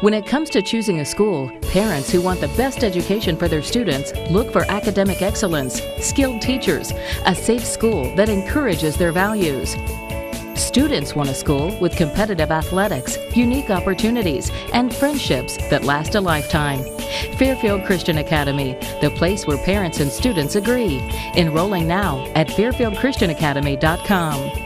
When it comes to choosing a school, parents who want the best education for their students look for academic excellence, skilled teachers, a safe school that encourages their values. Students want a school with competitive athletics, unique opportunities, and friendships that last a lifetime. Fairfield Christian Academy, the place where parents and students agree. Enrolling now at fairfieldchristianacademy.com.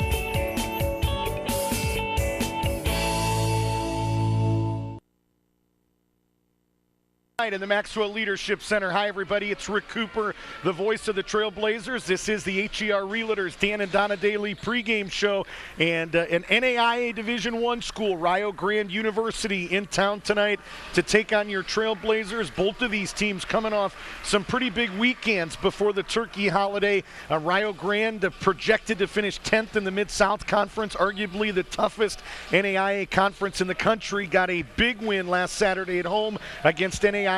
In the Maxwell Leadership Center. Hi, everybody. It's Rick Cooper, the voice of the Trailblazers. This is the HER Realtors Dan and Donna Daily pregame show, and an NAIA Division I school, RIO Grande University, in town tonight to take on your Trailblazers. Both of these teams coming off some pretty big weekends before the Turkey holiday. RIO Grande projected to finish 10th in the Mid-South Conference, arguably the toughest NAIA conference in the country. Got a big win last Saturday at home against NAIA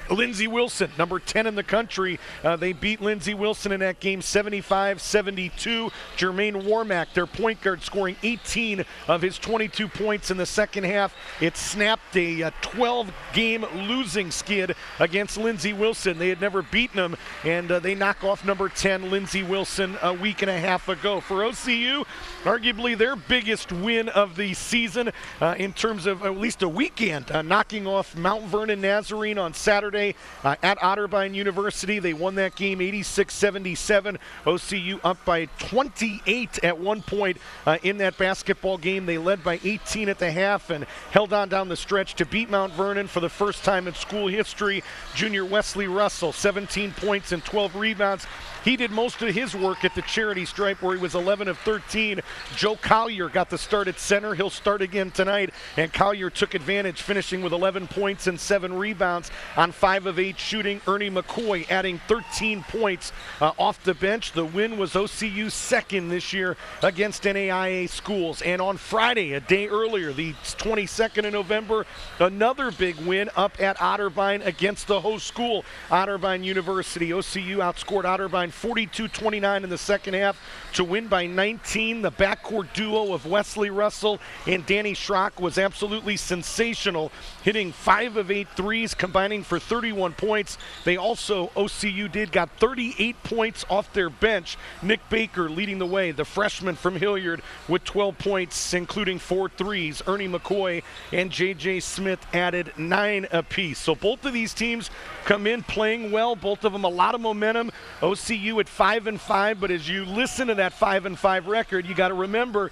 Lindsey Wilson, number 10 in the country. They beat Lindsey Wilson in that game 75-72. Jermaine Warmack, their point guard, scoring 18 of his 22 points in the second half. It snapped a 12-game losing skid against Lindsey Wilson. They had never beaten him, and they knock off number 10, Lindsey Wilson, a week and a half ago. For OCU, arguably their biggest win of the season in terms of at least a weekend, knocking off Mount Vernon Nazarene on Saturday at Otterbein University. They won that game 86-77. OCU up by 28 at one point in that basketball game. They led by 18 at the half and held on down the stretch to beat Mount Vernon for the first time in school history. Junior Wesley Russell, 17 points and 12 rebounds. He did most of his work at the charity stripe where he was 11 of 13. Joe Collier got the start at center. He'll start again tonight, and Collier took advantage, finishing with 11 points and 7 rebounds on 5 of 8 shooting. Ernie McCoy adding 13 points off the bench. The win was OCU's second this year against NAIA schools. And on Friday, a day earlier, the 22nd of November, another big win up at Otterbein against the host school, Otterbein University. OCU outscored Otterbein 42-29 in the second half to win by 19. The backcourt duo of Wesley Russell and Danny Schrock was absolutely sensational, hitting 5 of 8 threes, combining for 31 points. They also, OCU got 38 points off their bench. Nick Baker leading the way, the freshman from Hilliard, with 12 points, including 4 threes. Ernie McCoy and J.J. Smith added 9 apiece. So both of these teams come in playing well, both of them a lot of momentum. OCU at 5-5, but as you listen to that 5-5 record, you got to remember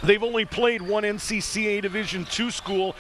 they've only played one NCCA Division II school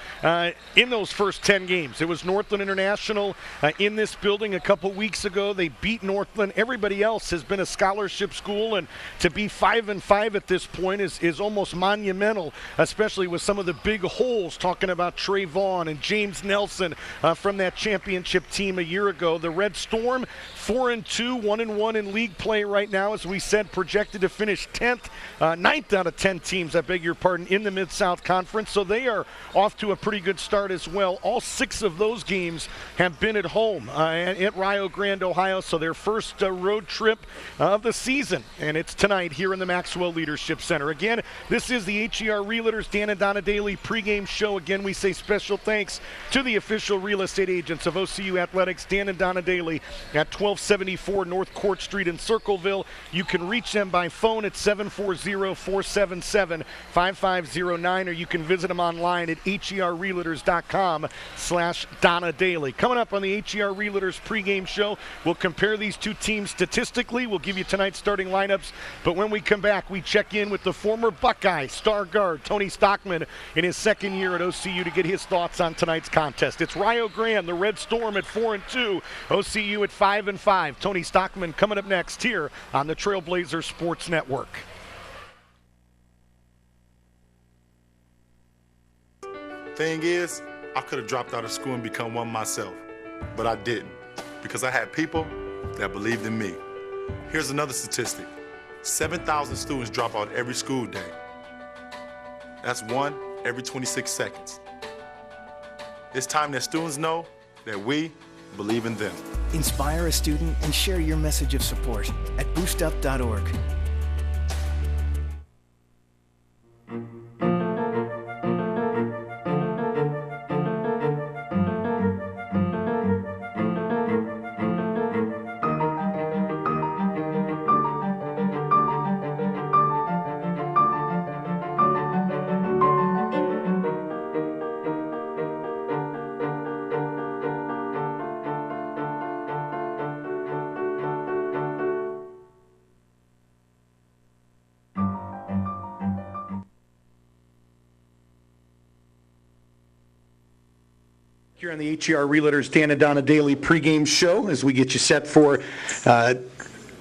in those first 10 games. It was Northland International in this building a couple weeks ago. They beat Northland. Everybody else has been a scholarship school, and to be 5-5 at this point is almost monumental, especially with some of the big holes, talking about Trey Vaughn and James Nelson from that championship team a year ago. The Redstorm, 4-2, 1-1 in league play right now, as we said, projected to finish 10th, 9th out of 10 teams, I beg your pardon, in the Mid-South Conference. So they are off to a pretty good start as well. All 6 of those games have been at home at Rio Grande, Ohio. So their first road trip of the season. And it's tonight here in the Maxwell Leadership Center. Again, this is the HER Realtors Dan and Donna Daily pregame show. Again, we say special thanks to the official real estate agents of OCU Athletics, Dan and Donna Daily, at 1274 North Court Street in Circleville. You can reach them by phone at 740-477-5509, or you can visit them online at herrealtors.com/Donna Daily. Coming up on the HER Realtors pregame show, we'll compare these two teams statistically. We'll give you tonight's starting lineups. But when we come back, we check in with the former Buckeye star guard, Tony Stockman, in his second year at OCU to get his thoughts on tonight's contest. It's RIO Grande, the Redstorm, at 4-2, OCU at 5-5. Tony Stockman coming up next here on the Trailblazers Sports Network. Thing is, I could have dropped out of school and become one myself, but I didn't, because I had people that believed in me. Here's another statistic. 7,000 students drop out every school day. That's 1 every 26 seconds. It's time that students know that we believe in them. Inspire a student and share your message of support at boostup.org. Here on the HER Realtors Dan and Donna Daily pregame show as we get you set for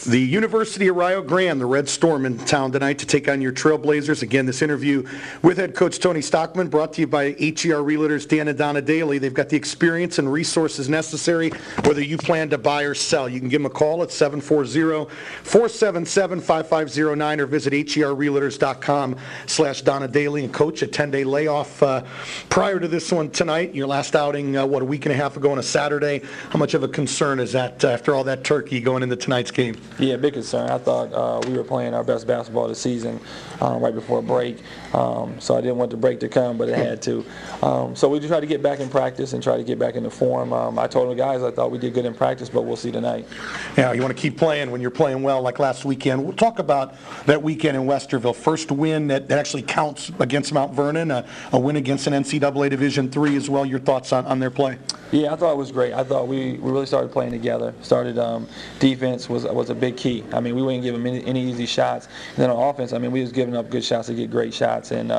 the University of RIO Grande, the Redstorm in town tonight to take on your Trailblazers. Again, this interview with head coach Tony Stockman brought to you by HER Realtors Dan and Donna Daily. They've got the experience and resources necessary whether you plan to buy or sell. You can give them a call at 740-477-5509 or visit herrealtors.com/Donna Daily. And coach, a 10-day layoff prior to this one tonight. Your last outing, a week and a half ago on a Saturday. How much of a concern is that after all that turkey going into tonight's game? Yeah, big concern. I thought we were playing our best basketball of the season right before a break, so I didn't want the break to come, but it had to. So we just tried to get back in practice and try to get back into form. I told the guys I thought we did good in practice, but we'll see tonight. Yeah, you want to keep playing when you're playing well like last weekend. We'll talk about that weekend in Westerville. First win that actually counts against Mount Vernon, a win against an NCAA Division III as well. Your thoughts on their play? Yeah, I thought it was great. I thought we really started playing together. Defense was a big key. I mean, we wouldn't give them any easy shots. And then on offense, I mean, we was giving up good shots to get great shots, and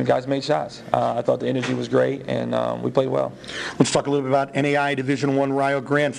guys made shots. I thought the energy was great, and we played well. Let's talk a little bit about NAI Division I RIO Grande.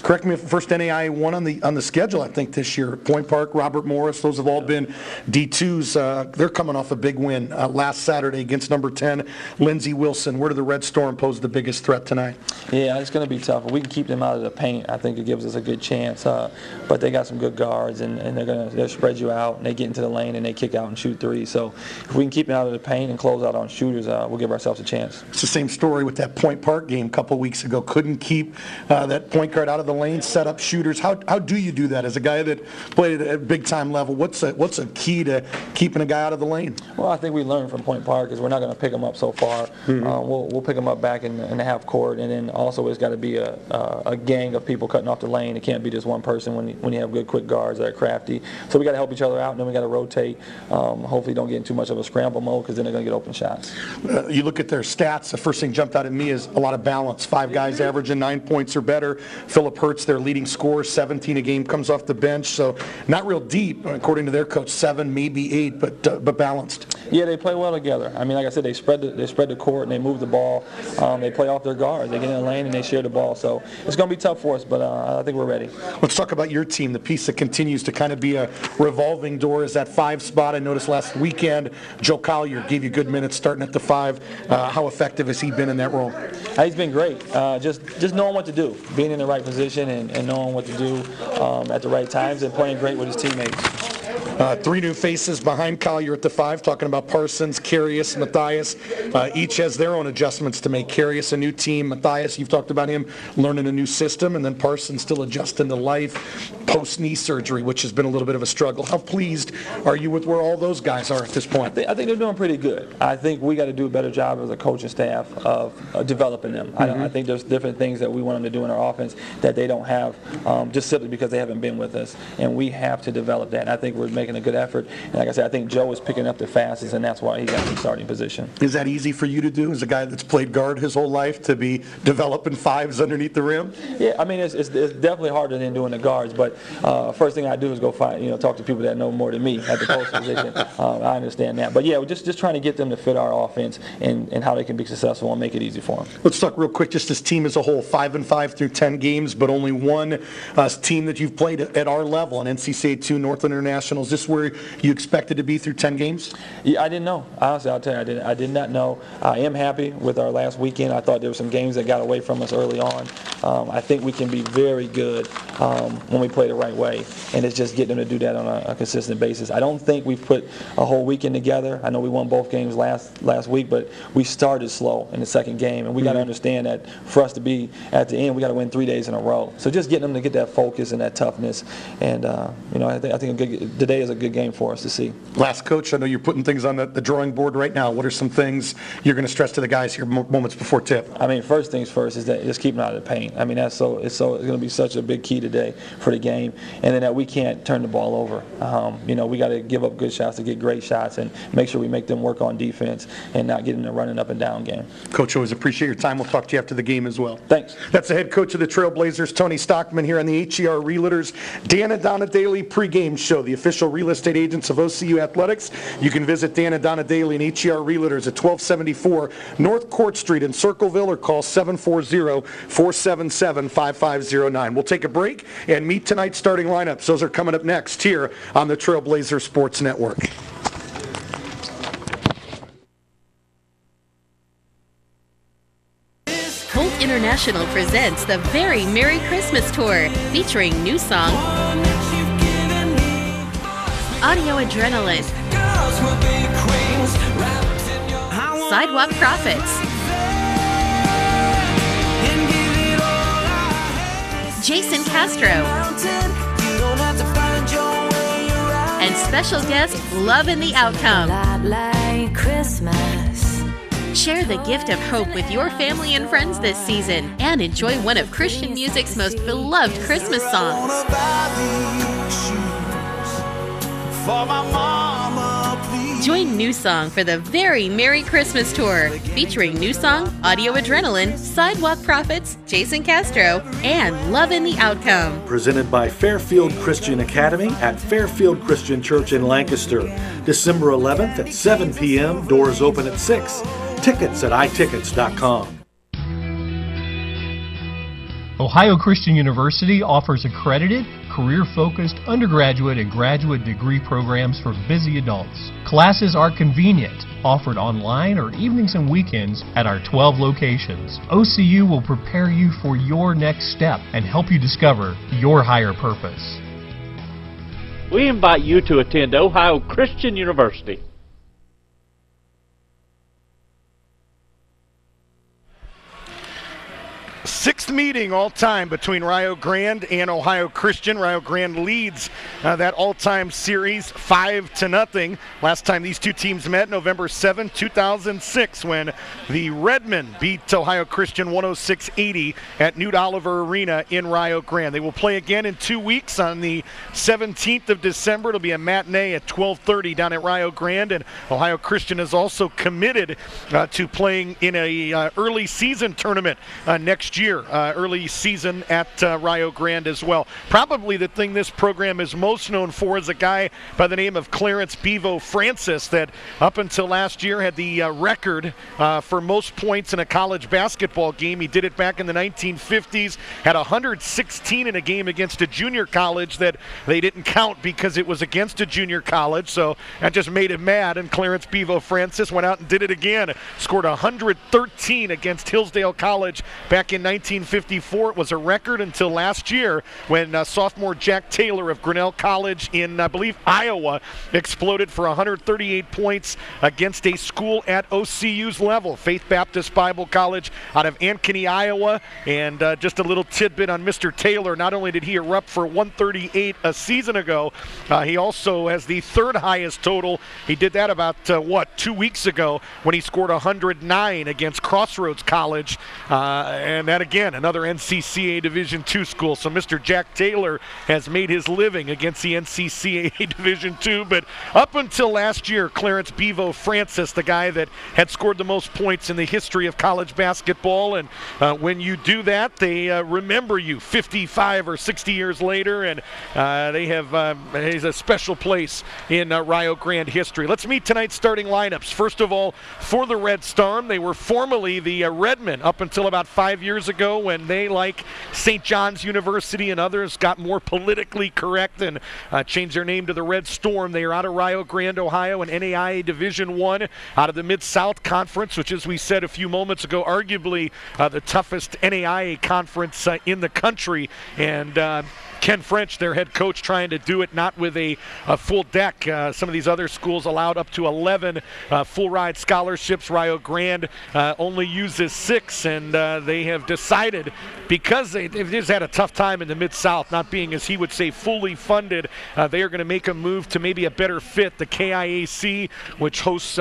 Correct me if first NAI one on the schedule, I think, this year. Point Park, Robert Morris, those have all been D2s. They're coming off a big win last Saturday against number 10, Lindsey Wilson. Where do the Redstorm pose the biggest threat tonight? Yeah, it's going to be tough. If we can keep them out of the paint, I think it gives us a good chance. But they got some good guards, and they'll spread you out, and they get into the lane, and they kick out and shoot threes. So if we can keep them out of the paint and close out on shooters, we'll give ourselves a chance. It's the same story with that Point Park game a couple weeks ago. Couldn't keep that point guard out of the lane, set up shooters. How do you do that as a guy that played at a big-time level? What's a key to keeping a guy out of the lane? Well, I think we learned from Point Park is we're not going to pick them up so far. We'll pick them up back in the half court, and then also it's got to be a gang of people cutting off the lane. It can't be just one person when you have good quick guards that are crafty. So we got to help each other out, and then we got to rotate. Hopefully don't get in too much of a scramble mode because then they're going to get open shots. You look at their stats, the first thing jumped out at me is a lot of balance. 5 guys averaging 9 points or better. Philip Hurts, their leading scorer, 17 a game, comes off the bench. So not real deep, according to their coach, 7, maybe 8, but balanced. Yeah, they play well together. I mean, like I said, they spread the court and they move the ball. They play off their guards. They get in the lane and they share the ball. So it's going to be tough for us, but I think we're ready. Let's talk about your team. The piece that continues to kind of be a revolving door is that 5 spot. I noticed last weekend Joe Collier gave you good minutes starting at the 5. How effective has he been in that role? He's been great. Just knowing what to do, being in the right position and knowing what to do at the right times and playing great with his teammates. 3 new faces behind Collier at the 5, talking about Parsons, Carius, Matthias. Each has their own adjustments to make. Carius, a new team. Matthias, you've talked about him learning a new system, and then Parsons still adjusting to life post-knee surgery, which has been a little bit of a struggle. How pleased are you with where all those guys are at this point? I think they're doing pretty good. I think we got to do a better job as a coaching staff of developing them. I think there's different things that we want them to do in our offense that they don't have just simply because they haven't been with us, and we have to develop that. And I think we're making a good effort. And like I said, I think Joe is picking up the fastest, and that's why he got the starting position. Is that easy for you to do as a guy that's played guard his whole life to be developing 5s underneath the rim? Yeah, I mean, it's definitely harder than doing the guards, but first thing I do is go talk to people that know more than me at the post position. I understand that. But yeah, we're just trying to get them to fit our offense and how they can be successful and make it easy for them. Let's talk real quick, just this team as a whole, 5-5 through 10 games, but only one team that you've played at our level, an NCAA 2 Northland International. Is this where you expected to be through 10 games? Yeah, I didn't know. Honestly, I'll tell you, I did not know. I am happy with our last weekend. I thought there were some games that got away from us early on. I think we can be very good when we play the right way, and it's just getting them to do that on a consistent basis. I don't think we've put a whole weekend together. I know we won both games last week, but we started slow in the second game, and we got to understand that for us to be at the end, we got to win 3 days in a row. So just getting them to get that focus and that toughness, and I think today is a good game for us to see. Last, Coach, I know you're putting things on the drawing board right now. What are some things you're going to stress to the guys here moments before tip? I mean, first things first is that just keeping out of the paint. I mean, it's going to be such a big key today for the game, and then that we can't turn the ball over. We got to give up good shots to get great shots and make sure we make them work on defense and not get in a running up and down game. Coach, always appreciate your time. We'll talk to you after the game as well. Thanks. That's the head coach of the Trailblazers, Tony Stockman, here on the HER Realtors Dan and Donna Daily pregame show, the official real estate agents of OCU Athletics. You can visit Dan and Donna Daly and HER Realtors at 1274 North Court Street in Circleville or call 740-477-5509. We'll take a break and meet tonight's starting lineups. Those are coming up next here on the Trailblazer Sports Network. Colt International presents the Very Merry Christmas Tour, featuring new song, Audio Adrenaline, Sidewalk Prophets, Jason Castro, and special guest, Love in the Outcome. Share the gift of hope with your family and friends this season and enjoy one of Christian music's most beloved Christmas songs. Join New Song for the Very Merry Christmas Tour, featuring new song, Audio Adrenaline, Sidewalk Prophets, Jason Castro, and Love in the Outcome. Presented by Fairfield Christian Academy at Fairfield Christian Church in Lancaster. December 11th at 7 p.m. Doors open at 6. Tickets at itickets.com. Ohio Christian University offers accredited, career-focused undergraduate and graduate degree programs for busy adults. Classes are convenient, offered online or evenings and weekends at our 12 locations. OCU will prepare you for your next step and help you discover your higher purpose. We invite you to attend Ohio Christian University. Sixth meeting all-time between RIO Grande and Ohio Christian. RIO Grande leads that all-time series 5-0. Last time these two teams met, November 7, 2006, when the Redmen beat Ohio Christian 106-80 at Newt Oliver Arena in RIO Grande. They will play again in 2 weeks on the 17th of December. It'll be a matinee at 12:30 down at RIO Grande, and Ohio Christian is also committed to playing in a early season tournament next year, early season at RIO Grande as well. Probably the thing this program is most known for is a guy by the name of Clarence Bevo Francis that up until last year had the record for most points in a college basketball game. He did it back in the 1950s, had 116 in a game against a junior college that they didn't count because it was against a junior college, so that just made him mad, and Clarence Bevo Francis went out and did it again. Scored 113 against Hillsdale College back in 1954. It was a record until last year when sophomore Jack Taylor of Grinnell College in, I believe, Iowa exploded for 138 points against a school at OCU's level, Faith Baptist Bible College out of Ankeny, Iowa. And just a little tidbit on Mr. Taylor. Not only did he erupt for 138 a season ago, he also has the third highest total. He did that about, 2 weeks ago when he scored 109 against Crossroads College. And that, again, another NCCA Division II school. So Mr. Jack Taylor has made his living against the NCCA Division II. But up until last year, Clarence Bevo Francis, the guy that had scored the most points in the history of college basketball. And when you do that, they remember you 55 or 60 years later. And they have he's a special place in RIO Grande history. Let's meet tonight's starting lineups. First of all, for the Redstorm, they were formerly the Redmen up until about 5 years ago when they, like St. John's University and others, got more politically correct and changed their name to the Redstorm. They are out of RIO Grande, Ohio, in NAIA Division I, out of the Mid-South Conference, which, as we said a few moments ago, arguably the toughest NAIA conference in the country. And Ken French, their head coach, trying to do it not with a full deck. Some of these other schools allowed up to 11 full-ride scholarships. RIO Grande only uses 6, and they have decided, because they've just had a tough time in the Mid-South, not being, as he would say, fully funded, they are going to make a move to maybe a better fit. The KIAC, which hosts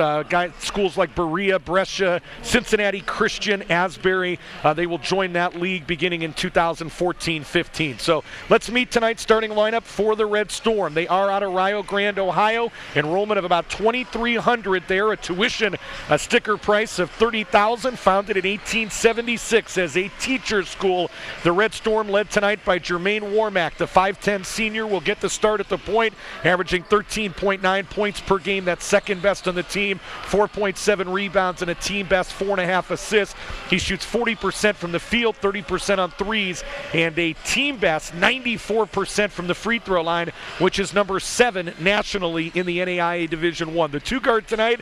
schools like Berea, Brescia, Cincinnati Christian, Asbury, they will join that league beginning in 2014-15. So let's meet tonight's starting lineup for the Redstorm. They are out of RIO Grande, Ohio. Enrollment of about 2,300 there. A tuition, a sticker price of $30,000. Founded in 1876 as a teacher's school. The Redstorm led tonight by Jermaine Warmack. The 5'10 senior will get the start at the point, averaging 13.9 points per game. That's second best on the team. 4.7 rebounds and a team best 4.5 assists. He shoots 40% from the field, 30% on threes, and a team best 94% from the free throw line, which is number 7 nationally in the NAIA Division I. The two guard tonight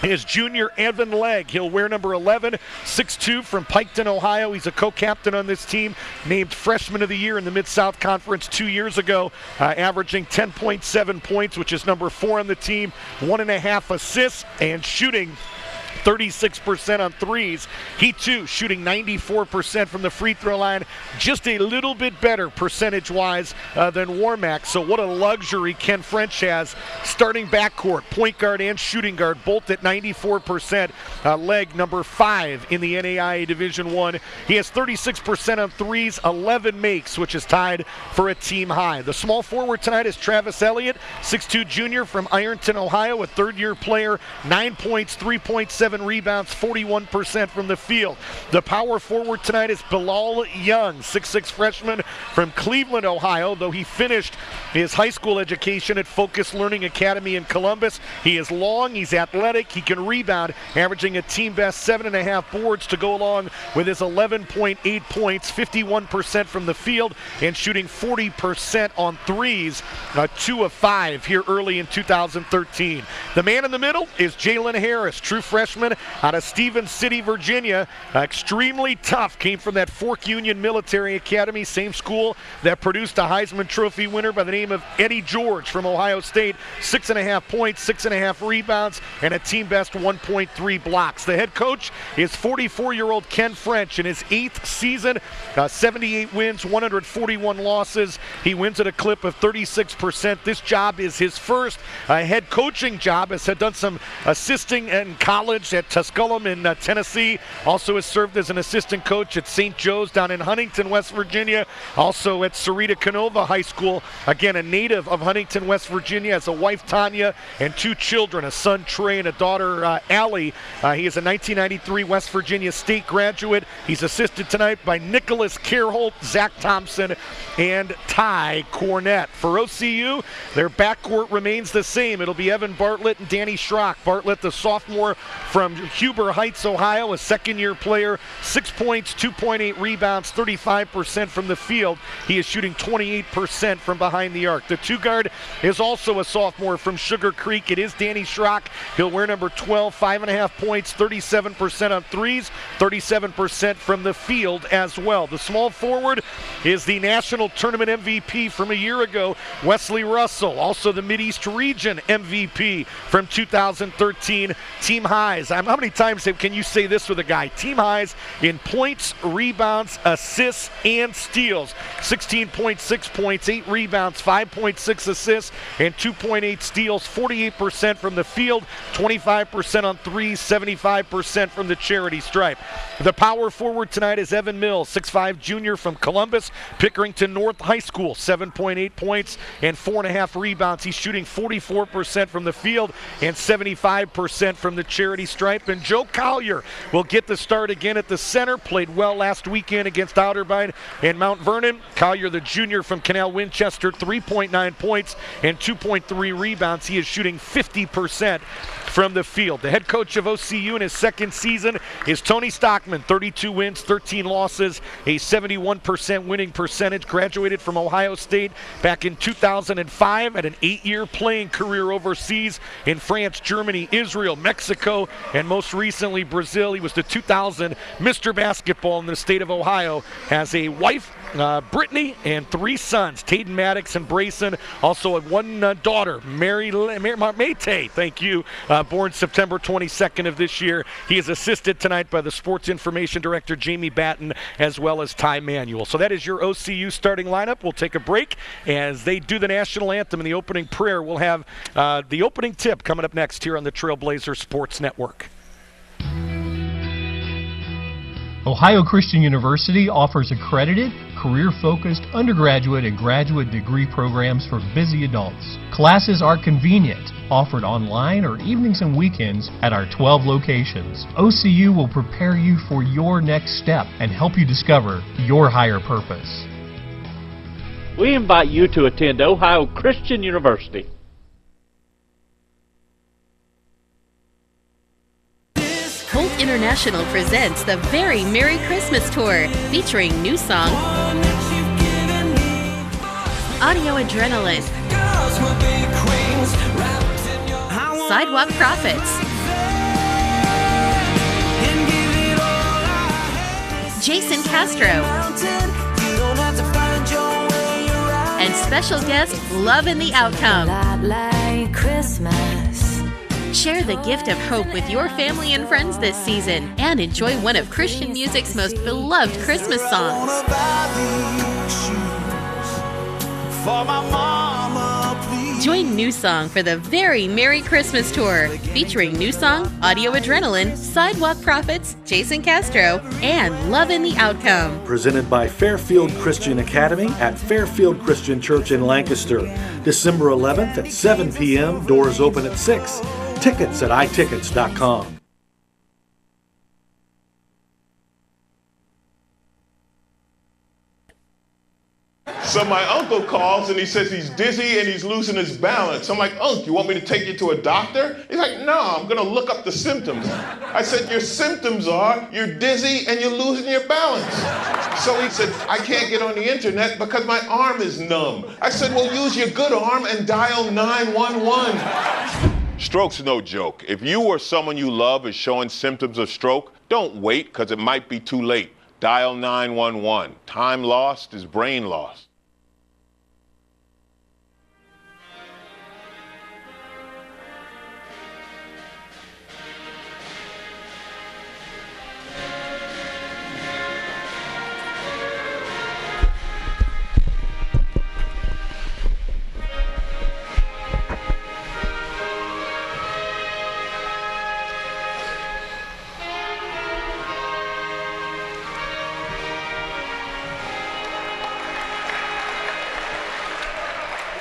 is junior Evan Legg. He'll wear number 11, 6'2", from Piketon, Ohio. He's a co-captain on this team, named Freshman of the Year in the Mid-South Conference 2 years ago, averaging 10.7 points, which is number 4 on the team, 1.5 assists, and shooting 36% on threes. He too shooting 94% from the free throw line, just a little bit better percentage-wise than Warmack. So what a luxury Ken French has. Starting backcourt, point guard and shooting guard, both at 94%. Legg, number 5 in the NAIA Division I. He has 36% on threes, 11 makes, which is tied for a team high. The small forward tonight is Travis Elliott, 6'2 junior from Ironton, Ohio, a third-year player, 9 points, 3.7 rebounds, 41% from the field. The power forward tonight is Bilal Young, 6'6 freshman from Cleveland, Ohio, though he finished his high school education at Focus Learning Academy in Columbus. He is long, he's athletic, he can rebound, averaging a team best 7.5 boards to go along with his 11.8 points, 51% from the field, and shooting 40% on threes, 2 of 5 here early in 2013. The man in the middle is Jalen Harris, true freshman out of Stevens City, Virginia. Extremely tough, came from that Fork Union Military Academy, same school that produced a Heisman Trophy winner by the name of Eddie George from Ohio State. 6.5 points, 6.5 rebounds, and a team best 1.3 blocks. The head coach is 44-year-old Ken French in his 8th season, 78 wins, 141 losses. He wins at a clip of 36%. This job is his first head coaching job, as had done some assisting in college at Tusculum in Tennessee. Also has served as an assistant coach at St. Joe's down in Huntington, West Virginia. Also at Sarita Canova High School. Again, a native of Huntington, West Virginia. Has a wife, Tanya, and 2 children, a son, Trey, and a daughter, Allie. He is a 1993 West Virginia State graduate. He's assisted tonight by Nicholas Careholt, Zach Thompson, and Ty Cornett. For OCU, their backcourt remains the same. It'll be Evan Bartlett and Danny Schrock. Bartlett, the sophomore from Huber Heights, Ohio, a second-year player, 6 points, 2.8 rebounds, 35% from the field. He is shooting 28% from behind the arc. The two guard is also a sophomore from Sugar Creek. It is Danny Schrock. He'll wear number 12, 5.5 points, 37% on threes, 37% from the field as well. The small forward is the national tournament MVP from a year ago, Wesley Russell, also the Mideast Region MVP from 2013. Team highs. How many times can you say this with a guy? Team highs in points, rebounds, assists, and steals. 16.6 points, 8 rebounds, 5.6 assists, and 2.8 steals. 48% from the field, 25% on threes, 75% from the charity stripe. The power forward tonight is Evan Mills, 6'5 junior from Columbus, Pickerington North High School, 7.8 points and 4.5 rebounds. He's shooting 44% from the field and 75% from the charity stripe. And Joe Collier will get the start again at the center. Played well last weekend against Outerbind and Mount Vernon. Collier, the junior from Canal Winchester, 3.9 points and 2.3 rebounds. He is shooting 50% from the field. The head coach of OCU in his second season is Tony Stockman, 32 wins, 13 losses, a 71% winning percentage. Graduated from Ohio State back in 2005, had an 8-year playing career overseas in France, Germany, Israel, Mexico, and most recently Brazil. He was the 2000 Mr. Basketball in the state of Ohio. Has a wife, Brittany, and 3 sons, Tayden Maddox and Brayson. Also one daughter, Mayte, thank you, born September 22nd of this year. He is assisted tonight by the Sports Information Director, Jamie Batten, as well as Ty Manuel. So that is your OCU starting lineup. We'll take a break as they do the national anthem and the opening prayer. We'll have the opening tip coming up next here on the Trailblazers Sports Network. Ohio Christian University offers accredited, career-focused undergraduate and graduate degree programs for busy adults. Classes are convenient, offered online or evenings and weekends at our 12 locations. OCU will prepare you for your next step and help you discover your higher purpose. We invite you to attend Ohio Christian University. Colt International presents the Very Merry Christmas Tour, featuring new song, Audio Adrenaline, Sidewalk Prophets, Jason Castro, and special guest Love in the Outcome. Share the gift of hope with your family and friends this season and enjoy one of Christian music's most beloved Christmas songs. Join New Song for the Very Merry Christmas Tour, featuring new song, Audio Adrenaline, Sidewalk Prophets, Jason Castro, and Love in the Outcome. Presented by Fairfield Christian Academy at Fairfield Christian Church in Lancaster. December 11th at 7 p.m., doors open at 6. Tickets at itickets.com. So my uncle calls and he says he's dizzy and he's losing his balance. I'm like, Unc, you want me to take you to a doctor? He's like, no, I'm gonna look up the symptoms. I said, your symptoms are you're dizzy and you're losing your balance. So he said, I can't get on the internet because my arm is numb. I said, well, use your good arm and dial 911. Stroke's no joke. If you or someone you love is showing symptoms of stroke, don't wait because it might be too late. Dial 911. Time lost is brain lost.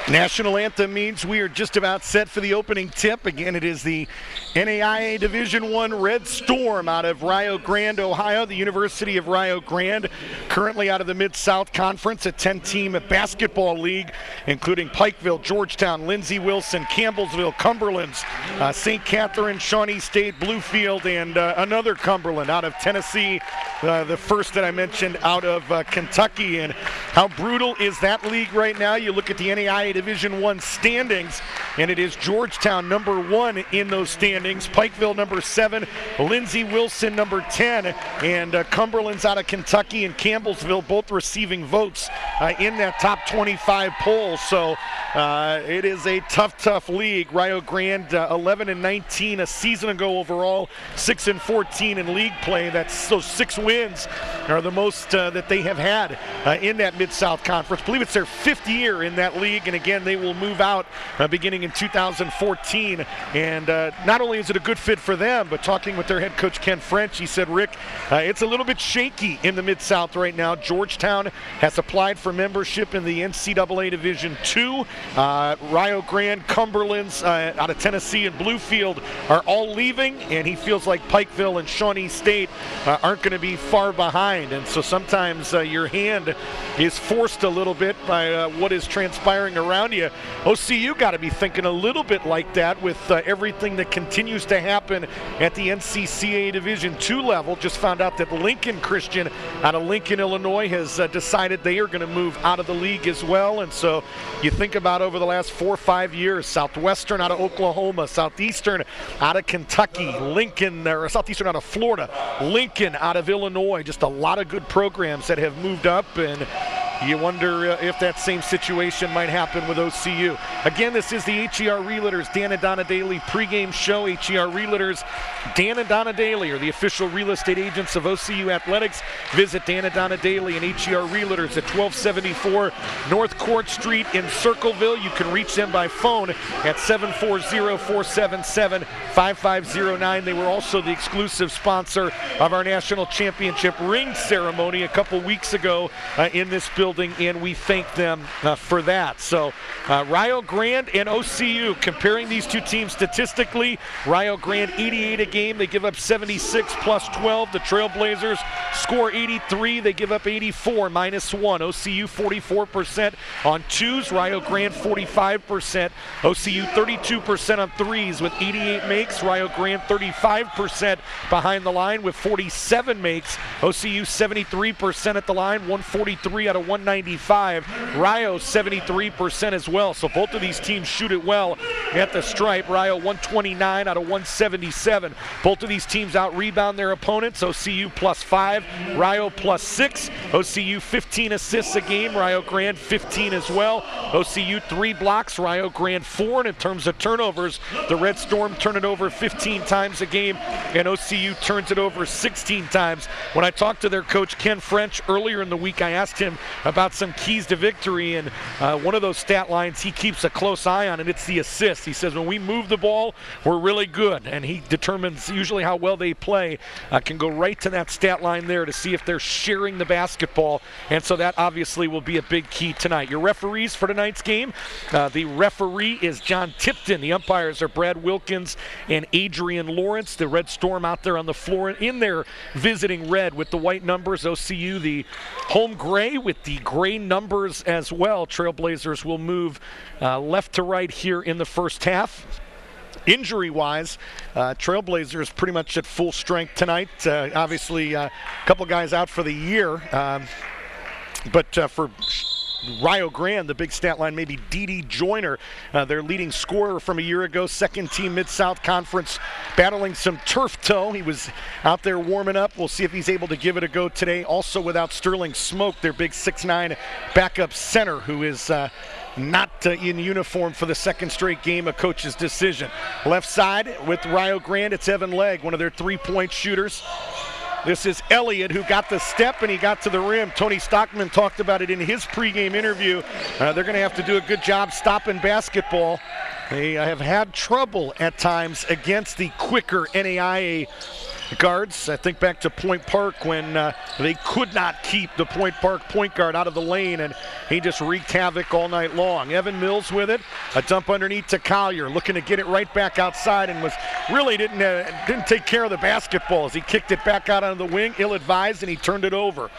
National anthem means we are just about set for the opening tip. Again, it is the NAIA Division I Redstorm out of RIO Grande, Ohio, the University of RIO Grande, currently out of the Mid-South Conference, a 10-team basketball league, including Pikeville, Georgetown, Lindsey Wilson, Campbellsville, Cumberland's, St. Catherine, Shawnee State, Bluefield, and another Cumberland out of Tennessee, the first that I mentioned out of Kentucky. And how brutal is that league right now? You look at the NAIA Division I standings, and it is Georgetown number 1 in those standings, Pikeville number 7, Lindsey Wilson number 10, and Cumberland's out of Kentucky and Campbellsville both receiving votes in that top 25 poll. So it is a tough league. RIO Grande 11-19 a season ago overall, 6-14 in league play. That's those 6 wins are the most that they have had in that Mid-South Conference. I believe it's their 5th year in that league, and again, they will move out beginning in 2014. And not only is it a good fit for them, but talking with their head coach, Ken French, he said, Rick, it's a little bit shaky in the Mid-South right now. Georgetown has applied for membership in the NCAA Division II. RIO Grande, Cumberland's out of Tennessee, and Bluefield are all leaving, and he feels like Pikeville and Shawnee State aren't going to be far behind. And so sometimes your hand is forced a little bit by what is transpiring around you. OCU got to be thinking a little bit like that with everything that continues to happen at the NCCAA Division II level. Just found out that Lincoln Christian out of Lincoln, Illinois has decided they are going to move out of the league as well. And so you think about over the last 4 or 5 years, Southwestern out of Oklahoma, Southeastern out of Kentucky, Lincoln, or Southeastern out of Florida, Lincoln out of Illinois, just a lot of good programs that have moved up. And You wonder if that same situation might happen with OCU. Again, this is the HER Realtors Dan and Donna Daly pregame show. HER Realtors, Dan and Donna Daly are the official real estate agents of OCU Athletics. Visit Dan and Donna Daly and HER Realtors at 1274 North Court Street in Circleville. You can reach them by phone at 740-477-5509. They were also the exclusive sponsor of our national championship ring ceremony a couple weeks ago in this building, and we thank them for that. So RIO Grande and OCU, comparing these two teams statistically, RIO Grande 88 a game, they give up 76 plus 12. The Trailblazers score 83, they give up 84 minus 1. OCU 44% on twos, RIO Grande 45%. OCU 32% on threes with 88 makes, RIO Grande 35% behind the line with 47 makes. OCU 73% at the line, 143 out of 195. RIO 73% as well. So both of these teams shoot it well at the stripe. RIO 129 out of 177. Both of these teams out-rebound their opponents. OCU +5, RIO +6. OCU 15 assists a game, RIO Grande 15 as well. OCU 3 blocks, RIO Grande 4. And in terms of turnovers, the Redstorm turn it over 15 times a game, and OCU turns it over 16 times. When I talked to their coach, Ken French, earlier in the week, I asked him about some keys to victory, and one of those stat lines he keeps a close eye on, and it's the assists. He says when we move the ball, we're really good, and he determines usually how well they play. Can go right to that stat line there to see if they're sharing the basketball, and so that obviously will be a big key tonight. Your referees for tonight's game, the referee is John Tipton. The umpires are Brad Wilkins and Adrian Lawrence. The Redstorm out there on the floor in their visiting red with the white numbers. OCU the home gray with the gray numbers as well. Trailblazers will move left to right here in the first half. Injury-wise, Trailblazers pretty much at full strength tonight. Obviously, a couple guys out for the year, but for RIO Grande, the big stat line, maybe D.D. Joyner, their leading scorer from a year ago, second team Mid-South Conference, battling some turf toe. He was out there warming up. We'll see if he's able to give it a go today. Also without Sterling Smoke, their big 6'9" backup center, who is not in uniform for the second straight game, a coach's decision. Left side with RIO Grande, it's Evan Legg, one of their three-point shooters. This is Elliott, who got the step and he got to the rim. Tony Stockman talked about it in his pregame interview. They're going to have to do a good job stopping basketball. They have had trouble at times against the quicker NAIA guards. I think back to Point Park when they could not keep the Point Park point guard out of the lane, and he just wreaked havoc all night long. Evan Mills with it, a dump underneath to Collier, looking to get it right back outside, and was really didn't take care of the basketball as he kicked it back out on the wing, ill-advised, and he turned it over.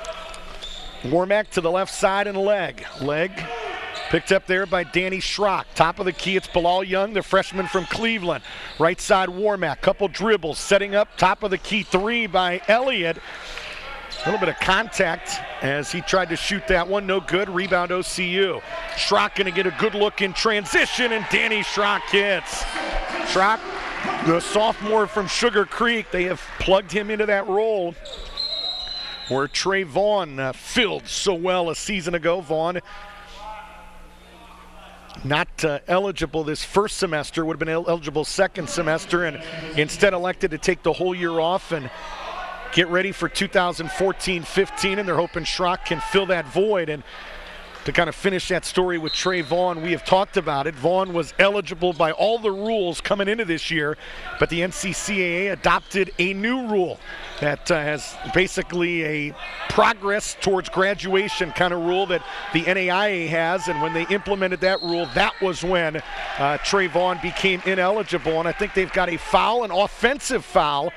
Warmack to the left side and Legg picked up there by Danny Schrock. Top of the key, it's Bilal Young, the freshman from Cleveland. Right side, Warmack, couple dribbles, setting up top of the key three by Elliott. A little bit of contact as he tried to shoot that one, no good. Rebound OCU. Schrock gonna get a good look in transition, and Danny Schrock hits. Schrock, the sophomore from Sugar Creek, they have plugged him into that role where Trey Vaughn filled so well a season ago. Vaughn not eligible this first semester, would have been eligible second semester, and instead elected to take the whole year off and get ready for 2014-15, and they're hoping Schrock can fill that void. And to kind of finish that story with Trey Vaughn, we have talked about it. Vaughn was eligible by all the rules coming into this year, but the NCCAA adopted a new rule that has basically a progress towards graduation kind of rule that the NAIA has, and when they implemented that rule, that was when Trey Vaughn became ineligible, and I think they've got a foul, an offensive foul,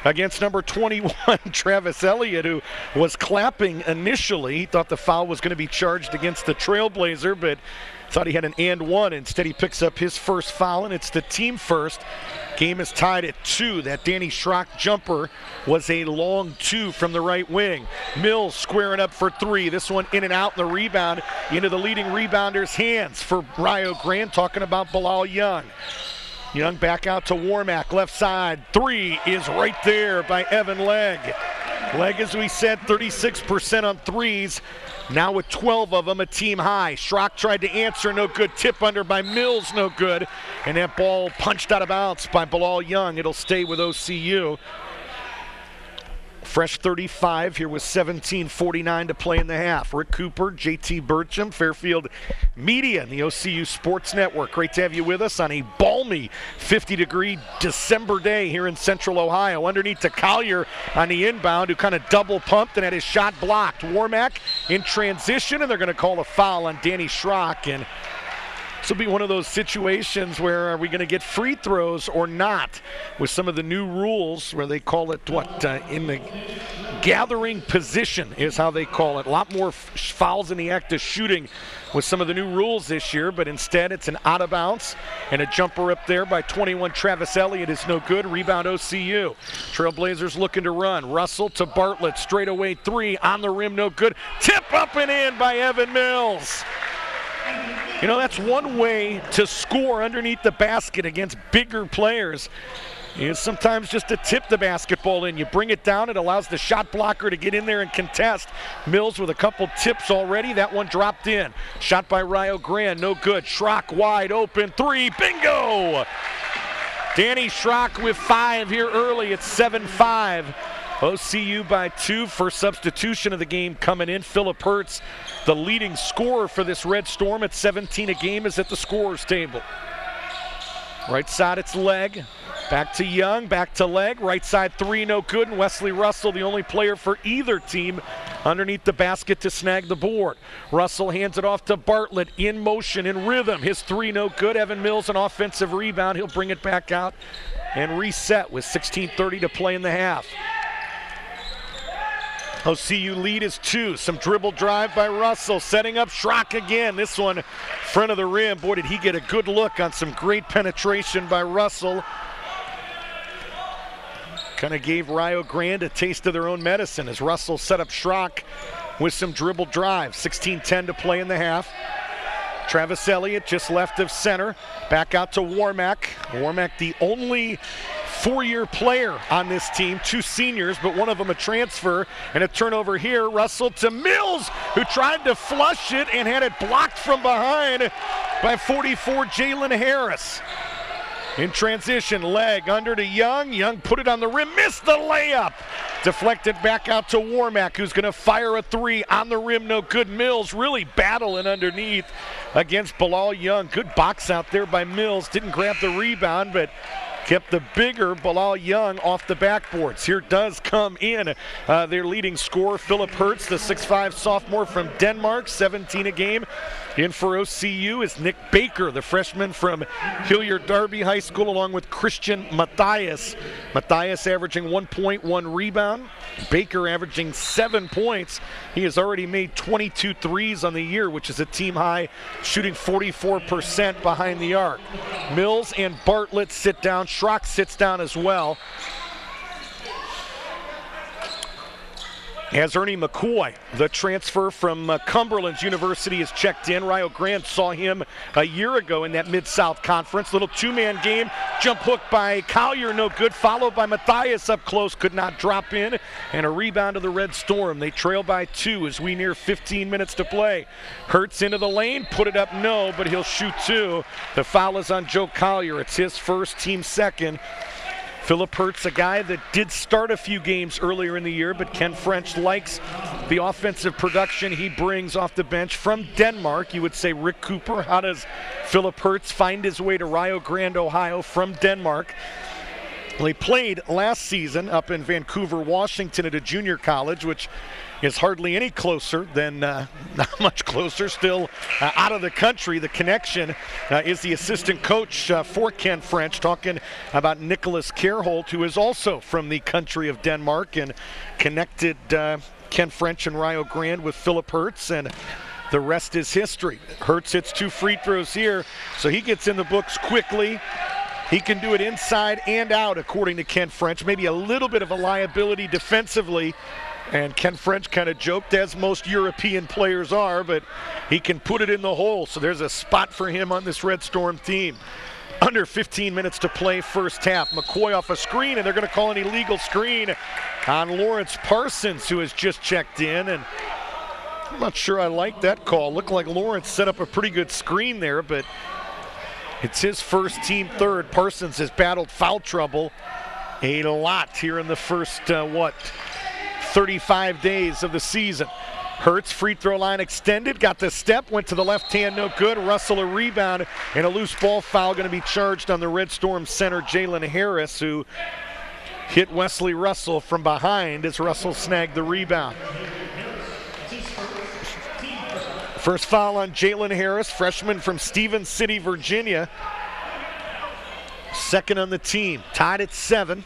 against number 21, Travis Elliott, who was clapping initially. He thought the foul was going to be charged against the Trailblazer, but thought he had an and one. Instead, he picks up his first foul, and it's the team first. Game is tied at 2. That Danny Schrock jumper was a long 2 from the right wing. Mills squaring up for 3. This one in and out, and the rebound into the leading rebounder hands for RIO Grande, talking about Bilal Young. Young back out to Warmack, left side. 3 is right there by Evan Legg. Legg, as we said, 36% on threes. Now with 12 of them, a team high. Schrock tried to answer, no good. Tip under by Mills, no good. And that ball punched out of bounds by Bilal Young. It'll stay with OCU. Fresh 35 here with 17:49 to play in the half. Rick Cooper, JT Burcham, Fairfield Media and the OCU Sports Network. Great to have you with us on a balmy 50-degree December day here in Central Ohio. Underneath to Collier on the inbound, who kind of double pumped and had his shot blocked. Warmack in transition, and they're going to call a foul on Danny Schrock. And this will be one of those situations where are we going to get free throws or not with some of the new rules where they call it in the gathering position is how they call it. A lot more fouls in the act of shooting with some of the new rules this year, but instead it's an out of bounds and a jumper up there by 21 Travis Elliott is no good. Rebound OCU. Trailblazers looking to run. Russell to Bartlett, straight away three on the rim, no good. Tip up and in by Evan Mills. You know, that's one way to score underneath the basket against bigger players. Is sometimes just to tip the basketball in. You bring it down, it allows the shot blocker to get in there and contest. Mills with a couple tips already. That one dropped in. Shot by RIO Grande, no good. Schrock wide open, three, bingo! Danny Schrock with 5 here early. It's 7-5. OCU by 2. First substitution of the game coming in. Philip Hertz, the leading scorer for this Redstorm at 17 a game, is at the scorer's table. Right side, it's Legg. Back to Young, back to Legg. Right side three, no good. And Wesley Russell, the only player for either team underneath the basket to snag the board. Russell hands it off to Bartlett in motion, in rhythm. His three, no good. Evan Mills, an offensive rebound. He'll bring it back out and reset with 16:30 to play in the half. OCU lead is 2. Some dribble drive by Russell, setting up Schrock again. This one, front of the rim. Boy, did he get a good look on some great penetration by Russell. Kind of gave RIO Grande a taste of their own medicine as Russell set up Schrock with some dribble drive. 16:10 to play in the half. Travis Elliott just left of center. Back out to Warmack. Warmack, the only four-year player on this team, 2 seniors, but one of them a transfer, and a turnover here. Russell to Mills, who tried to flush it and had it blocked from behind by 44 Jalen Harris. In transition, Legg under to Young. Young put it on the rim, missed the layup. Deflected back out to Warmack, who's going to fire a three on the rim, no good. Mills really battling underneath against Bilal Young. Good box out there by Mills. Didn't grab the rebound, but kept the bigger Bilal Young off the backboards. Here does come in their leading scorer, Philip Hertz, the 6'5 sophomore from Denmark, 17 a game. In for OCU is Nick Baker, the freshman from Hilliard Darby High School, along with Christian Matthias. Matthias averaging 1.1 rebound. Baker averaging 7 points. He has already made 22 threes on the year, which is a team high, shooting 44% behind the arc. Mills and Bartlett sit down. Schrock sits down as well. As Ernie McCoy, the transfer from Cumberland's University, is checked in. RIO Grande saw him a year ago in that Mid-South Conference. Little two-man game. Jump hook by Collier, no good. Followed by Matthias up close, could not drop in. And a rebound to the Redstorm. They trail by 2 as we near 15 minutes to play. Hertz into the lane, put it up, no, but he'll shoot 2. The foul is on Joe Collier. It's his first, team second. Philip Hertz, a guy that did start a few games earlier in the year, but Ken French likes the offensive production he brings off the bench from Denmark. You would say, Rick Cooper, how does Philip Hertz find his way to RIO Grande, Ohio from Denmark? Well, he played last season up in Vancouver, Washington at a junior college, which is hardly any closer than, not much closer, still out of the country. The connection is the assistant coach for Ken French, talking about Nicholas Kerholt, who is also from the country of Denmark, and connected Ken French and RIO Grande with Philip Hertz, and the rest is history. Hertz hits 2 free throws here, so he gets in the books quickly. He can do it inside and out, according to Ken French. Maybe a little bit of a liability defensively. And Ken French kind of joked, as most European players are, but he can put it in the hole. So there's a spot for him on this Redstorm team. Under 15 minutes to play first half. McCoy off a screen, and they're going to call an illegal screen on Lawrence Parsons, who has just checked in. And I'm not sure I like that call. Looked like Lawrence set up a pretty good screen there, but it's his first, team third. Parsons has battled foul trouble a lot here in the first, 35 days of the season. Hurts, free throw line extended, got the step, went to the left hand, no good. Russell a rebound, and a loose ball foul going to be charged on the Redstorm center, Jalen Harris, who hit Wesley Russell from behind as Russell snagged the rebound. First foul on Jalen Harris, freshman from Stevens City, Virginia. Second on the team, tied at 7.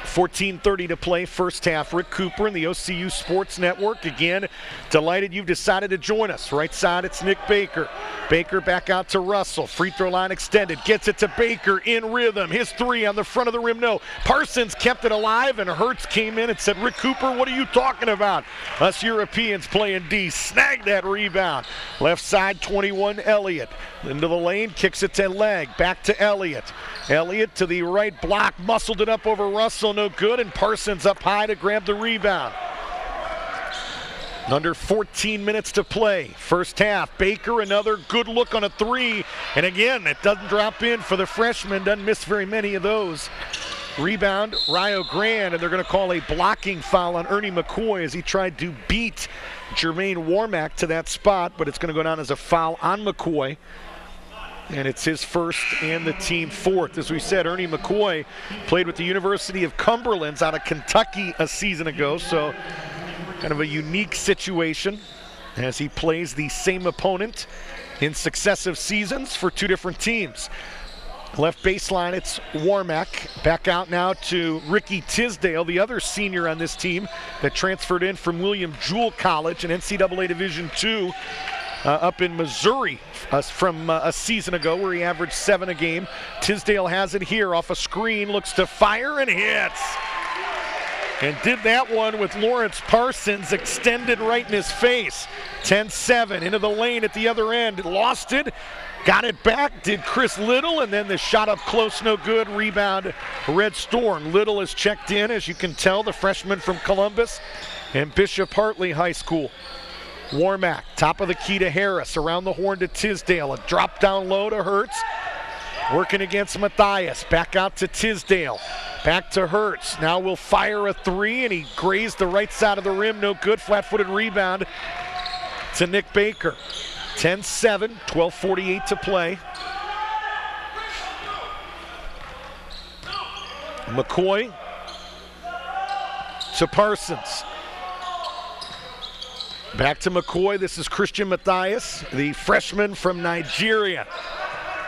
14:30 to play first half. Rick Cooper and the OCU Sports Network. Again, delighted you've decided to join us. Right side, it's Nick Baker. Baker back out to Russell. Free throw line extended. Gets it to Baker in rhythm. His three on the front of the rim. No. Parsons kept it alive, and Hurts came in and said, Rick Cooper, what are you talking about? Us Europeans playing D. Snagged that rebound. Left side, 21, Elliott. Into the lane, kicks it to Legg. Back to Elliott. Elliott to the right block, muscled it up over Russell, no good, and Parsons up high to grab the rebound. Under 14 minutes to play, first half. Baker, another good look on a three, and again, it doesn't drop in for the freshman, doesn't miss very many of those. Rebound, RIO Grande, and they're going to call a blocking foul on Ernie McCoy as he tried to beat Jermaine Warmack to that spot, but it's going to go down as a foul on McCoy. And it's his first and the team fourth. As we said, Ernie McCoy played with the University of Cumberland out of Kentucky a season ago, so kind of a unique situation as he plays the same opponent in successive seasons for two different teams. Left baseline, it's Warmack. Back out now to Ricky Tisdale, the other senior on this team that transferred in from William Jewell College in NCAA Division II. Up in Missouri from a season ago where he averaged 7 a game. Tisdale has it here off a screen, looks to fire and hits. And did that one with Lawrence Parsons extended right in his face. 10-7 into the lane at the other end. Lost it, got it back, did Chris Little, and then the shot up close, no good. Rebound, Redstorm. Little is checked in, as you can tell, the freshman from Columbus and Bishop Hartley High School. Warmack, top of the key to Harris, around the horn to Tisdale, a drop down low to Hurts, working against Matthias, back out to Tisdale, back to Hurts, now will fire a three, and he grazed the right side of the rim, no good, flat-footed rebound to Nick Baker. 10-7, 12:48 to play. McCoy to Parsons. Back to McCoy. This is Christian Matthias, the freshman from Nigeria.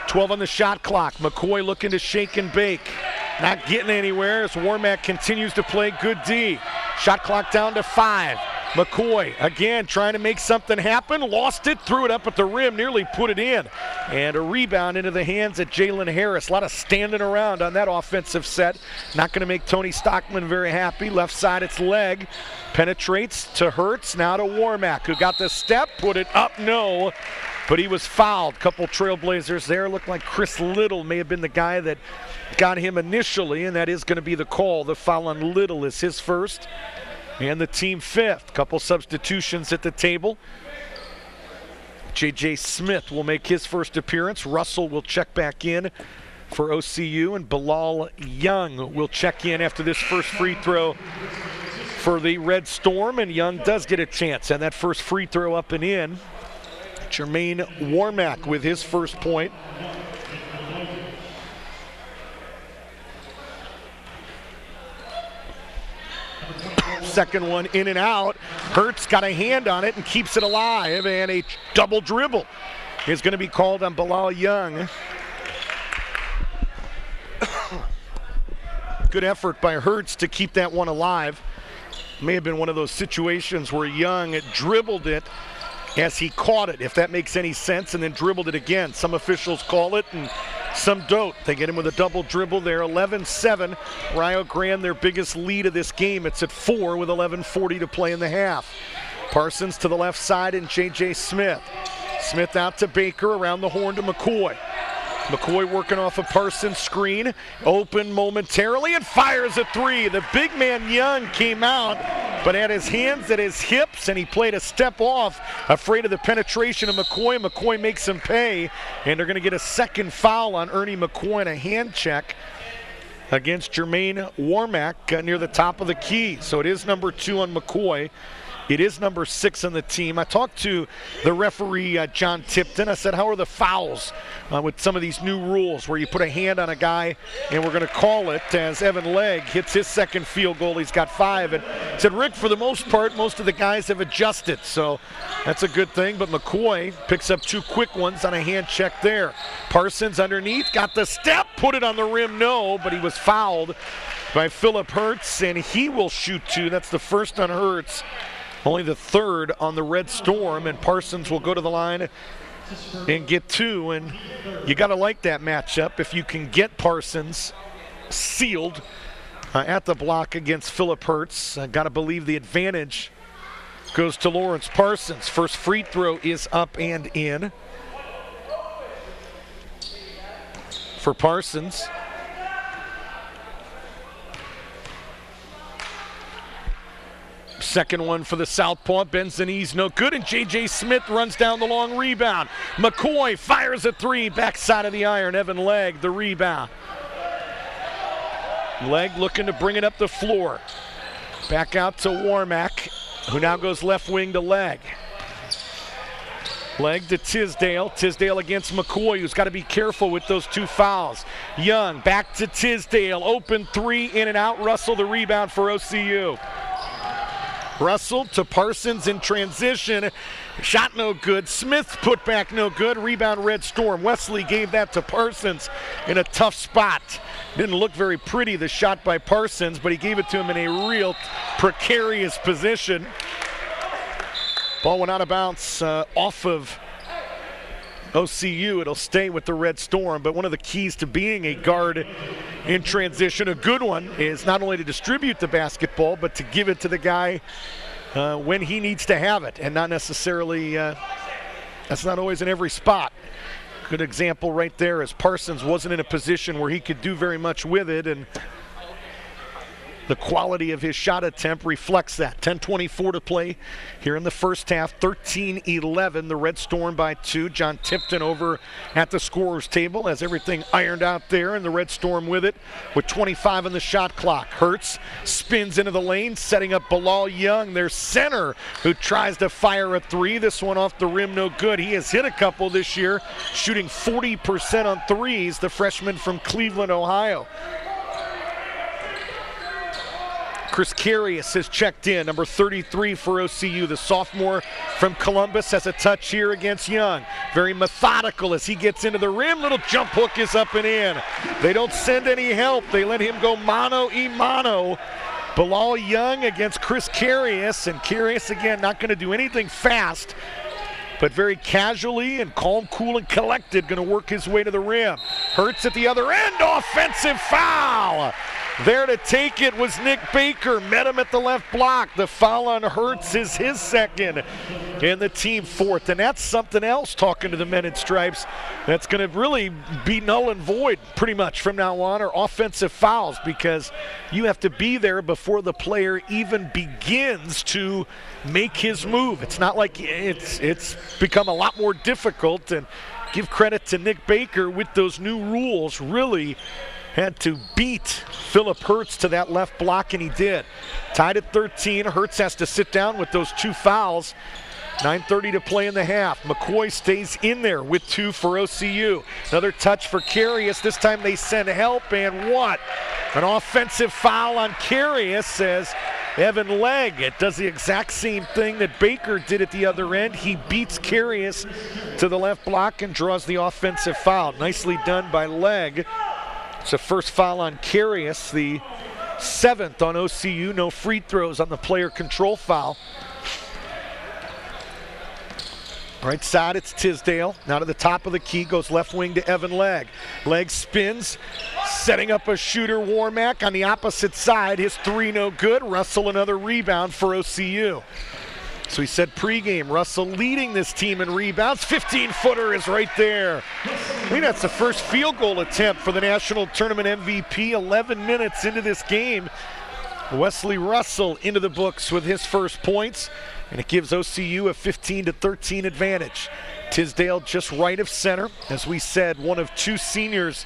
12 on the shot clock. McCoy looking to shake and bake. Not getting anywhere as Warmack continues to play good D. Shot clock down to 5. McCoy again trying to make something happen. Lost it, threw it up at the rim, nearly put it in. And a rebound into the hands of Jalen Harris. A lot of standing around on that offensive set. Not going to make Tony Stockman very happy. Left side, it's Legg. Penetrates to Hurts, now to Warmack, who got the step, put it up, no. But he was fouled. Couple Trailblazers there. Looked like Chris Little may have been the guy that got him initially, and that is going to be the call. The foul on Little is his first. And the team fifth. Couple substitutions at the table. J.J. Smith will make his first appearance. Russell will check back in for OCU, and Bilal Young will check in after this first free throw for the Redstorm, and Young does get a chance. And that first free throw up and in. Jermaine Warmack with his first point. Second one in and out. Hurts got a hand on it and keeps it alive, and a double dribble is going to be called on Bilal Young. Good effort by Hurts to keep that one alive. May have been one of those situations where Young dribbled it as he caught it, if that makes any sense, and then dribbled it again. Some officials call it and some don't. They get him with a double dribble there. 11-7. RIO Grande, their biggest lead of this game. It's at 4 with 11:40 to play in the half. Parsons to the left side and J.J. Smith. Smith out to Baker, around the horn to McCoy. McCoy working off a Parsons screen, open momentarily and fires a three. The big man Young came out, but had his hands at his hips and he played a step off, afraid of the penetration of McCoy. McCoy makes him pay, and they're going to get a second foul on Ernie McCoy and a hand check against Jermaine Warmack near the top of the key. So it is number 2 on McCoy. It is number 6 on the team. I talked to the referee, John Tipton. I said, how are the fouls with some of these new rules where you put a hand on a guy, and we're going to call it as Evan Legg hits his second field goal. He's got 5. And I said, Rick, for the most part, most of the guys have adjusted. So that's a good thing. But McCoy picks up 2 quick ones on a hand check there. Parsons underneath, got the step, put it on the rim, no, but he was fouled by Philip Hertz, and he will shoot 2. That's the first on Hertz. Only the 3rd on the Redstorm, and Parsons will go to the line and get 2. And you got to like that matchup if you can get Parsons sealed at the block against Philip Hertz. Got to believe the advantage goes to Lawrence Parsons. First free throw is up and in for Parsons. Second one for the southpaw, bends the knees, no good, and J.J. Smith runs down the long rebound. McCoy fires a 3, backside of the iron. Evan Legg, the rebound. Legg looking to bring it up the floor. Back out to Warmack, who now goes left wing to Legg. Legg to Tisdale. Tisdale against McCoy, who's got to be careful with those 2 fouls. Young back to Tisdale, open 3, in and out. Russell the rebound for OCU. Russell to Parsons in transition. Shot no good. Smith put back no good. Rebound Redstorm. Wesley gave that to Parsons in a tough spot. Didn't look very pretty, the shot by Parsons, but he gave it to him in a real precarious position. Ball went out of bounds off of OCU. It'll stay with the Redstorm, but one of the keys to being a guard in transition, a good one, is not only to distribute the basketball, but to give it to the guy when he needs to have it, and not necessarily, that's not always in every spot. Good example right there, as Parsons wasn't in a position where he could do very much with it, and the quality of his shot attempt reflects that. 10:24 to play here in the first half. 13-11, the Redstorm by 2. John Tipton over at the scorer's table has everything ironed out there, and the Redstorm with it with 25 on the shot clock. Hertz spins into the lane, setting up Bilal Young, their center, who tries to fire a 3. This one off the rim, no good. He has hit a couple this year, shooting 40% on 3s, the freshman from Cleveland, Ohio. Chris Carius has checked in, number 33 for OCU. The sophomore from Columbus has a touch here against Young. Very methodical as he gets into the rim. Little jump hook is up and in. They don't send any help. They let him go mano-a-mano. Bilal Young against Chris Carius, and Carius again not going to do anything fast, but very casually and calm, cool, and collected, going to work his way to the rim. Hertz at the other end, offensive foul. There to take it was Nick Baker, met him at the left block. The foul on Hertz is his second, and the team 4th. And that's something else, talking to the men in stripes, that's going to really be null and void pretty much from now on, are offensive fouls, because you have to be there before the player even begins to make his move. It's not like it's become a lot more difficult, and give credit to Nick Baker with those new rules, really had to beat Philip Hertz to that left block, and he did. Tied at 13. Hertz has to sit down with those 2 fouls. 9:30 to play in the half. McCoy stays in there with 2 for OCU. Another touch for Carius. This time they send help, and what? An offensive foul on Carius as Evan Legg does the exact same thing that Baker did at the other end. He beats Carius to the left block and draws the offensive foul. Nicely done by Legg. It's the first foul on Carius, the 7th on OCU. No free throws on the player control foul. Right side, it's Tisdale. Now to the top of the key, goes left wing to Evan Legg. Legg spins, setting up a shooter, Warmack on the opposite side. His 3 no good. Russell another rebound for OCU. So we said pregame, Russell leading this team in rebounds. 15-footer is right there. I think that's the first field goal attempt for the national tournament MVP. 11 minutes into this game. Wesley Russell into the books with his first points, and it gives OCU a 15-13 advantage. Tisdale just right of center. As we said, one of two seniors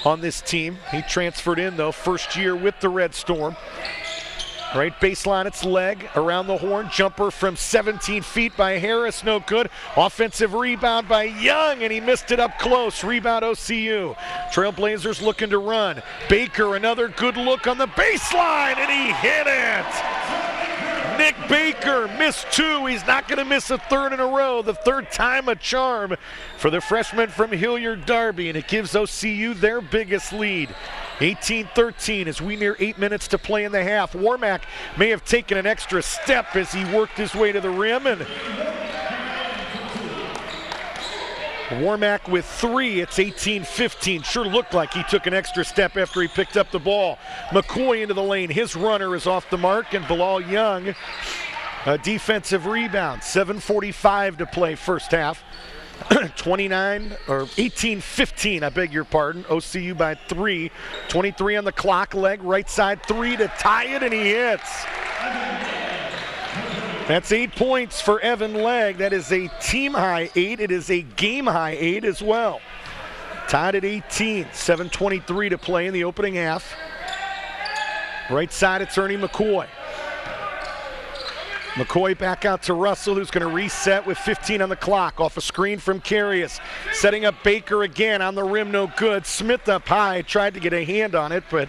on this team. He transferred in, though, first year with the Redstorm. Right baseline, it's leg around the horn. Jumper from 17 feet by Harris, no good. Offensive rebound by Young, and he missed it up close. Rebound OCU. Trailblazers looking to run. Baker, another good look on the baseline, and he hit it. Nick Baker missed two. He's not going to miss a third in a row. The third time a charm for the freshman from Hilliard-Darby, and it gives OCU their biggest lead. 18-13 as we near 8 minutes to play in the half. Warmack may have taken an extra step as he worked his way to the rim, and Warmack with three. It's 18-15. Sure looked like he took an extra step after he picked up the ball. McCoy into the lane. His runner is off the mark, and Bilal Young, a defensive rebound. 7:45 to play first half. 18-15, I beg your pardon. OCU by 3. 23 on the clock. Leg, right side three to tie it, and he hits. That's 8 points for Evan Legg. That is a team high 8. It is a game high 8 as well. Tied at 18. 7:23 to play in the opening half. Right side, it's Ernie McCoy. McCoy back out to Russell, who's going to reset with 15 on the clock. Off a screen from Carius. Setting up Baker again on the rim, no good. Smith up high, tried to get a hand on it, but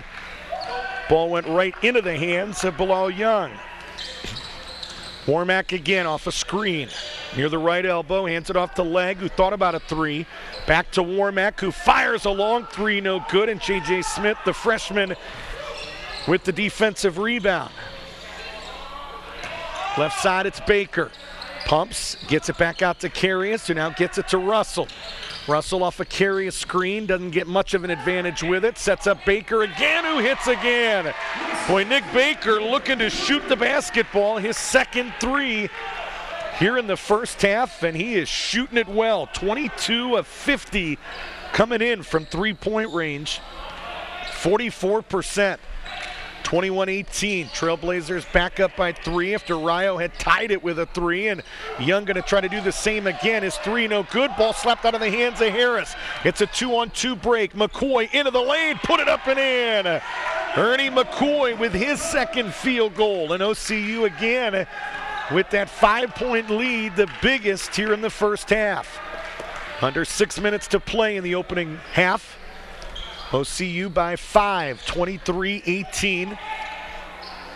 ball went right into the hands of Bilal Young. Warmack again off a screen. Near the right elbow, hands it off to Legg, who thought about a three. Back to Warmack, who fires a long three, no good. And J.J. Smith, the freshman, with the defensive rebound. Left side, it's Baker. Pumps, gets it back out to Carius, who now gets it to Russell. Russell off a Carius screen, doesn't get much of an advantage with it. Sets up Baker again, who hits again. Boy, Nick Baker looking to shoot the basketball. His second three here in the first half, and he is shooting it well. 22 of 50 coming in from three-point range. 44%. 21-18, Trailblazers back up by 3 after RIO had tied it with a 3, and Young going to try to do the same again. His 3 no good, ball slapped out of the hands of Harris. It's a 2-on-2 break. McCoy into the lane, put it up and in. Ernie McCoy with his second field goal, and OCU again with that 5-point lead, the biggest here in the first half. Under 6 minutes to play in the opening half. OCU by 5, 23-18.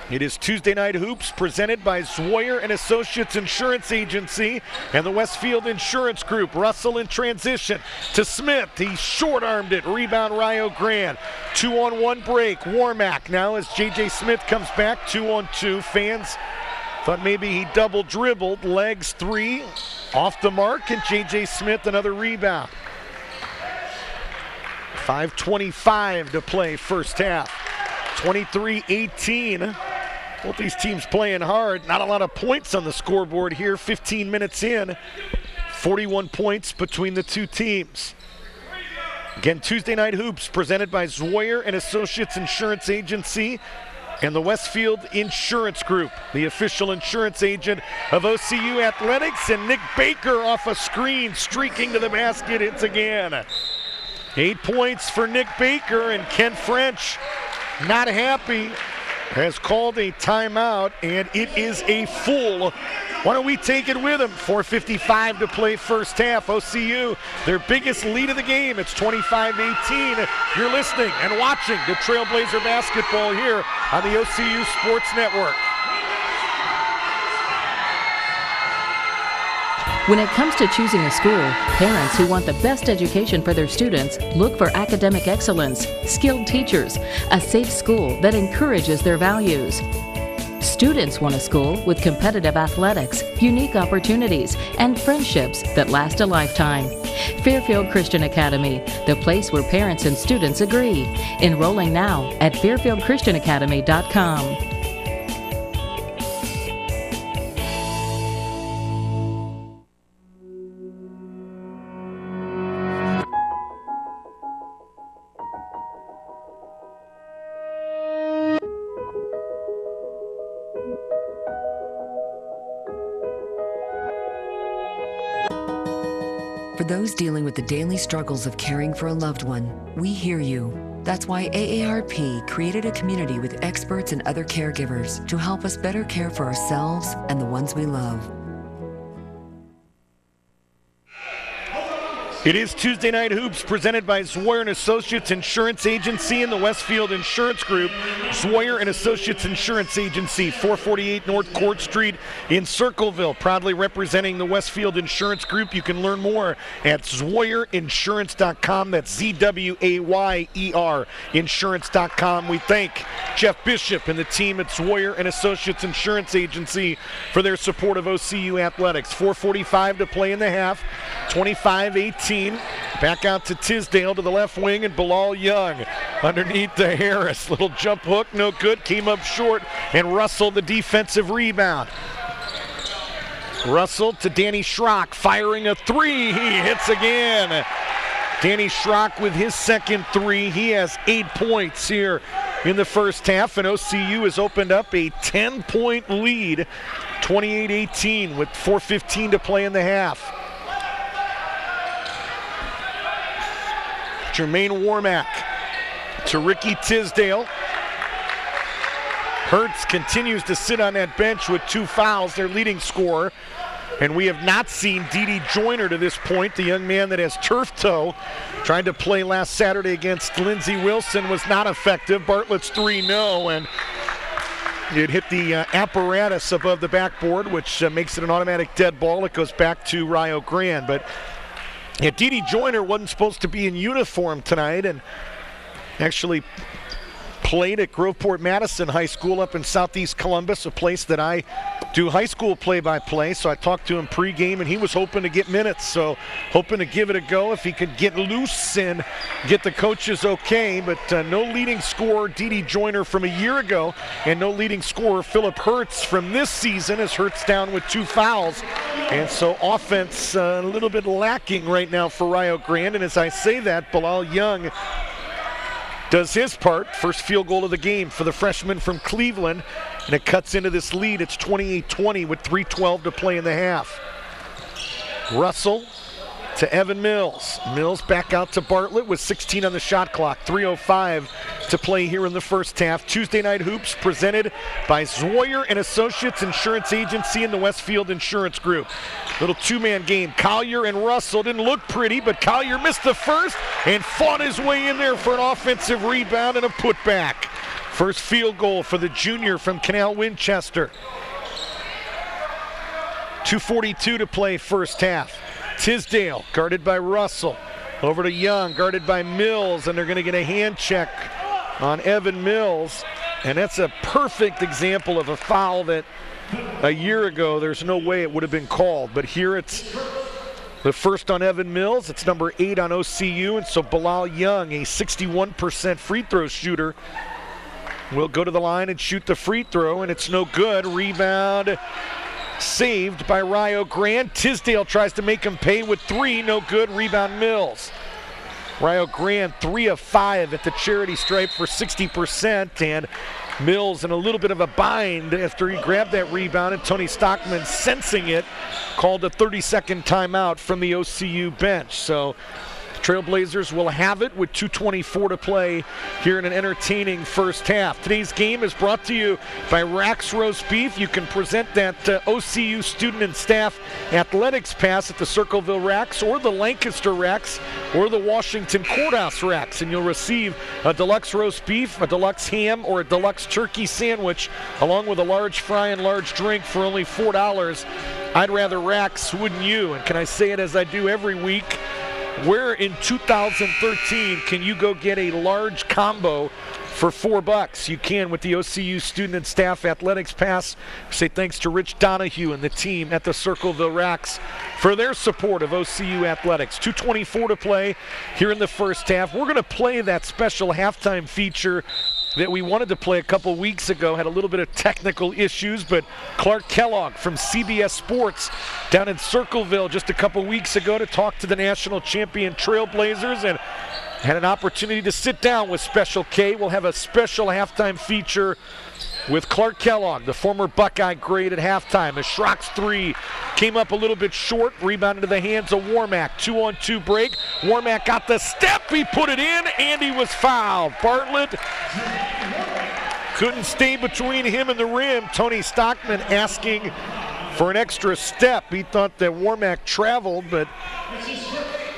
It is Tuesday Night Hoops presented by Zwoyer and Associates Insurance Agency and the Westfield Insurance Group. Russell in transition to Smith. He short-armed it. Rebound RIO Grande. 2-on-1 break. Warmack now as J.J. Smith comes back. 2-on-2. Fans thought maybe he double dribbled. Legs 3 off the mark, and J.J. Smith another rebound. 5:25 to play first half. 23-18. Both these teams playing hard. Not a lot of points on the scoreboard here. 15 minutes in. 41 points between the two teams. Again, Tuesday Night Hoops presented by Zwoyer and Associates Insurance Agency and the Westfield Insurance Group, the official insurance agent of OCU Athletics. And Nick Baker off a screen, streaking to the basket, hits again. 8 points for Nick Baker, and Ken French, not happy, has called a timeout, and it is a full. Why don't we take it with him? 4:55 to play first half. OCU, their biggest lead of the game. It's 25-18. You're listening and watching the Trailblazer basketball here on the OCU Sports Network. When it comes to choosing a school, parents who want the best education for their students look for academic excellence, skilled teachers, a safe school that encourages their values. Students want a school with competitive athletics, unique opportunities, and friendships that last a lifetime. Fairfield Christian Academy, the place where parents and students agree. Enrolling now at fairfieldchristianacademy.com. those dealing with the daily struggles of caring for a loved one, we hear you. That's why AARP created a community with experts and other caregivers to help us better care for ourselves and the ones we love. It is Tuesday Night Hoops presented by Swoyer & Associates Insurance Agency and the Westfield Insurance Group. Swoyer & Associates Insurance Agency, 448 North Court Street in Circleville, proudly representing the Westfield Insurance Group. You can learn more at ZwoyerInsurance.com. That's ZWAYER Insurance.com. We thank Jeff Bishop and the team at Swoyer & Associates Insurance Agency for their support of OCU athletics. 4:45 to play in the half, 25-18. Back out to Tisdale to the left wing, and Bilal Young underneath the Harris. Little jump hook, no good, came up short, and Russell the defensive rebound. Russell to Danny Schrock, firing a three. He hits again. Danny Schrock with his second three. He has 8 points here in the first half, and OCU has opened up a 10-point lead, 28-18 with 4:15 to play in the half. Jermaine Warmack to Ricky Tisdale. Hertz continues to sit on that bench with 2 fouls, their leading scorer. And we have not seen Didi Joyner to this point, the young man that has turf toe. Tried to play last Saturday against Lindsey Wilson, was not effective. Bartlett's three, no, and it hit the apparatus above the backboard, which makes it an automatic dead ball. It goes back to RIO Grande, but yeah, Didi Joyner wasn't supposed to be in uniform tonight and actually played at Groveport Madison High School up in southeast Columbus, a place that I do high school play-by-play. So I talked to him pregame, and he was hoping to get minutes. So hoping to give it a go if he could get loose and get the coaches okay. But no leading scorer Didi Joyner from a year ago, and no leading scorer Philip Hertz from this season, as Hertz down with 2 fouls. And so offense a little bit lacking right now for RIO Grande. And as I say that, Bilal Young does his part. First field goal of the game for the freshman from Cleveland, and it cuts into this lead. It's 28-20 with 3:12 to play in the half. Russell to Evan Mills. Mills back out to Bartlett with 16 on the shot clock. 3:05 to play here in the first half. Tuesday Night Hoops presented by Swoyer & Associates Insurance Agency and the Westfield Insurance Group. Little two-man game. Collier and Russell didn't look pretty, but Collier missed the first and fought his way in there for an offensive rebound and a putback. First field goal for the junior from Canal Winchester. 2:42 to play first half. Tisdale guarded by Russell. Over to Young, guarded by Mills, and they're going to get a hand check on Evan Mills. And that's a perfect example of a foul that a year ago there's no way it would have been called. But here it's the first on Evan Mills. It's number 8 on OCU. And so Bilal Young, a 61% free throw shooter, will go to the line and shoot the free throw, and it's no good. Rebound saved by RIO Grande. Tisdale tries to make him pay with 3, no good. Rebound Mills. RIO Grande 3 of 5 at the charity stripe for 60%, and Mills in a little bit of a bind after he grabbed that rebound, and Tony Stockman, sensing it, called a 30-second timeout from the OCU bench. So Trailblazers will have it with 2:24 to play here in an entertaining first half. Today's game is brought to you by Rax Roast Beef. You can present that OCU student and staff athletics pass at the Circleville Rax or the Lancaster Rax or the Washington Courthouse Rax, and you'll receive a deluxe roast beef, a deluxe ham, or a deluxe turkey sandwich along with a large fry and large drink for only $4. I'd rather Rax, wouldn't you? And can I say it as I do every week? Where in 2013 can you go get a large combo for $4? You can with the OCU Student and Staff Athletics Pass. Say thanks to Rich Donahue and the team at the Circleville Rax for their support of OCU athletics. 2:24 to play here in the first half. We're going to play that special halftime feature that we wanted to play a couple weeks ago. Had a little bit of technical issues, but Clark Kellogg from CBS Sports down in Circleville just a couple weeks ago to talk to the national champion Trailblazers, and had an opportunity to sit down with Special K. We'll have a special halftime feature with Clark Kellogg, the former Buckeye great at halftime. As Schrock's three came up a little bit short, rebounded into the hands of Warmack. 2-on-2 break. Warmack got the step, he put it in, and he was fouled. Bartlett couldn't stay between him and the rim. Tony Stockman asking for an extra step. He thought that Warmack traveled, but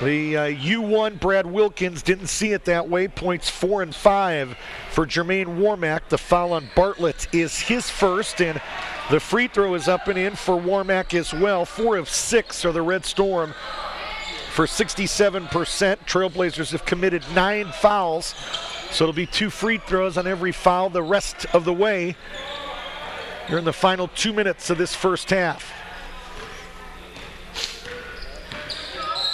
the U1 Brad Wilkins didn't see it that way. Points 4 and 5 for Jermaine Warmack. The foul on Bartlett is his first, and the free throw is up and in for Warmack as well. 4 of 6 are the Red Storm for 67%. Trailblazers have committed 9 fouls, so it'll be 2 free throws on every foul the rest of the way. You're in the final 2 minutes of this first half.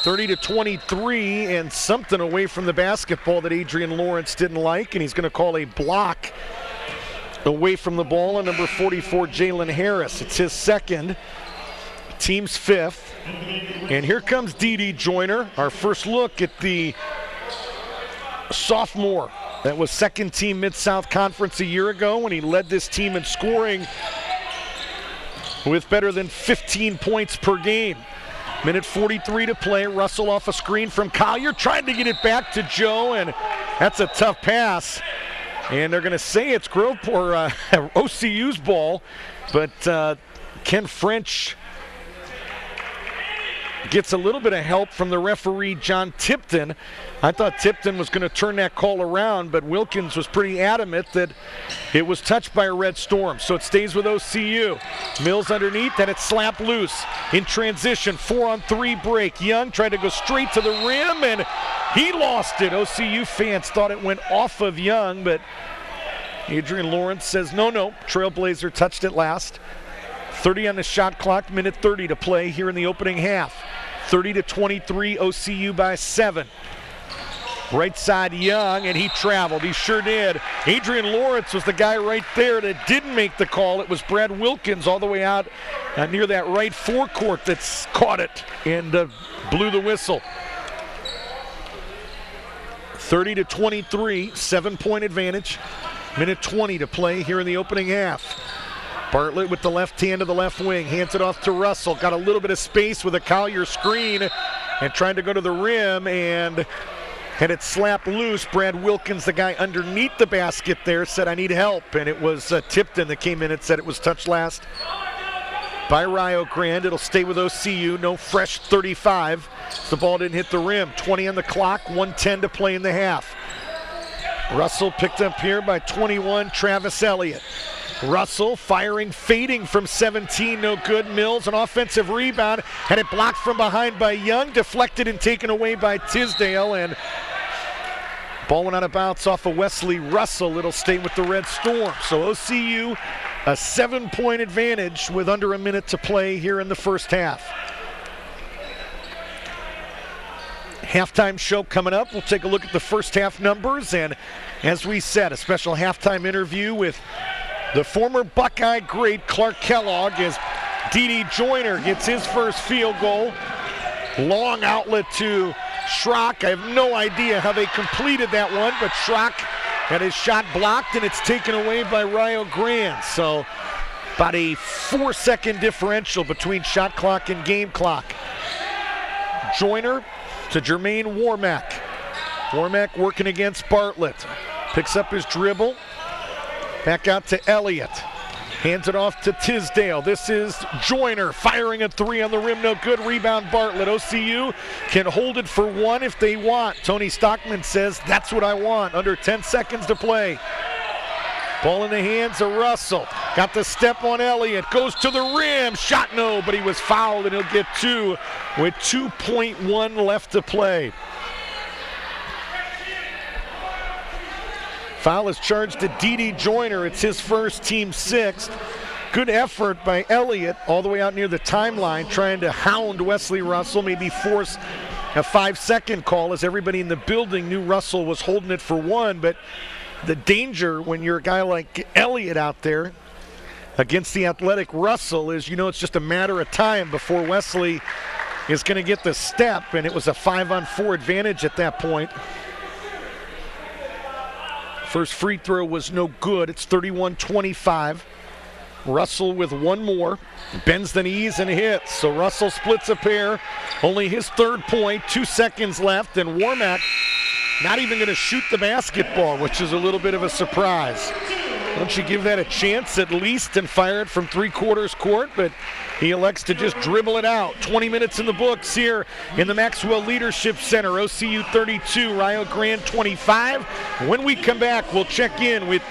30-23, and something away from the basketball that Adrian Lawrence didn't like, and he's going to call a block away from the ball on number 44, Jalen Harris. It's his second, team's fifth. And here comes D.D. Joyner, our first look at the sophomore that was second team Mid-South Conference a year ago when he led this team in scoring with better than 15 points per game. Minute 43 to play. Russell off a screen from Collier, trying to get it back to Joe, and that's a tough pass. And they're going to say it's OCU's ball, but Ken French gets a little bit of help from the referee, John Tipton. I thought Tipton was going to turn that call around, but Wilkins was pretty adamant that it was touched by a Red Storm, so it stays with OCU. Mills underneath, and it's slapped loose. In transition, 4-on-3 break. Young tried to go straight to the rim, and he lost it. OCU fans thought it went off of Young, but Adrian Lawrence says, no, Trailblazer touched it last. 30 on the shot clock, minute 30 to play here in the opening half. 30-23, OCU by 7. Right side Young, and he traveled. He sure did. Adrian Lawrence was the guy right there that didn't make the call. It was Brad Wilkins all the way out near that right forecourt that's caught it and blew the whistle. 30-23, 7-point advantage. Minute 20 to play here in the opening half. Bartlett with the left hand to the left wing, hands it off to Russell. Got a little bit of space with a Collier screen and trying to go to the rim and had it slapped loose. Brad Wilkins, the guy underneath the basket there, said, I need help. And it was Tipton that came in and said it was touched last by RIO Grande. It'll stay with OCU, no fresh 35. The ball didn't hit the rim. 20 on the clock, 1:10 to play in the half. Russell picked up here by 21, Travis Elliott. Russell firing, fading from 17, no good. Mills, an offensive rebound, had it blocked from behind by Young, deflected and taken away by Tisdale, and ball went out of bounds off of Wesley Russell. It'll stay with the Red Storm. So OCU, a 7-point advantage with under a minute to play here in the first half. Halftime show coming up. We'll take a look at the first half numbers, and as we said, a special halftime interview with the former Buckeye great Clark Kellogg as D.D. Joyner gets his first field goal. Long outlet to Schrock. I have no idea how they completed that one, but Schrock had his shot blocked, and it's taken away by RIO Grande. So about a 4-second differential between shot clock and game clock. Joyner to Jermaine Warmack. Warmack working against Bartlett. Picks up his dribble. Back out to Elliott. Hands it off to Tisdale. This is Joyner firing a three on the rim. No good. Rebound Bartlett. OCU can hold it for one if they want. Tony Stockman says, that's what I want. Under 10 seconds to play. Ball in the hands of Russell. Got the step on Elliott. Goes to the rim. Shot no, but he was fouled, and he'll get 2 with 2.1 left to play. Foul is charged to D.D. Joyner. It's his first, team 6th. Good effort by Elliott all the way out near the timeline, trying to hound Wesley Russell, maybe force a 5-second call, as everybody in the building knew Russell was holding it for 1. But the danger when you're a guy like Elliott out there against the athletic Russell is, it's just a matter of time before Wesley is going to get the step, and it was a 5-on-4 advantage at that point. First free throw was no good. It's 31-25. Russell with one more, bends the knees and hits. So Russell splits a pair, only his third point, 2 seconds left, and Warmack not even going to shoot the basketball, which is a little bit of a surprise. Don't you give that a chance at least and fire it from three-quarters court, but he elects to just dribble it out. 20 minutes in the books here in the Maxwell Leadership Center. OCU 32, RIO Grande 25. When we come back, we'll check in with,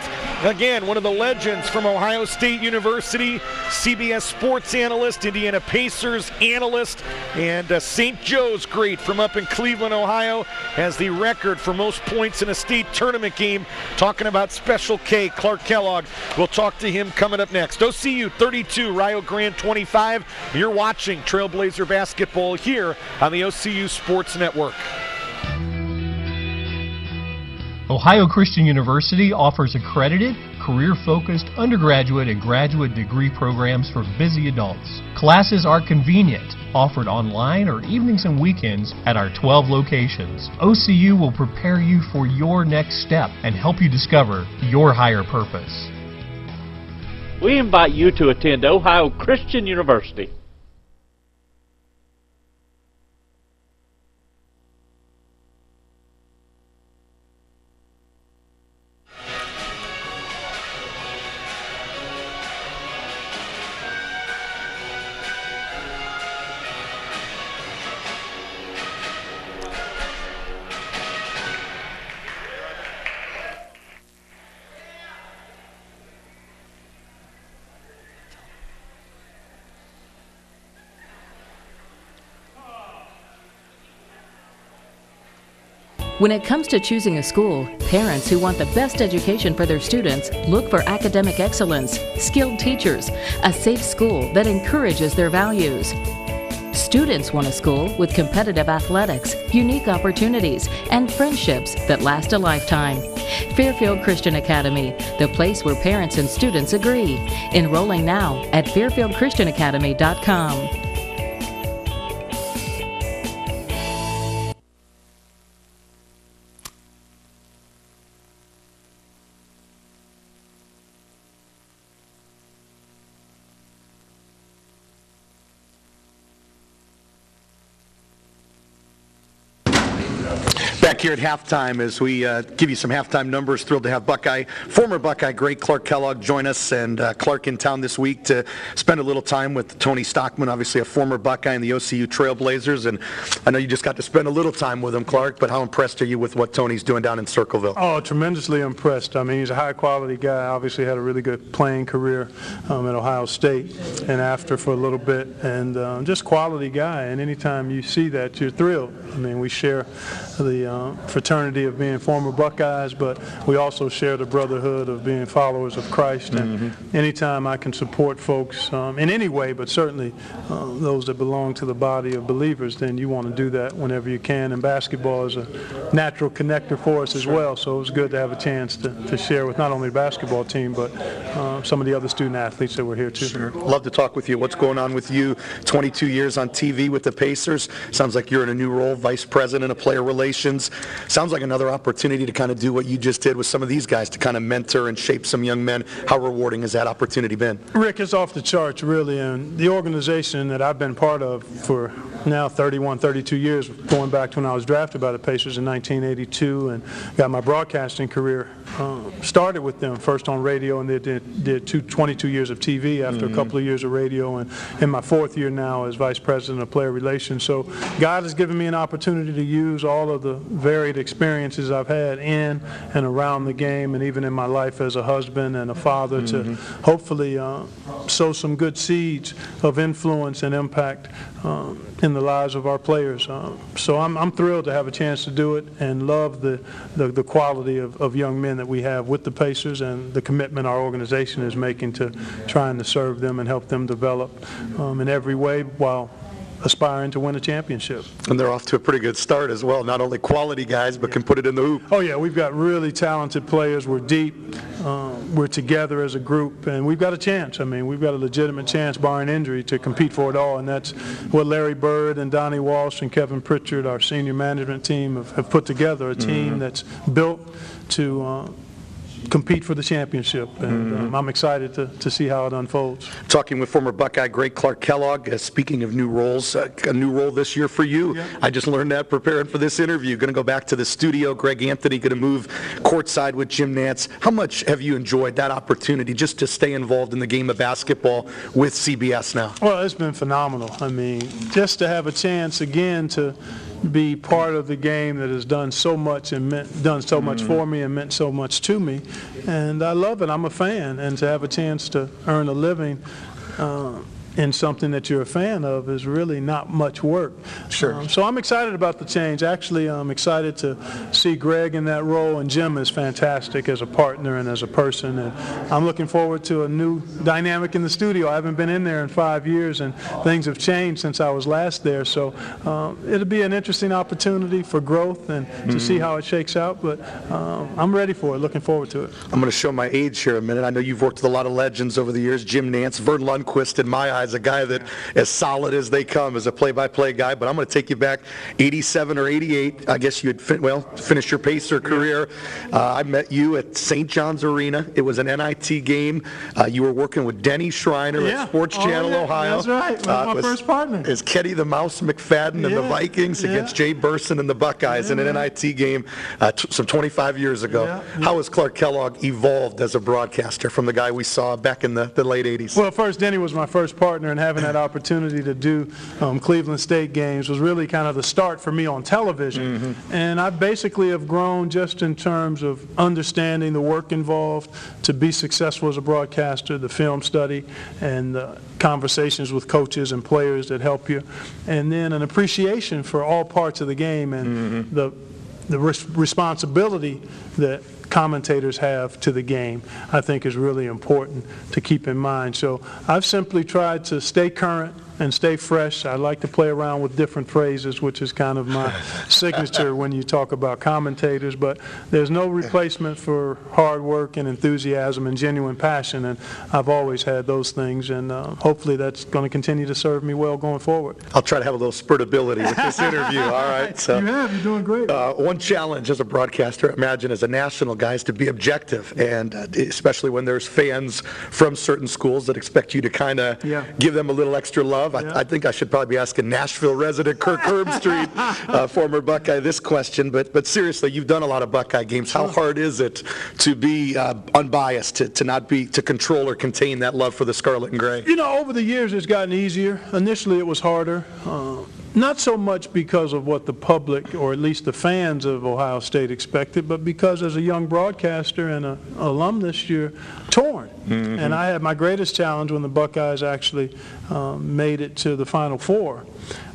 again, one of the legends from Ohio State University, CBS sports analyst, Indiana Pacers analyst, and St. Joe's great from up in Cleveland, Ohio, has the record for most points in a state tournament game. Talking about Special K, Clark Kellogg. We'll talk to him coming up next. OCU 32, RIO Grande 25. You're watching Trailblazer basketball here on the OCU Sports Network. Ohio Christian University offers accredited, career-focused undergraduate and graduate degree programs for busy adults. Classes are convenient, offered online or evenings and weekends at our 12 locations. OCU will prepare you for your next step and help you discover your higher purpose. We invite you to attend Ohio Christian University. When it comes to choosing a school, parents who want the best education for their students look for academic excellence, skilled teachers, a safe school that encourages their values. Students want a school with competitive athletics, unique opportunities, and friendships that last a lifetime. Fairfield Christian Academy, the place where parents and students agree. Enrolling now at fairfieldchristianacademy.com. Back here at halftime as we give you some halftime numbers. Thrilled to have former Buckeye great Clark Kellogg join us, and Clark in town this week to spend a little time with Tony Stockman, obviously a former Buckeye in the OCU Trailblazers, and I know you just got to spend a little time with him, Clark, but how impressed are you with what Tony's doing down in Circleville? Oh, tremendously impressed. I mean, he's a high-quality guy, obviously had a really good playing career at Ohio State and after for a little bit, and just quality guy, and anytime you see that, you're thrilled. I mean, we share the fraternity of being former Buckeyes, but we also share the brotherhood of being followers of Christ. And anytime I can support folks in any way, but certainly those that belong to the body of believers, then you want to do that whenever you can. And basketball is a natural connector for us as well, so it was good to have a chance to share with not only the basketball team, but some of the other student athletes that were here too. Sure. Love to talk with you. What's going on with you? 22 years on TV with the Pacers. Sounds like you're in a new role, vice president of player relations. Sounds like another opportunity to kind of do what you just did with some of these guys, to kind of mentor and shape some young men. How rewarding has that opportunity been? Rick, it's off the charts, really, and the organization that I've been part of for now 31, 32 years, going back to when I was drafted by the Pacers in 1982 and got my broadcasting career started with them, first on radio, and they did 22 years of TV after a couple of years of radio, and in my fourth year now as vice president of player relations. So God has given me an opportunity to use all of the varied experiences I've had in and around the game, and even in my life as a husband and a father, to hopefully sow some good seeds of influence and impact in the lives of our players. So I'm thrilled to have a chance to do it, and love the quality of young men that we have with the Pacers, and the commitment our organization is making to trying to serve them and help them develop in every way while aspiring to win a championship. And they're off to a pretty good start as well. Not only quality guys, but can put it in the hoop. Oh yeah, we've got really talented players. We're deep. We're together as a group, and we've got a chance. I mean, we've got a legitimate chance, barring injury, to compete for it all, and that's what Larry Bird and Donnie Walsh and Kevin Pritchard, our senior management team, have put together, a team that's built to compete for the championship, and I'm excited to see how it unfolds. Talking with former Buckeye great Clark Kellogg. Speaking of new roles, a new role this year for you. Yeah. I just learned that preparing for this interview. Going to go back to the studio. Greg Anthony going to move courtside with Jim Nantz. How much have you enjoyed that opportunity just to stay involved in the game of basketball with CBS now? Well, it's been phenomenal. I mean, just to have a chance again to be part of the game that has done so much and done so much for me and meant so much to me, and I love it. I'm a fan, and to have a chance to earn a living in something that you're a fan of is really not much work. Sure. So I'm excited about the change. Actually, I'm excited to see Greg in that role, and Jim is fantastic as a partner and as a person, and I'm looking forward to a new dynamic in the studio. I haven't been in there in 5 years, and things have changed since I was last there, so it'll be an interesting opportunity for growth and to see how it shakes out, but I'm ready for it, looking forward to it. I'm going to show my age here a minute. I know you've worked with a lot of legends over the years, Jim Nantz, Vern Lundquist, in my eyes, a guy that as solid as they come as a play-by-play guy, but I'm going to take you back 87 or 88. I guess you had finished your Pacer career. I met you at St. John's Arena. It was an NIT game. You were working with Denny Schreiner at Sports Channel Ohio. That's right. My first partner. Is Kenny the Mouse McFadden and the Vikings against Jay Burson and the Buckeyes in an NIT game some 25 years ago. How has Clark Kellogg evolved as a broadcaster from the guy we saw back in the late 80s? Well, first, Denny was my first partner, and having that opportunity to do Cleveland State games was really kind of the start for me on television. And I basically have grown just in terms of understanding the work involved to be successful as a broadcaster, the film study, and the conversations with coaches and players that help you, and then an appreciation for all parts of the game and the responsibility that commentators have to the game, I think is really important to keep in mind. So I've simply tried to stay current and stay fresh. I like to play around with different phrases, which is kind of my signature when you talk about commentators, but there's no replacement for hard work and enthusiasm and genuine passion, and I've always had those things, and hopefully that's going to continue to serve me well going forward. I'll try to have a little spurtability with this interview. All right. So, you're doing great. One challenge as a broadcaster, imagine as a national guy, is to be objective, and especially when there's fans from certain schools that expect you to kind of give them a little extra love. I think I should probably be asking Nashville resident Kirk Herbstreit, former Buckeye, this question, but seriously, you've done a lot of Buckeye games. How hard is it to be unbiased, to control or contain that love for the Scarlet and Gray? You know, over the years it's gotten easier. Initially it was harder. Not so much because of what the public, or at least the fans of Ohio State expected, but because as a young broadcaster and an alumnus, you're torn. And I had my greatest challenge when the Buckeyes actually made it to the Final Four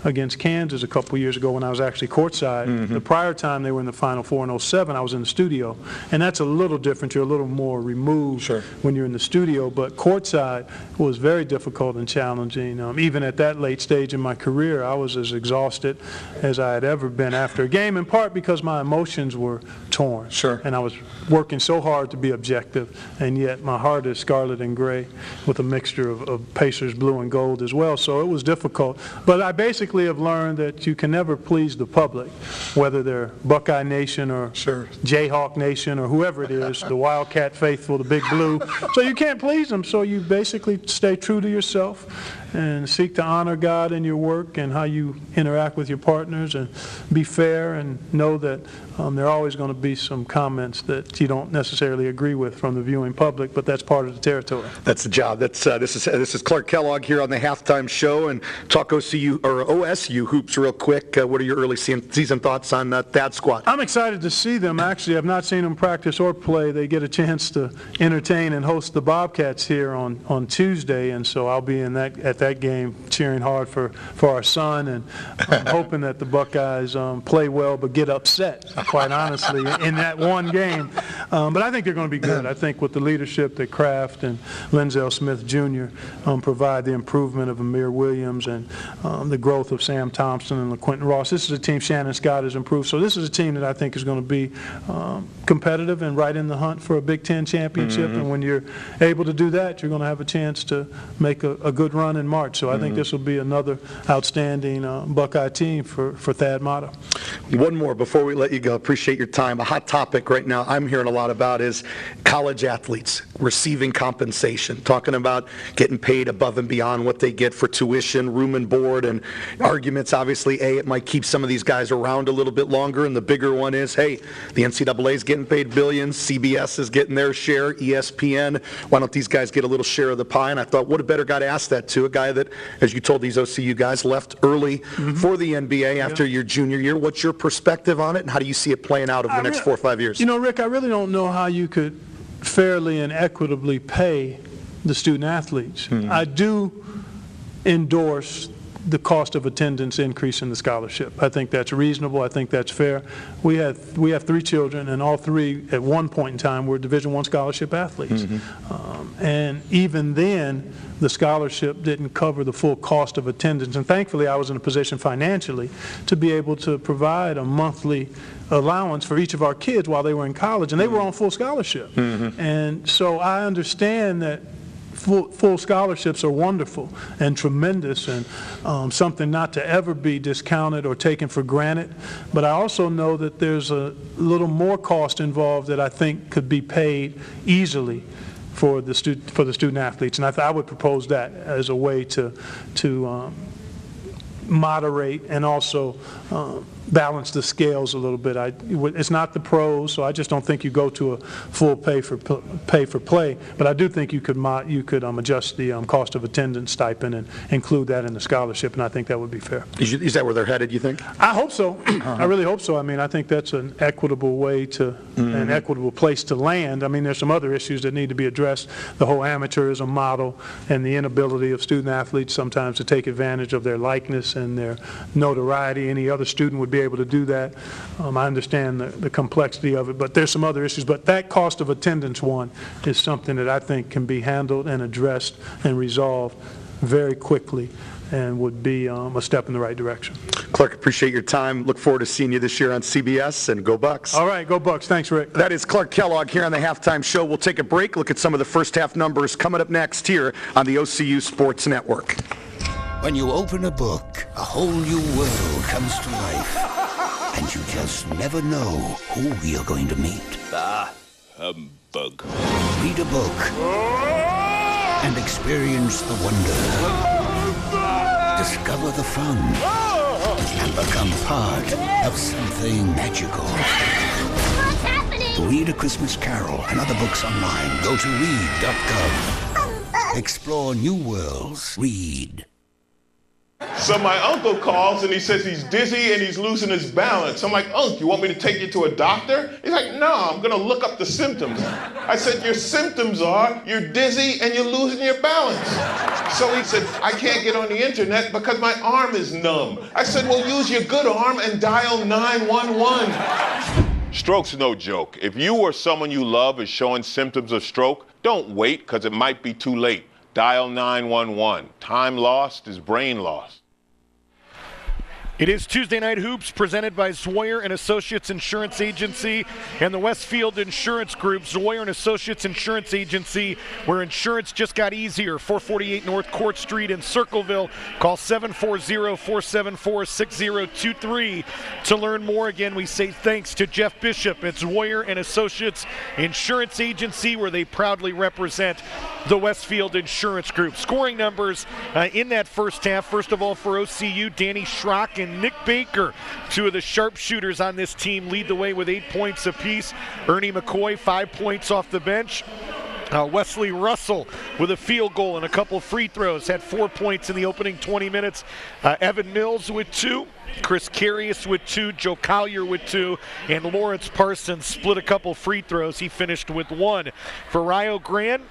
against Kansas a couple years ago when I was actually courtside. The prior time they were in the Final Four in 07, I was in the studio. And that's a little different. You're a little more removed when you're in the studio. But courtside was very difficult and challenging. Even at that late stage in my career, I was as exhausted as I had ever been after a game, in part because my emotions were torn. And I was working so hard to be objective, and yet my heart is scarlet and gray with a mixture of Pacers blue and gold as well. So it was difficult. But I basically have learned that you can never please the public, whether they're Buckeye Nation or Jayhawk Nation or whoever it is, the Wildcat faithful, the Big Blue. So you can't please them. So you basically stay true to yourself and seek to honor God in your work and how you interact with your partners, and be fair and know that there are always going to be some comments that you don't necessarily agree with from the viewing public, but that's part of the territory. That's the job. This is Clark Kellogg here on the halftime show, and talk OSU hoops real quick. What are your early season thoughts on that squad? I'm excited to see them. Actually, I've not seen them practice or play. They get a chance to entertain and host the Bobcats here on Tuesday, and so I'll be at that game cheering hard for our son, and hoping that the Buckeyes play well but get upset, quite honestly, in that one game. But I think they're going to be good. I think with the leadership that Kraft and Linzel Smith Jr. Provide, the improvement of Amir Williams and the growth of Sam Thompson and LaQuinton Ross, this is a team Shannon Scott has improved. So this is a team that I think is going to be competitive and right in the hunt for a Big Ten championship. And when you're able to do that, you're going to have a chance to make a good run in March. So I think this this will be another outstanding Buckeye team for Thad Matta. One more before we let you go. Appreciate your time. A hot topic right now I'm hearing a lot about is college athletes receiving compensation, talking about getting paid above and beyond what they get for tuition, room and board, and arguments. Obviously, it might keep some of these guys around a little bit longer, and the bigger one is, hey, the NCAA is getting paid billions, CBS is getting their share, ESPN, why don't these guys get a little share of the pie? And I thought, what a better guy to ask that to, a guy that, as you told these OCU guys, left early for the NBA after your junior year. What's your perspective on it, and how do you see it playing out over the next 4 or 5 years? You know, Rick, I really don't know how you could fairly and equitably pay the student athletes. I do endorse the cost of attendance increase in the scholarship. I think that's reasonable. I think that's fair. We have 3 children, and all 3 at one point in time were Division I scholarship athletes. And even then, the scholarship didn't cover the full cost of attendance. And thankfully, I was in a position financially to be able to provide a monthly allowance for each of our kids while they were in college, and they were on full scholarship. And so I understand that full scholarships are wonderful and tremendous, and something not to ever be discounted or taken for granted. But I also know that there's a little more cost involved that I think could be paid easily for the student athletes, and I would propose that as a way to moderate and also balance the scales a little bit. It's not the pros, so I just don't think you go to a full pay for play. But I do think you could adjust the cost of attendance stipend and include that in the scholarship, and I think that would be fair. Is that where they're headed, you think? I hope so. I really hope so. I mean, I think that's an equitable way to, an equitable place to land. I mean, there's some other issues that need to be addressed. The whole amateurism model and the inability of student athletes sometimes to take advantage of their likeness and their notoriety. Any other student would be able to do that. I understand the complexity of it, but there's some other issues. But that cost of attendance one is something that I think can be handled and addressed and resolved very quickly, and would be a step in the right direction. Clark, appreciate your time. Look forward to seeing you this year on CBS, and go Bucks. All right, go Bucks. Thanks, Rick. That is Clark Kellogg here on the Halftime Show. We'll take a break, look at some of the first half numbers coming up next here on the OCU Sports Network. When you open a book, a whole new world comes to life, and you just never know who you're going to meet. Ah, humbug. Read a book and experience the wonder. Discover the fun and become part of something magical. What's happening? To read A Christmas Carol and other books online, go to read.gov. Explore new worlds. Read. So my uncle calls and he says he's dizzy and he's losing his balance. I'm like, Unc, you want me to take you to a doctor? He's like, no, I'm going to look up the symptoms. I said, your symptoms are you're dizzy and you're losing your balance. So he said, I can't get on the internet because my arm is numb. I said, well, use your good arm and dial 911. Stroke's no joke. If you or someone you love is showing symptoms of stroke, don't wait because it might be too late. Dial 911. Time lost is brain lost. It is Tuesday Night Hoops presented by Zoyer and Associates Insurance Agency and the Westfield Insurance Group. Zoyer and Associates Insurance Agency, where insurance just got easier. 448 North Court Street in Circleville. Call 740-474-6023 to learn more. Again, we say thanks to Jeff Bishop at Zoyer and Associates Insurance Agency, where they proudly represent the Westfield Insurance Group. Scoring numbers in that first half. First of all, for OCU, Danny Schrock and Nick Baker, two of the sharpshooters on this team, lead the way with 8 points apiece. Ernie McCoy, 5 points off the bench. Wesley Russell with a field goal and a couple free throws, had 4 points in the opening 20 minutes. Evan Mills with 2. Chris Carius with 2, Joe Collier with 2, and Lawrence Parsons split a couple free throws. He finished with 1. For RIO Grande,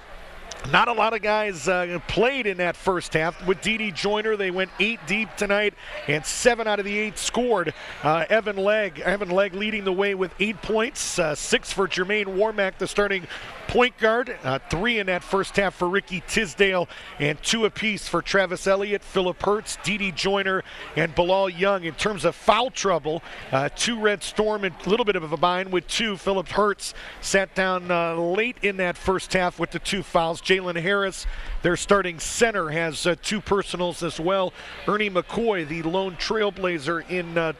not a lot of guys played in that first half. With Dede Joyner, they went 8 deep tonight, and 7 out of the 8 scored. Evan Legg leading the way with 8 points, 6 for Jermaine Warmack, the starting point guard, 3 in that first half for Ricky Tisdale, and 2 apiece for Travis Elliott, Phillip Hertz, Dede Joyner, and Bilal Young. In terms of foul trouble, 2 Redstorm and a little bit of a bind with 2. Phillip Hertz sat down late in that first half with the 2 fouls. Jalen Harris, their starting center, has 2 personals as well. Ernie McCoy, the lone Trailblazer, in a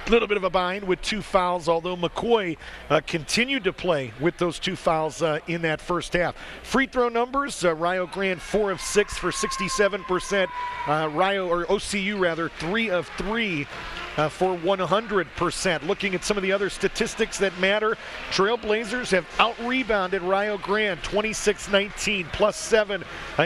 little bit of a bind with 2 fouls, although McCoy continued to play with those 2 fouls in that first half. Free throw numbers, Rio Grande 4 of 6 for 67%. OCU rather 3 of 3 for 100%. Looking at some of the other statistics that matter, Trailblazers have out-rebounded Rio Grande 26-19, +7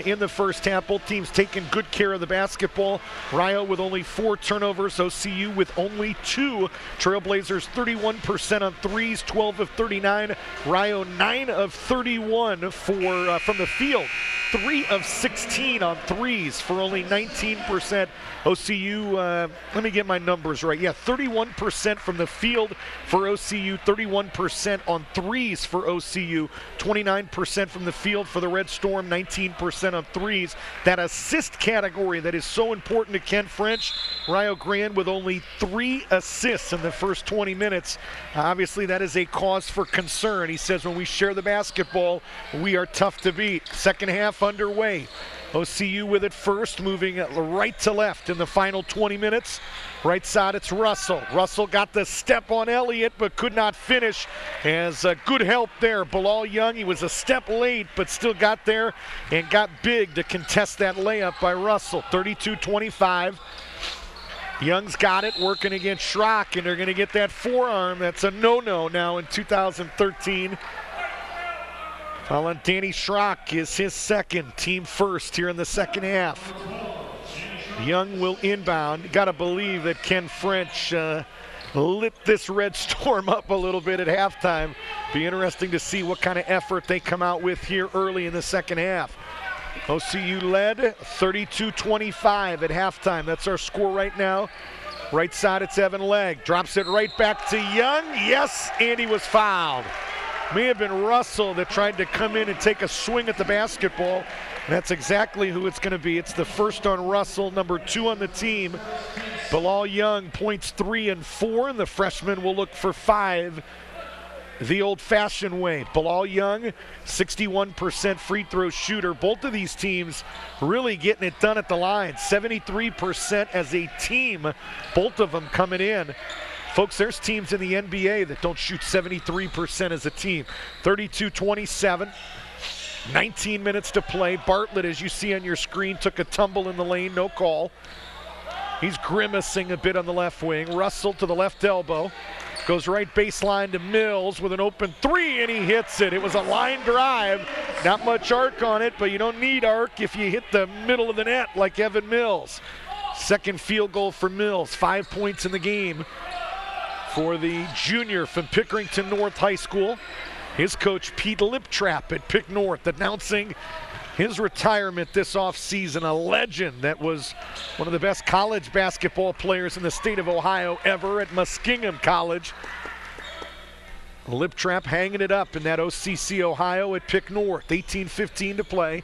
in the first half. Both teams taking good care of the basketball. Rio with only 4 turnovers, OCU with only 2. Trailblazers 31% on threes, 12 of 39. Rio 9 of 31 from the field. 3 of 16 on threes for only 19%. OCU, let me get my numbers right. Yeah, 31% from the field for OCU, 31% on threes for OCU, 29% from the field for the Redstorm, 19% on threes. That assist category that is so important to Ken French, Rio Grande with only 3 assists in the first 20 minutes. Obviously, that is a cause for concern. He says when we share the basketball, we are tough to beat. Second half underway. OCU with it first, moving right to left in the final 20 minutes. Right side, it's Russell. Russell got the step on Elliott, but could not finish. Has good help there. Bilal Young, he was a step late, but still got there and got big to contest that layup by Russell. 32-25. Young's got it, working against Schrock, and they're going to get that forearm. That's a no-no now in 2013. Foul on Danny Schrock is his second, team first here in the second half. Young will inbound. Got to believe that Ken French lit this Redstorm up a little bit at halftime. Be interesting to see what kind of effort they come out with here early in the second half. OCU led 32-25 at halftime. That's our score right now. Right side, it's Evan Legg. Drops it right back to Young. Yes, and he was fouled. May have been Russell that tried to come in and take a swing at the basketball. And that's exactly who it's going to be. It's the first on Russell, number 2 on the team. Bilal Young points 3 and 4, and the freshman will look for 5 the old-fashioned way. Bilal Young, 61% free throw shooter. Both of these teams really getting it done at the line. 73% as a team, both of them coming in. Folks, there's teams in the NBA that don't shoot 73% as a team. 32-27, 19 minutes to play. Bartlett, as you see on your screen, took a tumble in the lane, no call. He's grimacing a bit on the left wing. Russell to the left elbow. Goes right baseline to Mills with an open 3, and he hits it. It was a line drive. Not much arc on it, but you don't need arc if you hit the middle of the net like Evan Mills. Second field goal for Mills, 5 points in the game for the junior from Pickerington North High School. His coach, Pete Liptrap at Pick North, announcing his retirement this offseason. A legend that was one of the best college basketball players in the state of Ohio ever at Muskingum College. Liptrap hanging it up in that OCC Ohio at Pick North. 18:15 to play.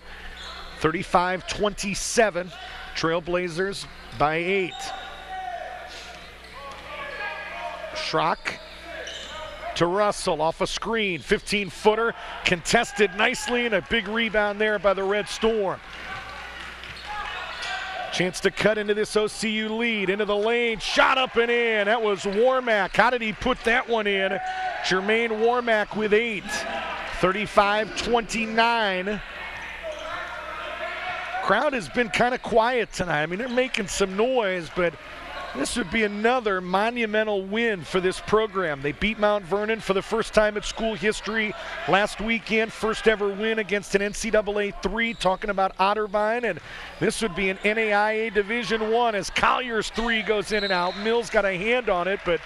35-27. Trailblazers by 8. Schrock to Russell off a screen, 15-footer, contested nicely, and a big rebound there by the Redstorm. Chance to cut into this OCU lead, into the lane, shot up and in. That was Warmack. How did he put that one in? Jermaine Warmack with 8. 35-29. Crowd has been kind of quiet tonight. I mean, they're making some noise, but this would be another monumental win for this program. They beat Mount Vernon for the first time in school history last weekend. First ever win against an NCAA 3, talking about Otterbein. And this would be an NAIA Division I as Collier's 3 goes in and out. Mills got a hand on it, but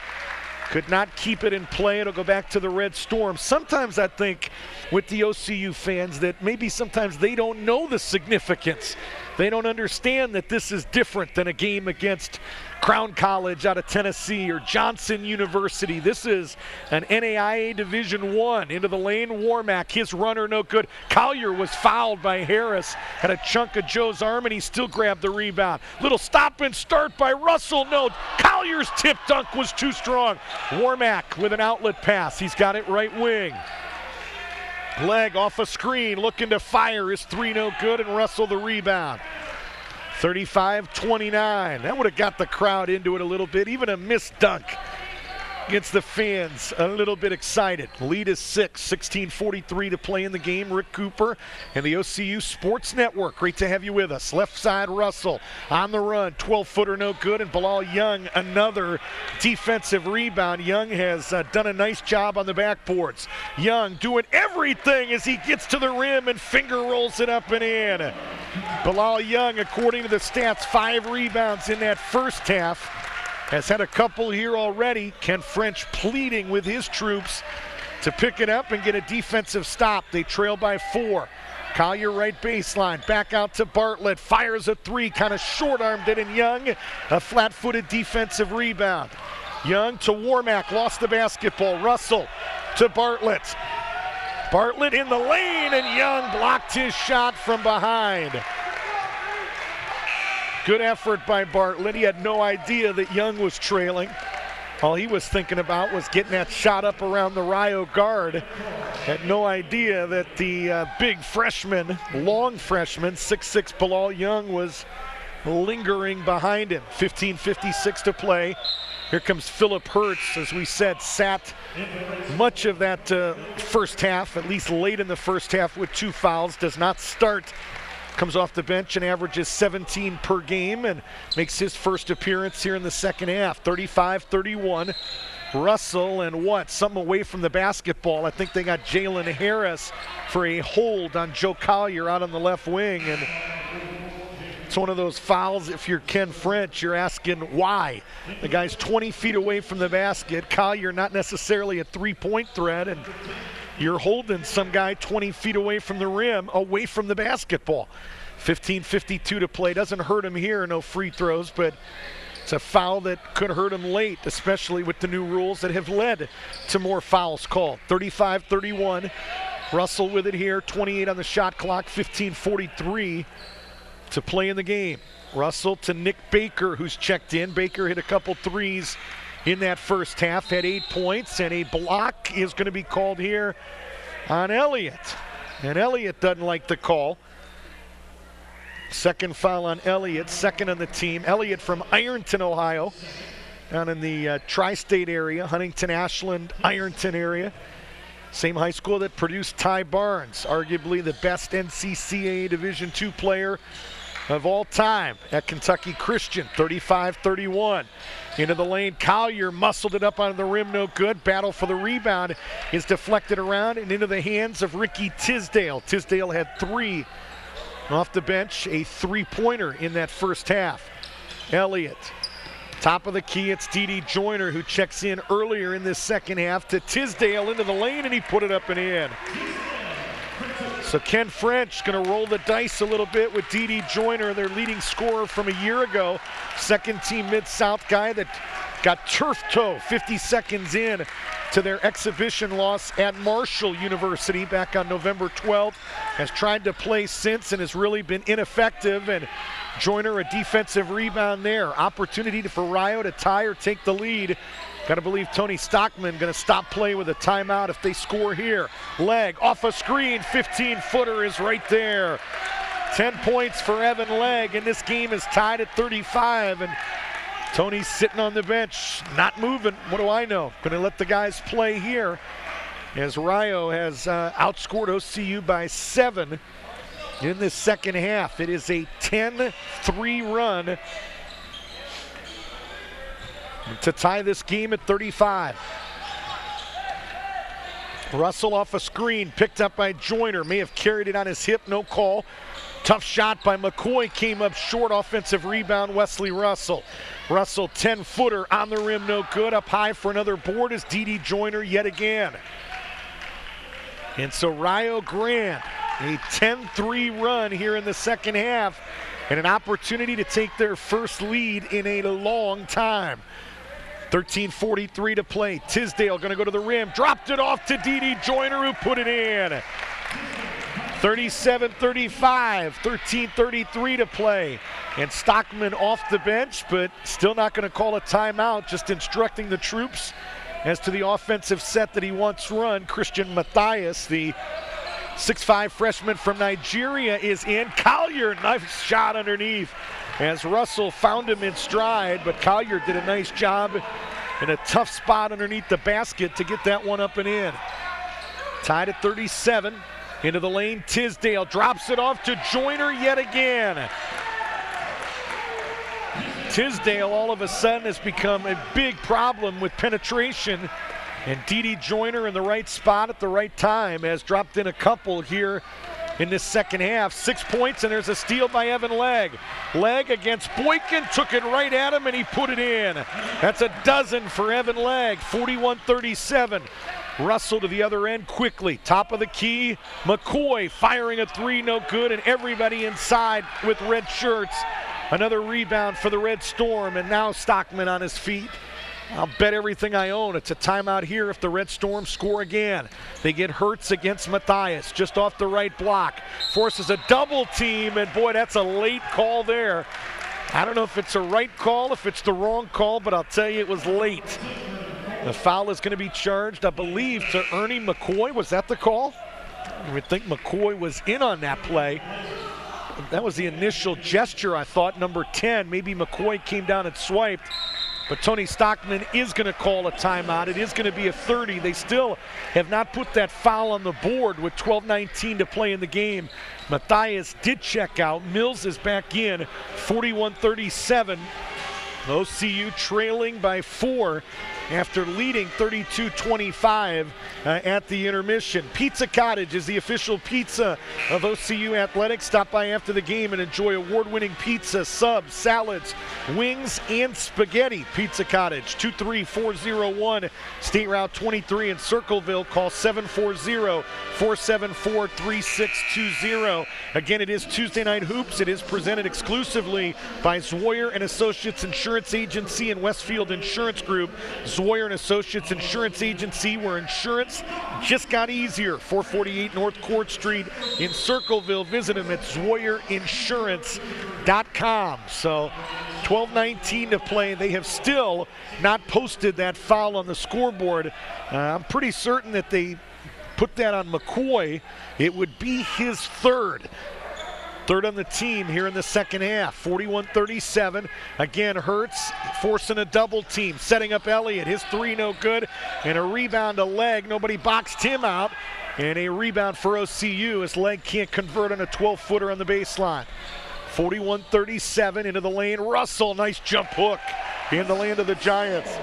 could not keep it in play. It'll go back to the Redstorm. Sometimes I think with the OCU fans that maybe sometimes they don't know the significance. They don't understand that this is different than a game against Crown College out of Tennessee or Johnson University. This is an NAIA Division I. Into the lane, Warmack, his runner no good. Collier was fouled by Harris. Had a chunk of Joe's arm, and he still grabbed the rebound. Little stop and start by Russell. No, Collier's tip dunk was too strong. Warmack with an outlet pass. He's got it right wing. Leg off a screen, looking to fire. His three no good, and Russell the rebound. 35-29. That would have got the crowd into it a little bit. Even a missed dunk gets the fans a little bit excited. Lead is 6, 16:43 to play in the game. Rick Cooper and the OCU Sports Network. Great to have you with us. Left side, Russell on the run. 12-footer no good, and Bilal Young another defensive rebound. Young has done a nice job on the backboards. Young doing everything as he gets to the rim and finger rolls it up and in. Bilal Young, according to the stats, 5 rebounds in that first half. Has had a couple here already. Ken French pleading with his troops to pick it up and get a defensive stop. They trail by 4. Collier right baseline, back out to Bartlett, fires a 3, kind of short-armed it, and Young, a flat-footed defensive rebound. Young to Warmack, lost the basketball. Russell to Bartlett. Bartlett in the lane, and Young blocked his shot from behind. Good effort by Bartlett. He had no idea that Young was trailing. All he was thinking about was getting that shot up around the RIO guard. Had no idea that the big freshman, long freshman, 6'6" Bilal Young was lingering behind him. 15:56 to play. Here comes Philip Hertz, as we said, sat much of that first half, at least late in the first half with 2 fouls. Does not start. Comes off the bench and averages 17 per game and makes his first appearance here in the second half. 35-31. Russell and something away from the basketball. I think they got Jalen Harris for a hold on Joe Collier out on the left wing. And it's one of those fouls, if you're Ken French, you're asking why. The guy's 20 feet away from the basket. Collier not necessarily a three-point threat, and you're holding some guy 20 feet away from the rim, away from the basketball. 15:52 to play. Doesn't hurt him here, no free throws, but it's a foul that could hurt him late, especially with the new rules that have led to more fouls called. 35-31. Russell with it here, 28 on the shot clock, 15:43 to play in the game. Russell to Nick Baker, who's checked in. Baker hit a couple threes in that first half, had 8 points, and a block is going to be called here on Elliott. And Elliott doesn't like the call. Second foul on Elliott, second on the team. Elliott from Ironton, Ohio, down in the tri-state area, Huntington, Ashland, Ironton area. Same high school that produced Ty Barnes, arguably the best NCCAA Division II player of all time at Kentucky Christian. 35-31. Into the lane, Collier muscled it up on the rim, no good. Battle for the rebound is deflected around and into the hands of Ricky Tisdale. Tisdale had 3 off the bench, a 3-pointer in that first half. Elliott, top of the key, it's D.D. Joyner who checks in earlier in this second half to Tisdale into the lane, and he put it up and in. So Ken French going to roll the dice a little bit with D.D. Joyner, their leading scorer from a year ago. Second team Mid-South guy that got turf toe 50 seconds in to their exhibition loss at Marshall University back on November 12th. Has tried to play since and has really been ineffective. And Joyner, a defensive rebound there. Opportunity for RIO to tie or take the lead. Got to believe Tony Stockman going to stop play with a timeout if they score here. Leg off a screen, 15-footer is right there. 10 points for Evan Legg, and this game is tied at 35. And Tony's sitting on the bench, not moving. What do I know? Going to let the guys play here as RIO has outscored OCU by 7 in this second half. It is a 10-3 run to tie this game at 35. Russell off a screen, picked up by Joyner, may have carried it on his hip, no call. Tough shot by McCoy, came up short, offensive rebound, Wesley Russell. Russell, 10-footer on the rim, no good. Up high for another board is D.D. Joyner yet again. And so RIO Grande, a 10-3 run here in the second half, and an opportunity to take their first lead in a long time. 13:43 to play. Tisdale going to go to the rim, dropped it off to D.D. Joyner, who put it in. 37-35, 13:33 to play. And Stockman off the bench, but still not going to call a timeout, just instructing the troops as to the offensive set that he wants run. Christian Matthias, the 6'5" freshman from Nigeria is in. Collier, nice shot underneath as Russell found him in stride, but Collier did a nice job in a tough spot underneath the basket to get that one up and in. Tied at 37. Into the lane, Tisdale drops it off to Joyner yet again. Tisdale all of a sudden has become a big problem with penetration, and Didi Joyner in the right spot at the right time has dropped in a couple here in this second half. 6 points, and there's a steal by Evan Legg. Legg against Boykin, took it right at him, and he put it in. That's a dozen for Evan Legg, 41-37. Russell to the other end quickly. Top of the key, McCoy firing a three, no good, and everybody inside with red shirts. Another rebound for the Red Storm, and now Stockman on his feet. I'll bet everything I own it's a timeout here if the Red Storm score again. They get Hurts against Matthias, just off the right block. Forces a double team, and boy, that's a late call there. I don't know if it's a right call, if it's the wrong call, but I'll tell you it was late. The foul is going to be charged, I believe, to Ernie McCoy. Was that the call? I would think McCoy was in on that play. That was the initial gesture, I thought, number 10. Maybe McCoy came down and swiped. But Tony Stockman is going to call a timeout. It is going to be a 30. They still have not put that foul on the board with 12:19 to play in the game. Matthias did check out. Mills is back in, 41-37. OCU trailing by 4 after leading 32-25 at the intermission. Pizza Cottage is the official pizza of OCU Athletics. Stop by after the game and enjoy award-winning pizza, subs, salads, wings, and spaghetti. Pizza Cottage, 23401 State Route 23 in Circleville. Call 740-474-3620. Again, it is Tuesday Night Hoops. It is presented exclusively by Zwoyer and Associates Insurance Agency and Westfield Insurance Group. Zwoyer and Associates Insurance Agency, where insurance just got easier. 448 North Court Street in Circleville. Visit them at ZwoyerInsurance.com. So 12:19 to play. They have still not posted that foul on the scoreboard. I'm pretty certain that they put that on McCoy. It would be his third. Third on the team here in the second half, 41-37. Again, Hurts forcing a double team, setting up Elliott. His three no good, and a rebound to Legg. Nobody boxed him out, and a rebound for OCU as Legg can't convert on a 12-footer on the baseline. 41-37 into the lane. Russell, nice jump hook in the land of the Giants.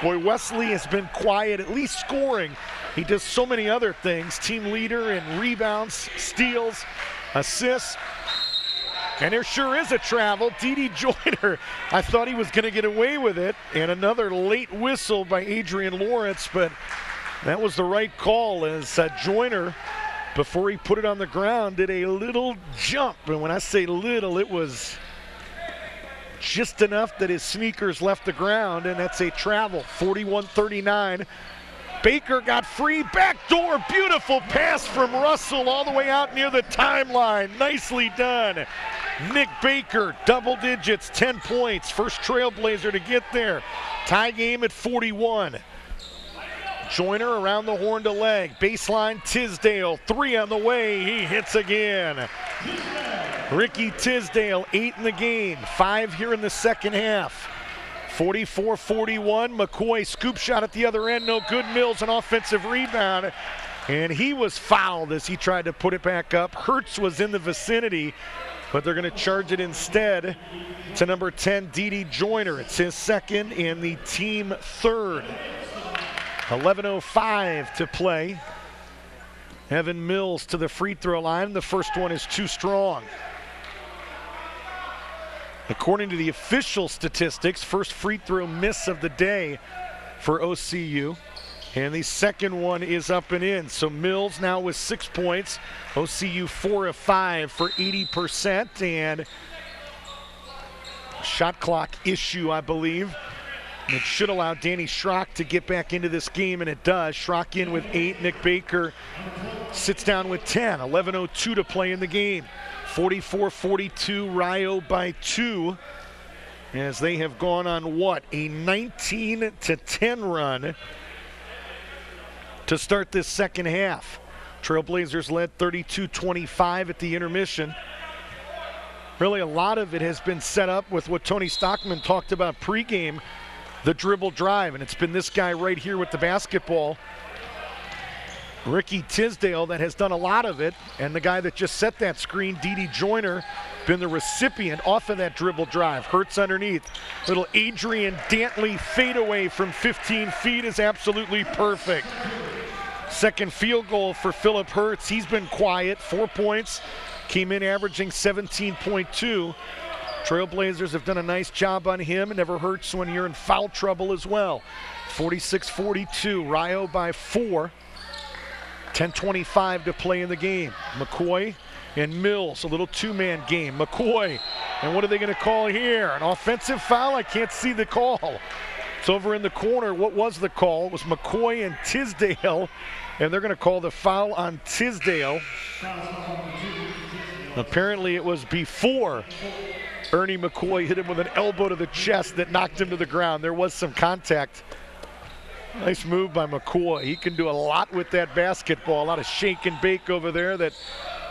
Boy, Wesley has been quiet, at least scoring. He does so many other things, team leader in rebounds, steals, assists, and there sure is a travel. Didi Joyner, I thought he was going to get away with it, and another late whistle by Adrian Lawrence, but that was the right call as Joyner, before he put it on the ground, did a little jump, and when I say little, it was just enough that his sneakers left the ground, and that's a travel. 41-39. Baker got free, backdoor, beautiful pass from Russell all the way out near the timeline. Nicely done. Nick Baker, double digits, 10 points. First Trailblazer to get there. Tie game at 41. Joyner around the horn to Legg. Baseline Tisdale, three on the way. He hits again. Ricky Tisdale, 8 in the game, 5 here in the second half. 44-41, McCoy scoop shot at the other end, no good. Mills an offensive rebound, and he was fouled as he tried to put it back up. Hurts was in the vicinity, but they're going to charge it instead to number 10, Didi Joyner. It's his second and the team third. 11:05 to play. Evan Mills to the free throw line. The first one is too strong. According to the official statistics, first free throw miss of the day for OCU. And the second one is up and in. So Mills now with 6 points. OCU 4 of 5 for 80%. And shot clock issue, I believe. It should allow Danny Schrock to get back into this game, and it does. Schrock in with 8. Nick Baker sits down with 10. 11:02 to play in the game. 44-42, RIO by 2, as they have gone on what, a 19-10 run to start this second half. Trailblazers led 32-25 at the intermission. Really, a lot of it has been set up with what Tony Stockman talked about pregame, the dribble drive, and it's been this guy right here with the basketball, Ricky Tisdale, that has done a lot of it, and the guy that just set that screen, Didi Joyner, been the recipient off of that dribble drive. Hurts underneath. Little Adrian Dantley fadeaway from 15 feet is absolutely perfect. Second field goal for Philip Hurts. He's been quiet, 4 points. Came in averaging 17.2. Trailblazers have done a nice job on him. It never hurts when you're in foul trouble as well. 46-42, RIO by 4. 10:25 to play in the game. McCoy and Mills, a little two-man game. McCoy, and what are they going to call here? An offensive foul? I can't see the call. It's over in the corner. What was the call? It was McCoy and Tisdale, and they're going to call the foul on Tisdale. Apparently it was before Ernie McCoy hit him with an elbow to the chest that knocked him to the ground. There was some contact. Nice move by McCoy. He can do a lot with that basketball. A lot of shake and bake over there that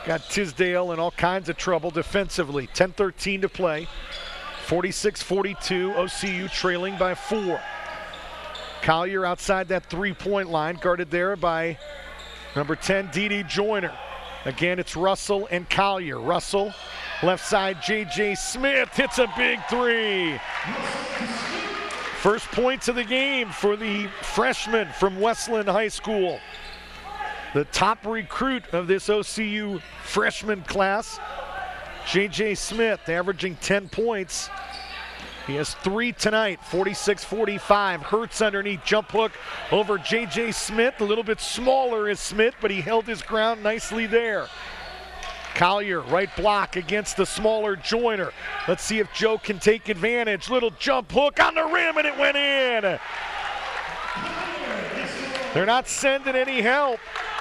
got Tisdale in all kinds of trouble defensively. 10:13 to play. 46-42, OCU trailing by 4. Collier outside that three-point line, guarded there by number 10, Didi Joyner. Again, it's Russell and Collier. Russell, left side, J.J. Smith hits a big three. First points of the game for the freshman from Westland High School. The top recruit of this OCU freshman class, J.J. Smith, averaging 10 points. He has 3 tonight, 46-45. Hurts underneath, jump hook over J.J. Smith. A little bit smaller is Smith, but he held his ground nicely there. Collier, right block against the smaller Joyner. Let's see if Joe can take advantage. Little jump hook on the rim, and it went in. They're not sending any help.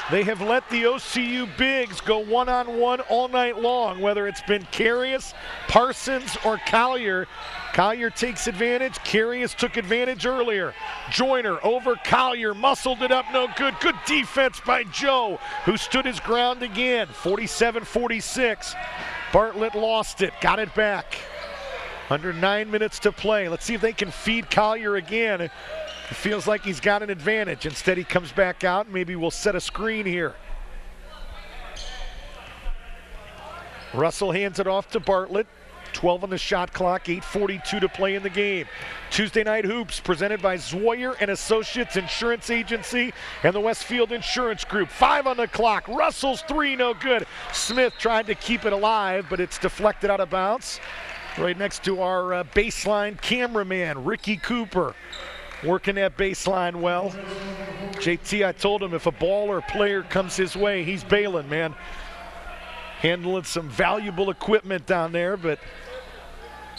They have let the OCU bigs go one-on-one all night long, whether it's been Carius, Parsons, or Collier. Collier takes advantage. Carius took advantage earlier. Joyner over Collier, muscled it up, no good. Good defense by Joe, who stood his ground again. 47-46. Bartlett lost it, got it back. Under 9 minutes to play. Let's see if they can feed Collier again. It feels like he's got an advantage. Instead, he comes back out. Maybe we'll set a screen here. Russell hands it off to Bartlett. 12 on the shot clock, 8:42 to play in the game. Tuesday Night Hoops presented by Zoyer and Associates Insurance Agency and the Westfield Insurance Group. 5 on the clock. Russell's three, no good. Smith tried to keep it alive, but it's deflected out of bounds. Right next to our baseline cameraman, Ricky Cooper. Working that baseline well. JT, I told him if a ball or player comes his way, he's bailing, man. Handling some valuable equipment down there, but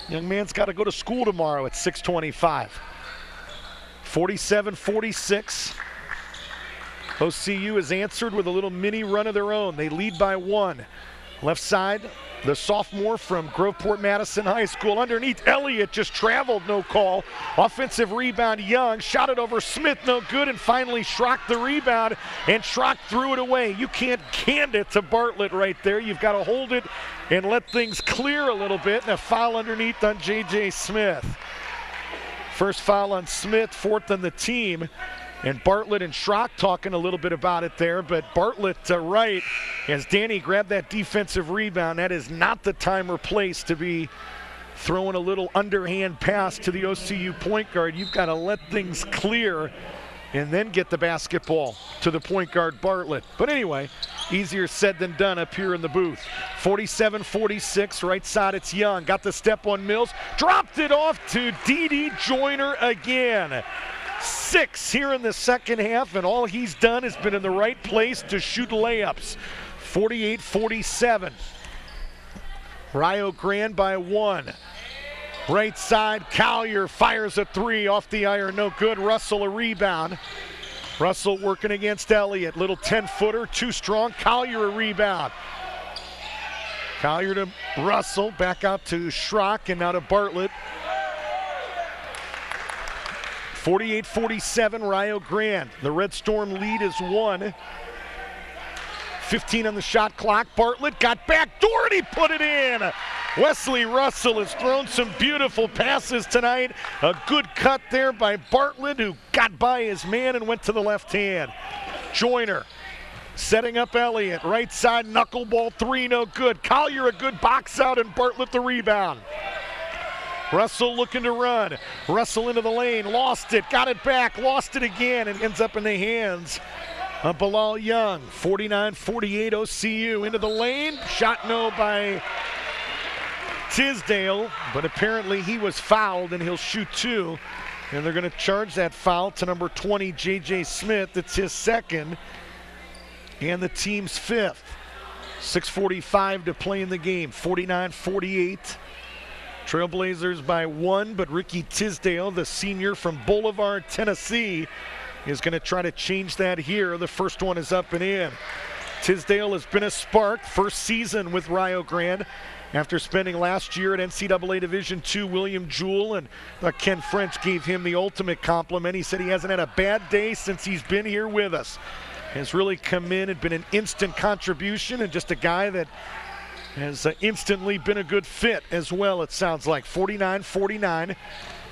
young man's got to go to school tomorrow at 6:25. 47-46. OCU has answered with a little mini run of their own. They lead by 1. Left side, the sophomore from Groveport Madison High School. Underneath, Elliott just traveled, no call. Offensive rebound, Young. Shot it over Smith, no good. And finally, Schrock the rebound, and Schrock threw it away. You can't hand it to Bartlett right there. You've got to hold it and let things clear a little bit. And a foul underneath on J.J. Smith. First foul on Smith, 4th on the team. And Bartlett and Schrock talking a little bit about it there, but Bartlett right as Danny grabbed that defensive rebound. That is not the time or place to be throwing a little underhand pass to the OCU point guard. You've got to let things clear and then get the basketball to the point guard Bartlett. But anyway, easier said than done up here in the booth. 47-46, right side it's Young. Got the step on Mills, dropped it off to Didi Joyner again. 6 here in the second half, and all he's done has been in the right place to shoot layups. 48-47. RIO Grande by 1. Right side, Collier fires a 3 off the iron, no good. Russell a rebound. Russell working against Elliott. Little 10-footer, too strong. Collier a rebound. Collier to Russell, back out to Schrock, and now to Bartlett. 48-47, RIO Grande. The Redstorm lead is 1. 15 on the shot clock. Bartlett got back door and he put it in. Wesley Russell has thrown some beautiful passes tonight. A good cut there by Bartlett, who got by his man and went to the left hand. Joyner setting up Elliott. Right side knuckleball three, no good. Collier a good box out and Bartlett the rebound. Russell looking to run. Russell into the lane, lost it, got it back, lost it again, and ends up in the hands of Bilal Young. 49-48 OCU into the lane. Shot no by Tisdale, but apparently he was fouled and he'll shoot two. And they're going to charge that foul to number 20, J.J. Smith. It's his second and the team's fifth. 6:45 to play in the game. 49-48. Trailblazers by one, but Ricky Tisdale, the senior from Boulevard, Tennessee, is going to try to change that here. The first one is up and in. Tisdale has been a spark, first season with RIO Grande, after spending last year at NCAA Division II. William Jewell and Ken French gave him the ultimate compliment. He said he hasn't had a bad day since he's been here with us. Has really come in and been an instant contribution, and just a guy that has instantly been a good fit as well, it sounds like. 49-49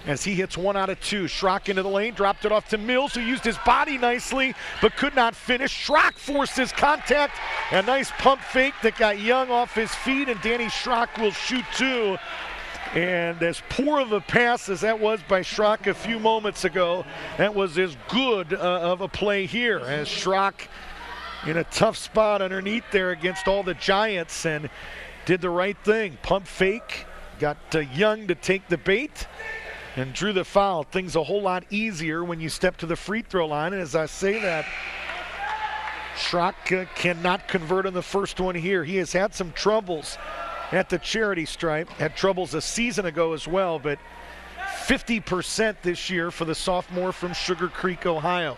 as he hits 1 out of 2. Schrock into the lane, dropped it off to Mills, who used his body nicely but could not finish. Schrock forces contact. A nice pump fake that got Young off his feet, and Danny Schrock will shoot two. And as poor of a pass as that was by Schrock a few moments ago, that was as good of a play here, as Schrock in a tough spot underneath there against all the Giants and did the right thing. Pump fake, got Young to take the bait and drew the foul. Things a whole lot easier when you step to the free throw line. And as I say that, Schrock cannot convert on the first one here. He has had some troubles at the charity stripe, had troubles a season ago as well, but 50% this year for the sophomore from Sugar Creek, Ohio.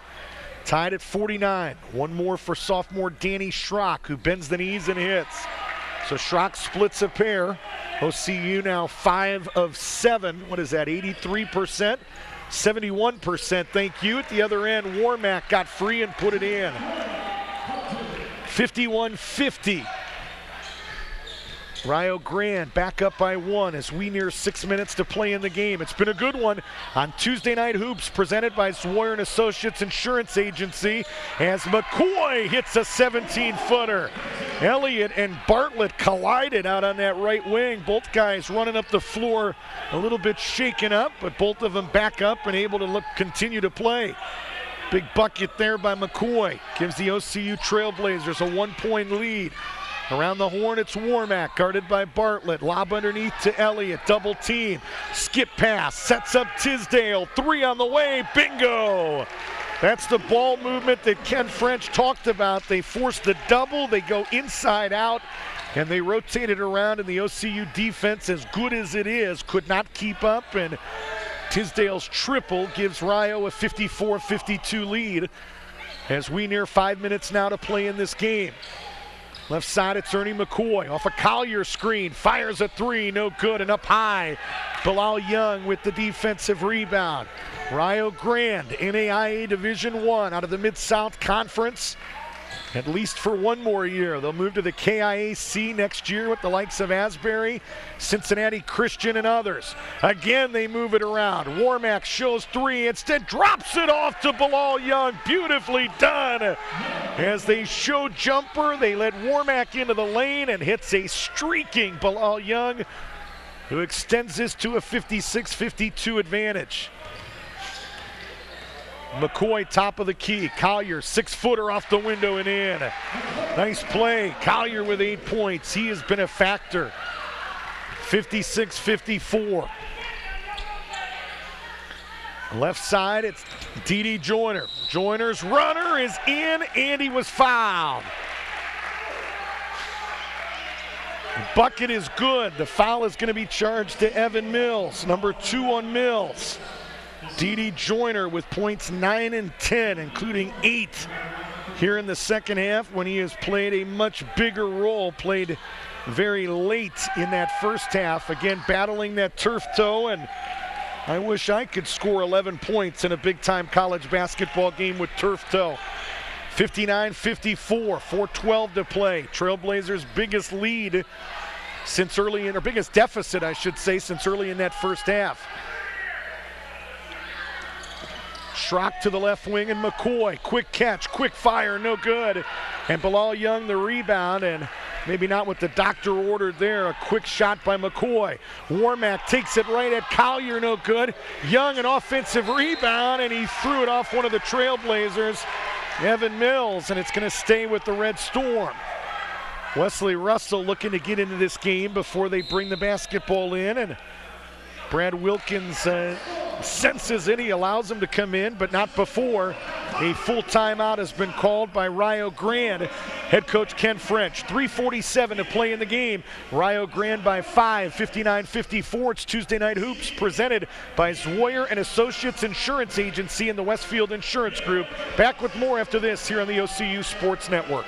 Tied at 49. One more for sophomore Danny Schrock, who bends the knees and hits. So Schrock splits a pair. OCU now 5 of 7. What is that, 83%? 71%, thank you. At the other end, Warmack got free and put it in. 51-50. RIO Grande back up by 1 as we near 6 minutes to play in the game. It's been a good one on Tuesday Night Hoops, presented by Sawyer & Associates Insurance Agency, as McCoy hits a 17-footer. Elliott and Bartlett collided out on that right wing. Both guys running up the floor a little bit shaken up, but both of them back up and able to continue to play. Big bucket there by McCoy. Gives the OCU Trailblazers a 1-point lead. Around the horn, it's Warmack, guarded by Bartlett. Lob underneath to Elliott, double team. Skip pass, sets up Tisdale. 3 on the way, bingo! That's the ball movement that Ken French talked about. They force the double, they go inside out, and they rotate it around, and the OCU defense, as good as it is, could not keep up, and Tisdale's triple gives RIO a 54-52 lead as we near 5 minutes now to play in this game. Left side, it's Ernie McCoy off a Collier screen, fires a 3, no good, and up high, Bilal Young with the defensive rebound. RIO Grande, NAIA Division I, out of the Mid-South Conference, at least for one more year. They'll move to the KIAC next year with the likes of Asbury, Cincinnati Christian, and others. Again, they move it around. Warmack shows 3, instead drops it off to Bilal Young. Beautifully done. As they show jumper, they let Warmack into the lane and hits a streaking Bilal Young, who extends this to a 56-52 advantage. McCoy top of the key. Collier, 6-footer off the window and in. Nice play. Collier with 8 points. He has been a factor. 56-54. Left side, it's D.D. Joyner. Joyner's runner is in, and he was fouled. The bucket is good. The foul is going to be charged to Evan Mills, number 2 on Mills. D.D. Joyner with points 9 and 10, including 8 here in the second half, when he has played a much bigger role, played very late in that first half, again battling that turf toe, and I wish I could score 11 points in a big-time college basketball game with turf toe. 59-54, 4:12 to play. Trailblazers' biggest lead since early in, or biggest deficit, I should say, since early in that first half. Schrock to the left wing, and McCoy, quick catch, quick fire, no good. And Bilal Young the rebound, and maybe not what the doctor ordered there. A quick shot by McCoy. Warmack takes it right at Collier, no good. Young, an offensive rebound, and he threw it off one of the Trailblazers, Evan Mills, and it's going to stay with the Redstorm. Wesley Russell looking to get into this game before they bring the basketball in, and Brad Wilkins senses it. He allows him to come in, but not before a full timeout has been called by RIO Grande. Head coach Ken French. 3:47 to play in the game. RIO Grande by 5, 59-54. It's Tuesday Night Hoops, presented by Zwoyer and Associates Insurance Agency and the Westfield Insurance Group. Back with more after this here on the OCU Sports Network.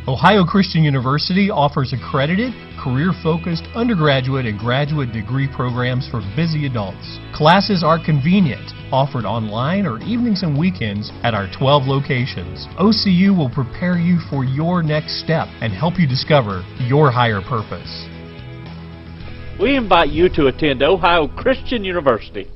Ohio Christian University offers accredited, career-focused undergraduate and graduate degree programs for busy adults. Classes are convenient, offered online or evenings and weekends at our 12 locations. OCU will prepare you for your next step and help you discover your higher purpose. We invite you to attend Ohio Christian University.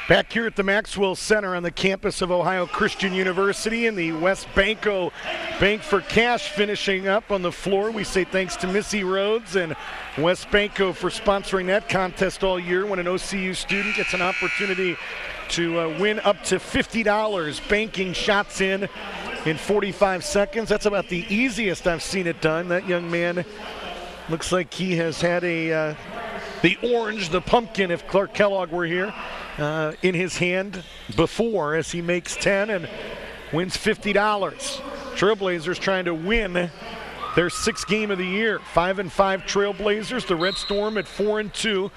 Back here at the Maxwell Center on the campus of Ohio Christian University, and the West Banco Bank for Cash finishing up on the floor. We say thanks to Missy Rhodes and West Banco for sponsoring that contest all year, when an OCU student gets an opportunity to win up to $50 banking shots in 45 seconds. That's about the easiest I've seen it done. That young man looks like he has had the orange, the pumpkin, if Clark Kellogg were here, in his hand before, as he makes 10 and wins $50. Trailblazers trying to win their sixth game of the year. 5-5 Trailblazers, the Redstorm at 4-2.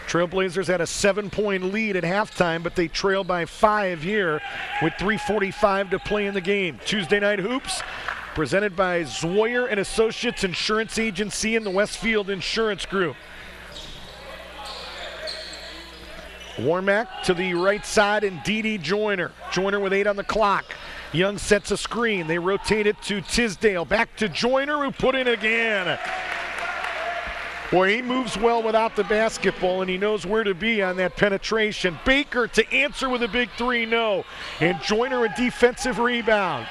Trailblazers had a 7-point lead at halftime, but they trail by 5 here with 3:45 to play in the game. Tuesday Night Hoops, presented by Zwoyer and Associates Insurance Agency and the Westfield Insurance Group. Warmack to the right side, and Dede Joyner. Joyner with 8 on the clock. Young sets a screen. They rotate it to Tisdale. Back to Joyner, who put in again. Boy, he moves well without the basketball, and he knows where to be on that penetration. Baker to answer with a big three, no. And Joyner, a defensive rebound.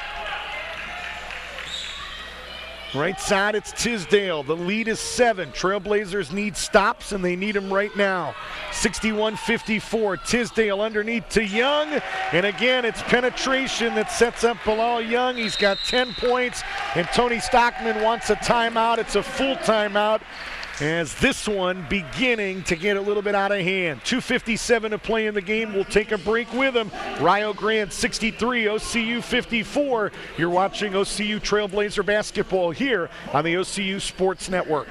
Right side, it's Tisdale. The lead is 7. Trailblazers need stops, and they need them right now. 61-54. Tisdale underneath to Young. And again, it's penetration that sets up Bilal Young. He's got 10 points, and Tony Stockman wants a timeout. It's a full timeout, as this one beginning to get a little bit out of hand. 2:57 to play in the game. We'll take a break with them. RIO Grande 63, OCU 54. You're watching OCU Trailblazer basketball here on the OCU Sports Network.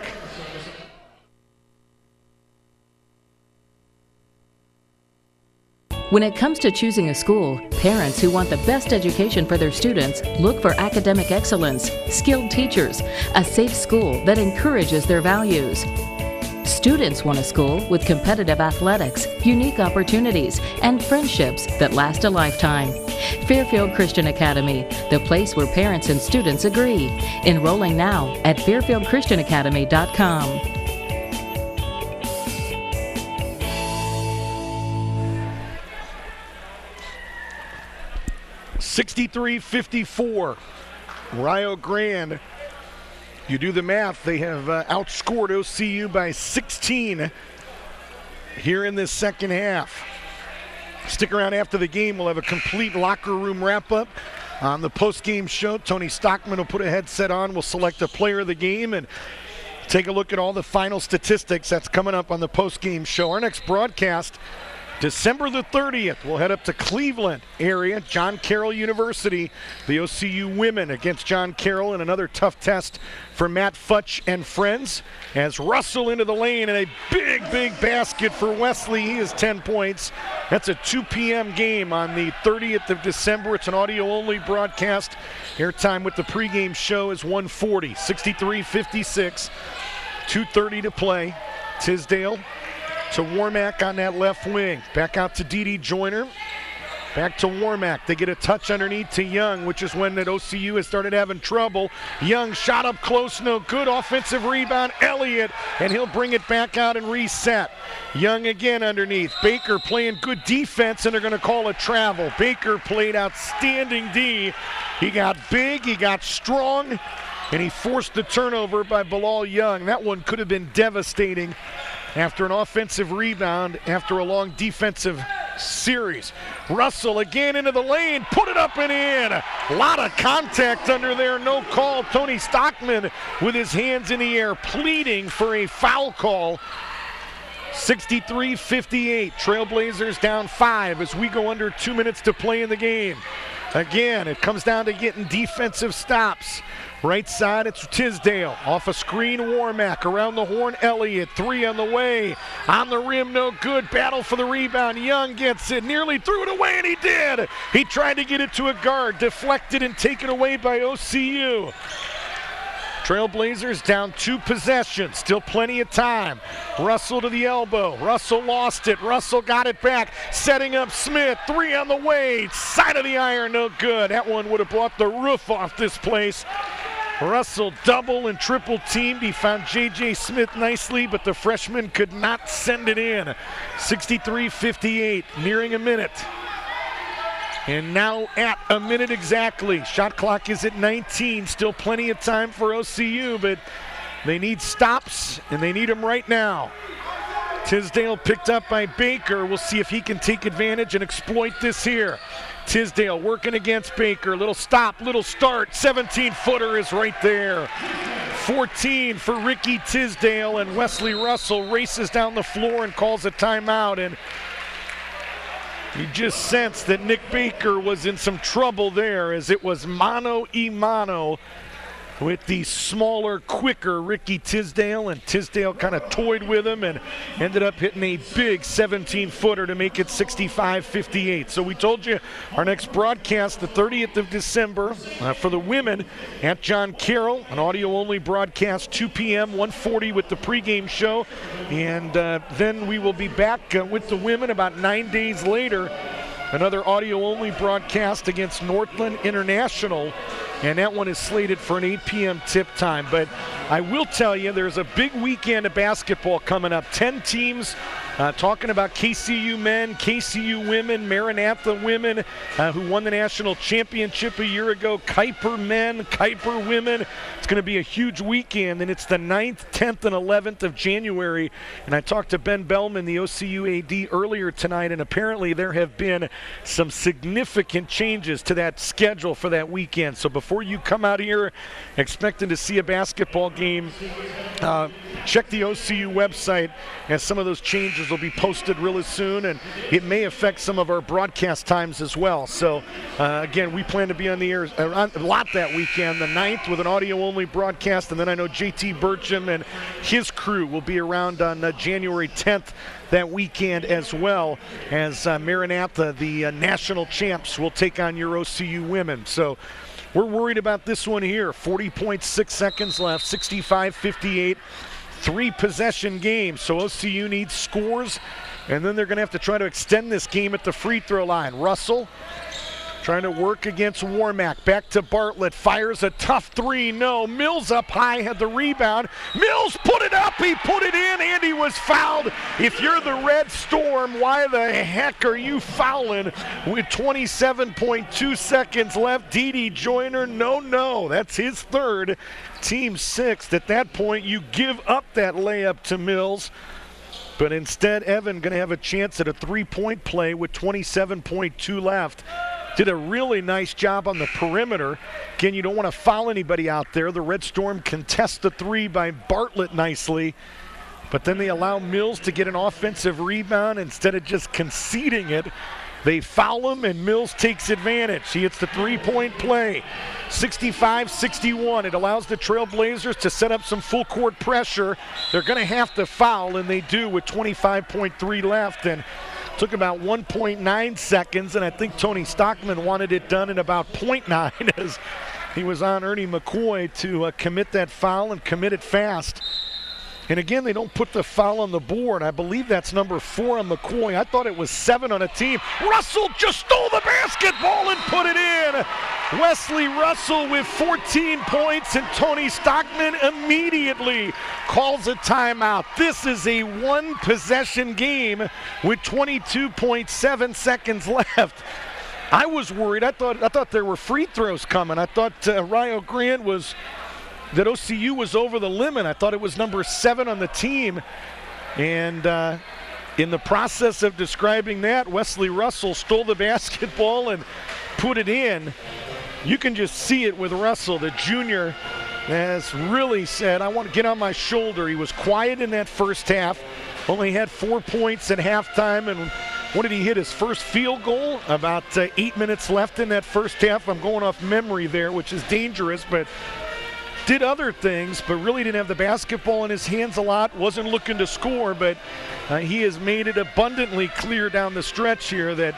When it comes to choosing a school, parents who want the best education for their students look for academic excellence, skilled teachers, a safe school that encourages their values. Students want a school with competitive athletics, unique opportunities, and friendships that last a lifetime. Fairfield Christian Academy, the place where parents and students agree. Enrolling now at fairfieldchristianacademy.com. 63-54. RIO Grande, you do the math, they have outscored OCU by 16 here in this second half. Stick around after the game. We'll have a complete locker room wrap-up on the post-game show. Tony Stockman will put a headset on. We'll select a player of the game and take a look at all the final statistics. That's coming up on the post-game show. Our next broadcast December the 30th, we'll head up to Cleveland area, John Carroll University. The OCU women against John Carroll in another tough test for Matt Futch and friends. As Russell into the lane and a big, big basket for Wesley. He has 10 points. That's a 2 p.m. game on the 30th of December. It's an audio-only broadcast. Airtime with the pregame show is 140, 63-56, 2:30 to play. Tisdale to Warmack on that left wing. Back out to Dee Joyner. Back to Warmack. They get a touch underneath to Young, which is when that OCU has started having trouble. Young shot up close, no good. Offensive rebound, Elliott, and he'll bring it back out and reset. Young again underneath. Baker playing good defense, and they're going to call a travel. Baker played outstanding D. He got big, he got strong, and he forced the turnover by Bilal Young. That one could have been devastating after an offensive rebound, after a long defensive series. Russell again into the lane, put it up and in. A lot of contact under there, no call. Tony Stockman with his hands in the air, pleading for a foul call. 63-58, Trailblazers down 5 as we go under 2 minutes to play in the game. Again, it comes down to getting defensive stops. Right side, it's Tisdale. Off a screen, Warmack. Around the horn, Elliott. 3 on the way. On the rim, no good. Battle for the rebound. Young gets it. Nearly threw it away, and he did. He tried to get it to a guard. Deflected and taken away by OCU. Trailblazers down 2 possessions. Still plenty of time. Russell to the elbow. Russell lost it. Russell got it back. Setting up Smith. 3 on the way. Side of the iron, no good. That one would have brought the roof off this place. Russell double and triple teamed. He found J.J. Smith nicely, but the freshman could not send it in. 63-58, nearing a minute. And now at a minute exactly. Shot clock is at 19. Still plenty of time for OCU, but they need stops, and they need them right now. Tisdale picked up by Baker. We'll see if he can take advantage and exploit this here. Tisdale working against Baker. Little stop, little start. 17-footer is right there. 14 for Ricky Tisdale, and Wesley Russell races down the floor and calls a timeout. And you just sensed that Nick Baker was in some trouble there, as it was mano-a-mano with the smaller, quicker Ricky Tisdale, and Tisdale kind of toyed with him and ended up hitting a big 17-footer to make it 65-58. So we told you our next broadcast, the 30th of December, for the women at John Carroll, an audio-only broadcast, 2 p.m., 1:40 with the pregame show, and then we will be back with the women about 9 days later. Another audio-only broadcast against Northland International, and that one is slated for an 8 p.m. tip time. But I will tell you, there's a big weekend of basketball coming up. 10 teams talking about KCU men, KCU women, Maranatha women, who won the national championship a year ago, Kuiper men, Kuiper women. It's going to be a huge weekend, and it's the 9th, 10th, and 11th of January. And I talked to Ben Bellman, the OCU AD, earlier tonight, and apparently there have been some significant changes to that schedule for that weekend. So before you come out here expecting to see a basketball game, check the OCU website, as some of those changes will be posted really soon, and it may affect some of our broadcast times as well. So again, we plan to be on the air a lot that weekend, the 9th, with an audio-only broadcast, and then I know JT Burcham and his crew will be around on January 10th that weekend, as well as Maranatha, the national champs, will take on your OCU women. So we're worried about this one here. 40.6 seconds left, 65-58, 3-possession game. So OCU needs scores, and then they're going to have to try to extend this game at the free throw line. Russell trying to work against Warmack. Back to Bartlett. Fires a tough 3. No. Mills up high, had the rebound. Mills put it up. He put it in, and he was fouled. If you're the Red Storm, why the heck are you fouling with 27.2 seconds left? Dee Joyner, no. That's his 3rd. Team 6th. At that point, you give up that layup to Mills. But instead, Evan going to have a chance at a 3-point play with 27.2 left. Did a really nice job on the perimeter. Again, you don't want to foul anybody out there. The Red Storm contest the 3 by Bartlett nicely. But then they allow Mills to get an offensive rebound instead of just conceding it. They foul him, and Mills takes advantage. He hits the three-point play. 65-61. It allows the Trailblazers to set up some full-court pressure. They're going to have to foul, and they do with 25.3 left. And took about 1.9 seconds, and I think Tony Stockman wanted it done in about 0.9 as he was on Ernie McCoy to commit that foul and commit it fast. And again, they don't put the foul on the board. I believe that's number 4 on McCoy. I thought it was 7 on a team. Russell just stole the basketball and put it in. Wesley Russell with 14 points, and Tony Stockman immediately calls a timeout. This is a one-possession game with 22.7 seconds left. I was worried. I thought there were free throws coming. I thought RIO Grande was... that OCU was over the limit. I thought it was number 7 on the team. And in the process of describing that, Wesley Russell stole the basketball and put it in. You can just see it with Russell. The junior has really said, I want to get on my shoulder. He was quiet in that first half. Only had 4 points at halftime. And what did he hit? His first field goal? About 8 minutes left in that first half. I'm going off memory there, which is dangerous, but did other things, but really didn't have the basketball in his hands a lot, wasn't looking to score, but he has made it abundantly clear down the stretch here that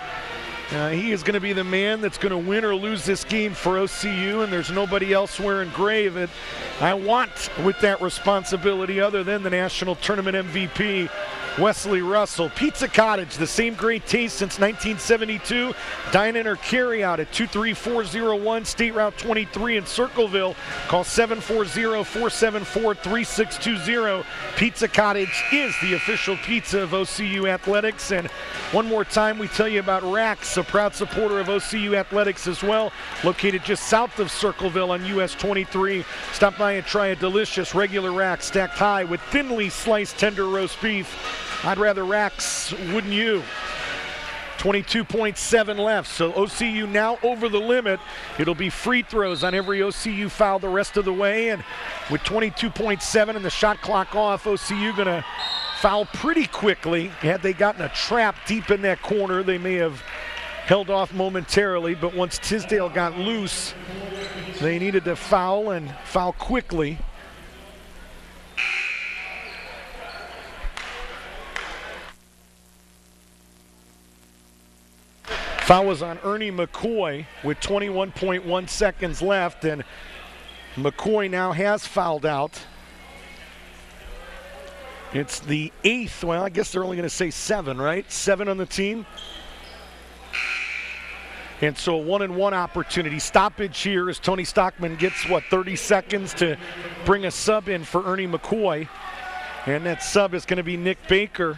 he is going to be the man that's going to win or lose this game for OCU, and there's nobody else wearing gray that I want with that responsibility other than the national tournament MVP, Wesley Russell. Pizza Cottage, the same great taste since 1972. Dine-in or carry-out at 23401 State Route 23 in Circleville. Call 740-474-3620. Pizza Cottage is the official pizza of OCU Athletics. And one more time, we tell you about Racks, a proud supporter of OCU Athletics as well. Located just south of Circleville on US 23. Stop by and try a delicious regular rack stacked high with thinly sliced tender roast beef. I'd rather Racks, wouldn't you? 22.7 left, so OCU now over the limit. It'll be free throws on every OCU foul the rest of the way, and with 22.7 and the shot clock off, OCU gonna foul pretty quickly. Had they gotten a trap deep in that corner, they may have held off momentarily, but once Tisdale got loose, they needed to foul and foul quickly. Foul was on Ernie McCoy with 21.1 seconds left, and McCoy now has fouled out. It's the 8th, well, I guess they're only going to say 7, right? 7 on the team. And so a 1-and-1 opportunity. Stoppage here as Tony Stockman gets, 30 seconds to bring a sub in for Ernie McCoy. And that sub is going to be Nick Baker,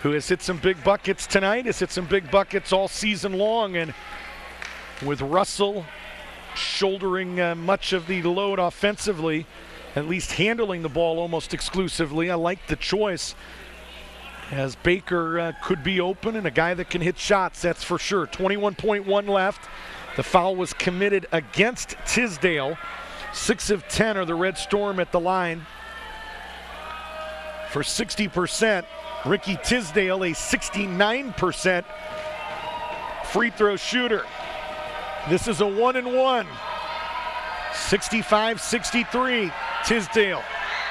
who has hit some big buckets tonight, has hit some big buckets all season long, and with Russell shouldering much of the load offensively, at least handling the ball almost exclusively, I like the choice, as Baker could be open and a guy that can hit shots, that's for sure. 21.1 left. The foul was committed against Tisdale. 6 of 10 are the Redstorm at the line for 60%. Ricky Tisdale, a 69% free throw shooter. This is a 1-and-1. 65-63. Tisdale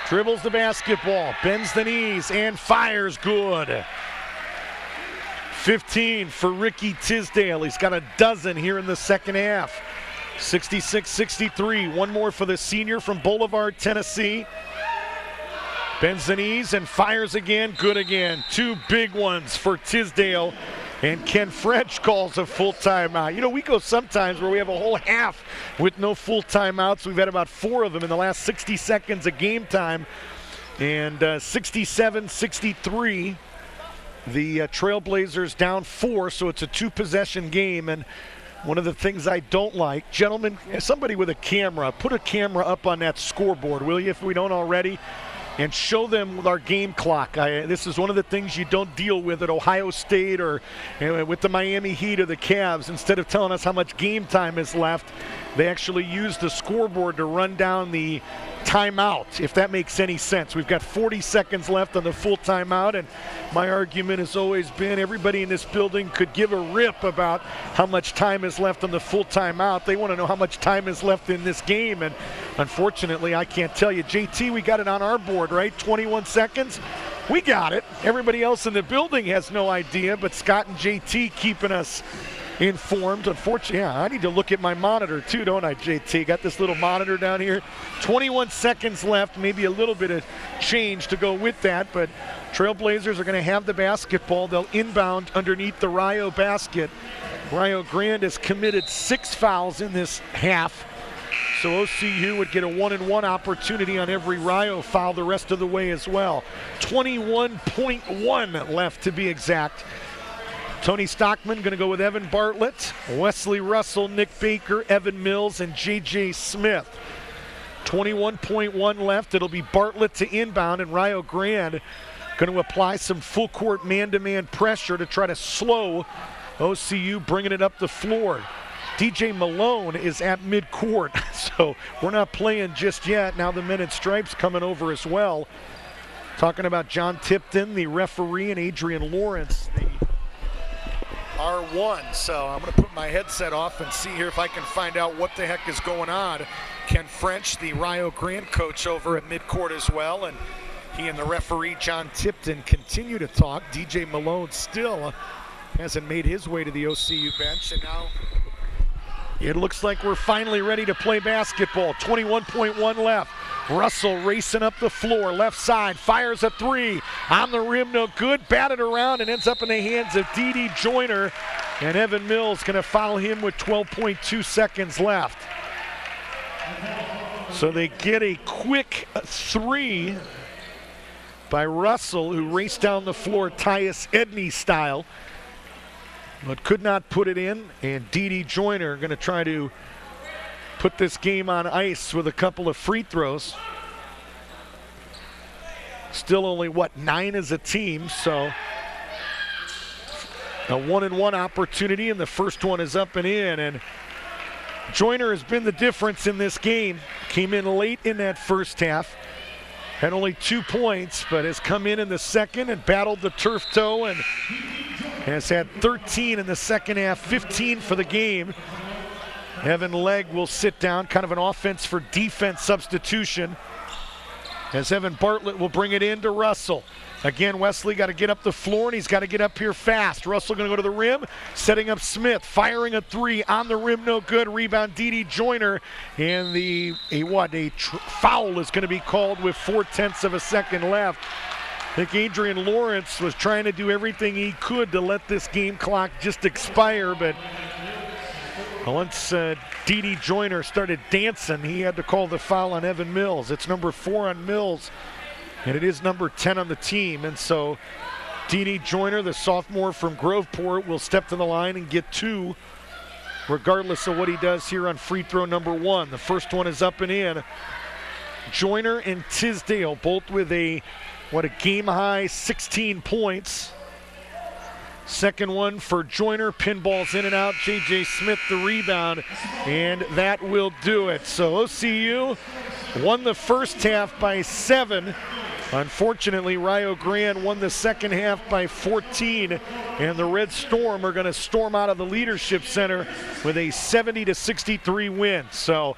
dribbles the basketball, bends the knees, and fires good. 15 for Ricky Tisdale. He's got a dozen here in the second half. 66-63. One more for the senior from Boulevard, Tennessee. Bends the knees and fires again, good again. 2 big ones for Tisdale, and Ken French calls a full timeout. You know, we go sometimes where we have a whole half with no full timeouts. We've had about 4 of them in the last 60 seconds of game time. And 67-63, the Trailblazers down 4, so it's a 2-possession game. And one of the things I don't like, gentlemen, somebody with a camera, put a camera up on that scoreboard, will you, if we don't already? And show them with our game clock. This is one of the things you don't deal with at Ohio State or with the Miami Heat or the Cavs. Instead of telling us how much game time is left, they actually use the scoreboard to run down the timeout, if that makes any sense. We've got 40 seconds left on the full timeout, and my argument has always been everybody in this building could give a rip about how much time is left on the full timeout. They want to know how much time is left in this game, and unfortunately, I can't tell you. JT, we got it on our board, right? 21 seconds? We got it. Everybody else in the building has no idea, but Scott and JT keeping us informed. Unfortunately, yeah, I need to look at my monitor too, don't I, JT? Got this little monitor down here. 21 seconds left, maybe a little bit of change to go with that, but Trailblazers are going to have the basketball. They'll inbound underneath the RIO basket. RIO Grande has committed 6 fouls in this half, so OCU would get a 1-and-1 opportunity on every RIO foul the rest of the way as well. 21.1 left to be exact. Tony Stockman going to go with Evan Bartlett, Wesley Russell, Nick Baker, Evan Mills, and J.J. Smith. 21.1 left. It'll be Bartlett to inbound, and RIO Grande going to apply some full-court man-to-man pressure to try to slow OCU bringing it up the floor. DJ Malone is at midcourt, so we're not playing just yet. Now the men in stripes coming over as well. Talking about John Tipton, the referee, and Adrian Lawrence, the R1. So I'm going to put my headset off and see here if I can find out what the heck is going on. Ken French, the RIO Grande coach, over at midcourt as well, and he and the referee John Tipton continue to talk. DJ Malone still hasn't made his way to the OCU bench, and now it looks like we're finally ready to play basketball. 21.1 left. Russell racing up the floor, left side, fires a three. On the rim, no good. Batted around and ends up in the hands of D.D. Joyner. And Evan Mills going to foul him with 12.2 seconds left. So they get a quick three by Russell, who raced down the floor Tyus Edney style, but could not put it in. And D.D. Joyner going to try to put this game on ice with a couple of free throws. Still only, 9 as a team, so a 1-and-1 opportunity, and the first one is up and in. And Joyner has been the difference in this game. Came in late in that first half, had only 2 points, but has come in the second and battled the turf toe and has had 13 in the second half, 15 for the game. Evan Legg will sit down, kind of an offense for defense substitution, as Evan Bartlett will bring it in to Russell. Again, Wesley got to get up the floor, and he's got to get up here fast. Russell going to go to the rim, setting up Smith, firing a three on the rim, no good. Rebound, D.D. Joyner, and a foul is going to be called with 0.4 of a second left. I think Adrian Lawrence was trying to do everything he could to let this game clock just expire, but once D.D. Joyner started dancing, he had to call the foul on Evan Mills. It's number 4 on Mills, and it is number 10 on the team. And so D.D. Joyner, the sophomore from Groveport, will step to the line and get 2, regardless of what he does here on free throw number 1. The first one is up and in. Joyner and Tisdale both with a game-high 16 points. Second one for Joyner, pinballs in and out. J.J. Smith the rebound, and that will do it. So OCU won the first half by 7. Unfortunately, RIO Grande won the second half by 14, and the Redstorm are going to storm out of the Leadership Center with a 70-63 win. So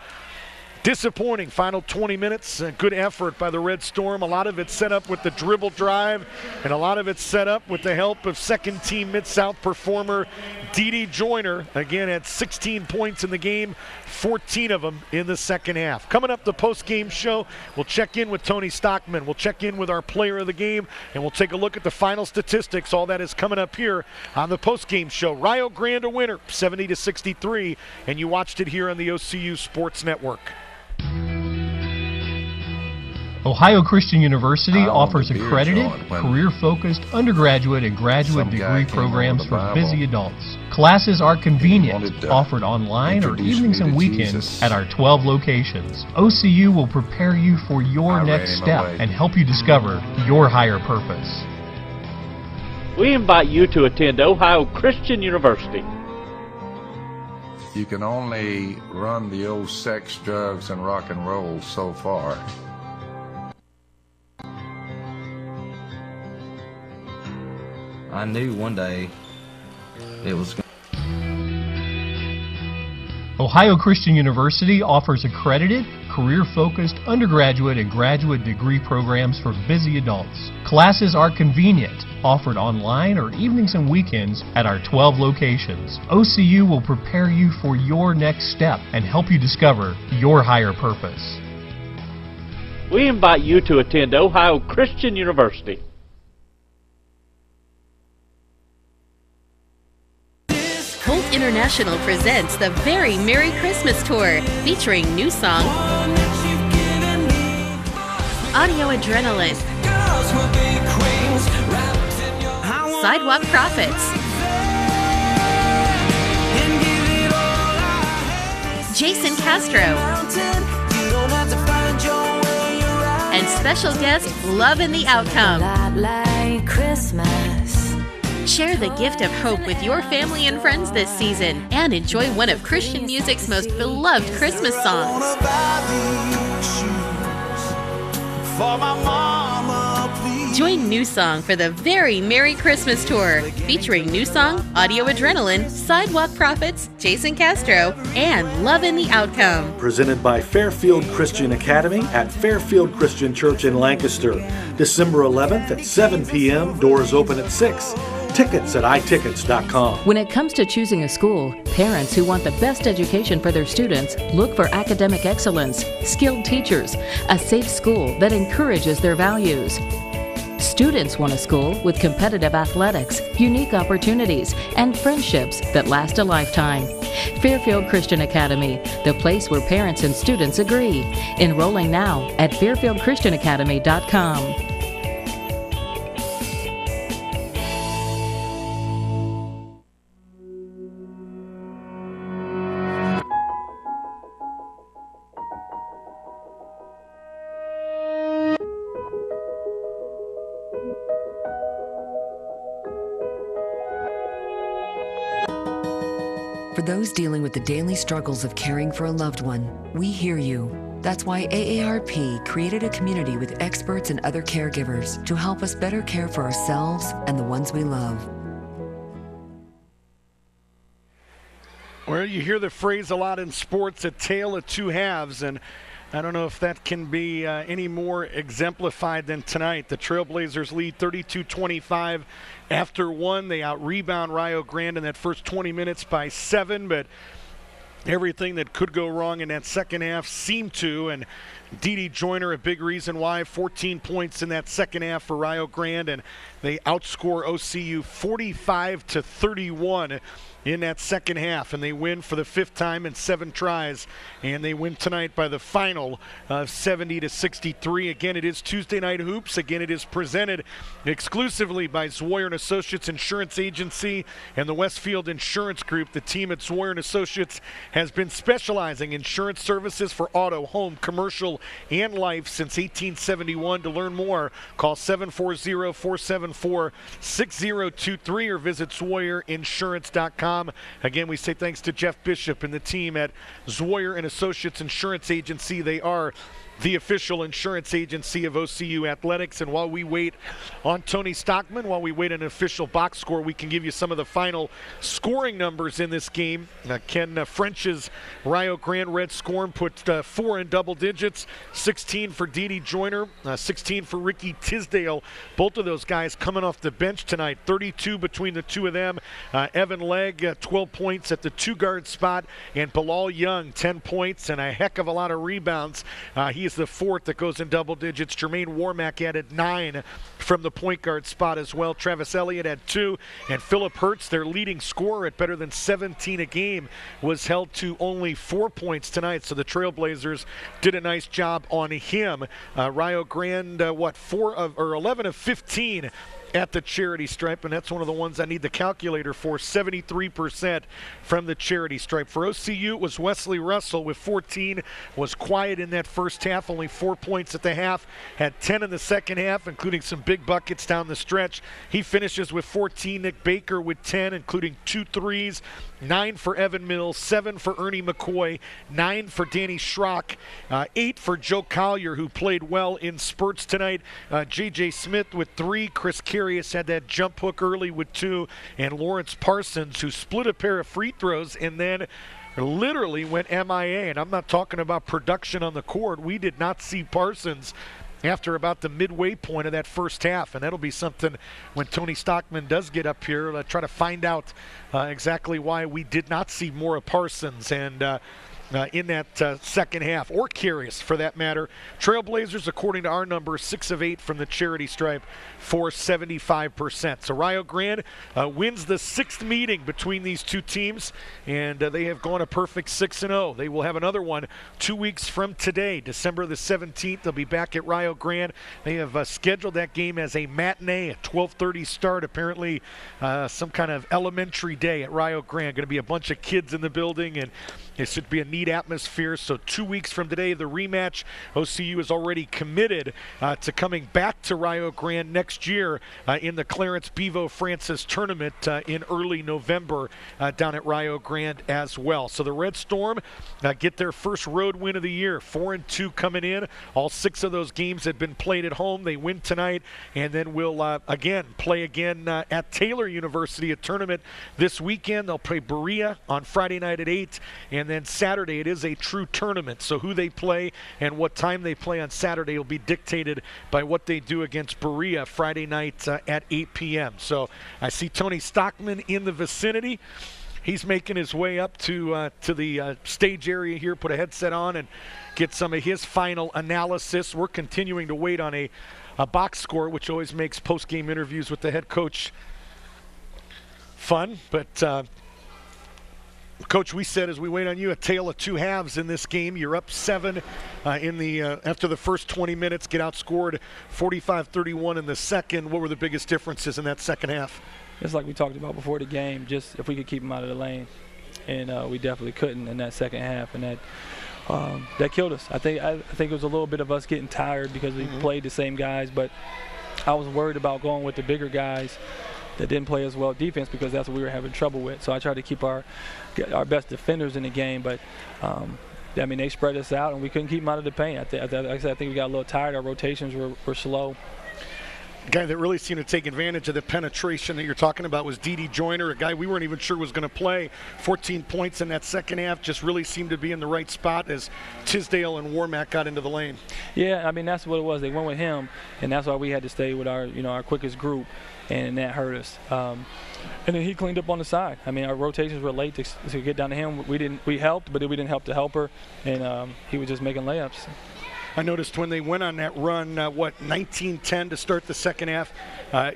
disappointing final 20 minutes. A good effort by the Redstorm. A lot of it set up with the dribble drive, and a lot of it set up with the help of second-team Mid-South performer D.D. Joyner. Again, had 16 points in the game, 14 of them in the second half. Coming up, the post-game show, we'll check in with Tony Stockman. We'll check in with our player of the game, and we'll take a look at the final statistics. All that is coming up here on the post-game show. RIO Grande a winner, 70-63, and you watched it here on the OCU Sports Network. Ohio Christian University offers accredited, career-focused undergraduate and graduate degree programs for busy adults. Classes are convenient, offered online or evenings and weekends at our 12 locations. OCU will prepare you for your next step and help you discover your higher purpose. We invite you to attend Ohio Christian University. you can only run the old sex, drugs, and rock and roll so far. I knew one day it was going. Ohio Christian University offers accredited, career-focused undergraduate and graduate degree programs for busy adults. Classes are convenient, offered online or evenings and weekends at our 12 locations. OCU will prepare you for your next step and help you discover your higher purpose. We invite you to attend Ohio Christian University. Colt International presents the Very Merry Christmas Tour, featuring new song, Audio Adrenaline, Sidewalk Prophets, Jason Castro, and special guest, Love in the Outcome. Share the gift of hope with your family and friends this season and enjoy one of Christian music's most beloved Christmas songs. Join New Song for the Very Merry Christmas Tour, featuring new song, Audio Adrenaline, Sidewalk Prophets, Jason Castro, and Love in the Outcome. Presented by Fairfield Christian Academy at Fairfield Christian Church in Lancaster. December 11th at 7 p.m., doors open at 6. Tickets at itickets.com. When it comes to choosing a school, parents who want the best education for their students look for academic excellence, skilled teachers, a safe school that encourages their values. Students want a school with competitive athletics, unique opportunities, and friendships that last a lifetime. Fairfield Christian Academy, the place where parents and students agree. Enrolling now at fairfieldchristianacademy.com. For those dealing with the daily struggles of caring for a loved one, we hear you. That's why AARP created a community with experts and other caregivers to help us better care for ourselves and the ones we love. Well, you hear the phrase a lot in sports, a tale of two halves, and I don't know if that can be any more exemplified than tonight. The Trailblazers lead 32-25 after one. They out-rebound RIO Grande in that first 20 minutes by 7, but everything that could go wrong in that second half seemed to, and Dede Joyner a big reason why. 14 points in that second half for RIO Grande, and they outscore OCU 45-31 in that second half, and they win for the 5th time in 7 tries, and they win tonight by the final of 70-63. Again, it is Tuesday Night Hoops. Again, it is presented exclusively by Zwoyer & Associates Insurance Agency and the Westfield Insurance Group. The team at Zwoyer & Associates has been specializing in insurance services for auto, home, commercial, and life since 1871. To learn more, call 740-474-6023 or visit ZwoyerInsurance.com. Again, we say thanks to Jeff Bishop and the team at Zwoyer & Associates Insurance Agency. They are the official insurance agency of OCU Athletics. And while we wait on Tony Stockman, while we wait on an official box score, we can give you some of the final scoring numbers in this game. Ken French's RIO Grande Redstorm put 4 in double digits, 16 for Dede Joyner, 16 for Ricky Tisdale. Both of those guys coming off the bench tonight, 32 between the two of them. Evan Legg, 12 points at the 2-guard spot, and Bilal Young, 10 points and a heck of a lot of rebounds. He is the 4th that goes in double digits. Jermaine Warmack added 9 from the point guard spot as well. Travis Elliott had 2, and Philip Hertz, their leading scorer at better than 17 a game, was held to only 4 points tonight. So the Trailblazers did a nice job on him. RIO Grande, 11 of 15 at the charity stripe, and that's one of the ones I need the calculator for, 73% from the charity stripe. For OCU, it was Wesley Russell with 14, was quiet in that first half, only 4 points at the half, had 10 in the second half, including some big buckets down the stretch. He finishes with 14. Nick Baker with 10, including 2 threes, 9 for Evan Mills, 7 for Ernie McCoy, 9 for Danny Schrock, 8 for Joe Collier, who played well in spurts tonight. J.J. Smith with 3, Chris Carius had that jump hook early with 2, and Lawrence Parsons, who split a pair of free throws and then literally went MIA. And I'm not talking about production on the court. We did not see Parsons after about the midway point of that first half, and that'll be something when Tony Stockman does get up here, try to find out exactly why we did not see more of Parsons and in that second half, or Carius for that matter. Trailblazers, according to our numbers, 6 of 8 from the charity stripe for 75%. So RIO Grande wins the 6th meeting between these two teams, and they have gone a perfect 6-0. They will have another one 2 weeks from today, December the 17th. They'll be back at RIO Grande. They have scheduled that game as a matinee, a 12:30 start. Apparently some kind of elementary day at RIO Grande. Going to be a bunch of kids in the building, and it should be a neat atmosphere. So 2 weeks from today, the rematch. OCU is already committed to coming back to RIO Grande next year in the Clarence Bevo Francis tournament in early November down at RIO Grande as well. So the Redstorm get their first road win of the year, 4-2 coming in. All 6 of those games had been played at home. They win tonight, and then we'll play again at Taylor University, a tournament this weekend. They'll play Berea on Friday night at 8, and then Saturday it is a true tournament. So who they play and what time they play on Saturday will be dictated by what they do against Berea Friday night at 8 p.m. So I see Tony Stockman in the vicinity. He's making his way up to the stage area here, put a headset on and get some of his final analysis. We're continuing to wait on a box score, which always makes post-game interviews with the head coach fun. But Coach, we said as we wait on you, a tale of 2 halves in this game. You're up 7 after the first 20 minutes, get outscored 45-31 in the second. What were the biggest differences in that second half? It's like we talked about before the game, just if we could keep them out of the lane, and we definitely couldn't in that second half, and that killed us. I think it was a little bit of us getting tired because we played the same guys, but I was worried about going with the bigger guys that didn't play as well defense because that's what we were having trouble with. So I tried to keep our best defenders in the game, but I mean, they spread us out and we couldn't keep them out of the paint. Like I said, I think we got a little tired. Our rotations were slow. The guy that really seemed to take advantage of the penetration that you're talking about was Dede Joyner, a guy we weren't even sure was going to play. 14 points in that second half, just really seemed to be in the right spot as Tisdale and Warmack got into the lane. Yeah, I mean, that's what it was. They went with him, and that's why we had to stay with our quickest group, and that hurt us. And then he cleaned up on the side. I mean, our rotations were late to get down to him. We helped, but we didn't help the helper, and he was just making layups. I noticed when they went on that run, 19-10 to start the second half,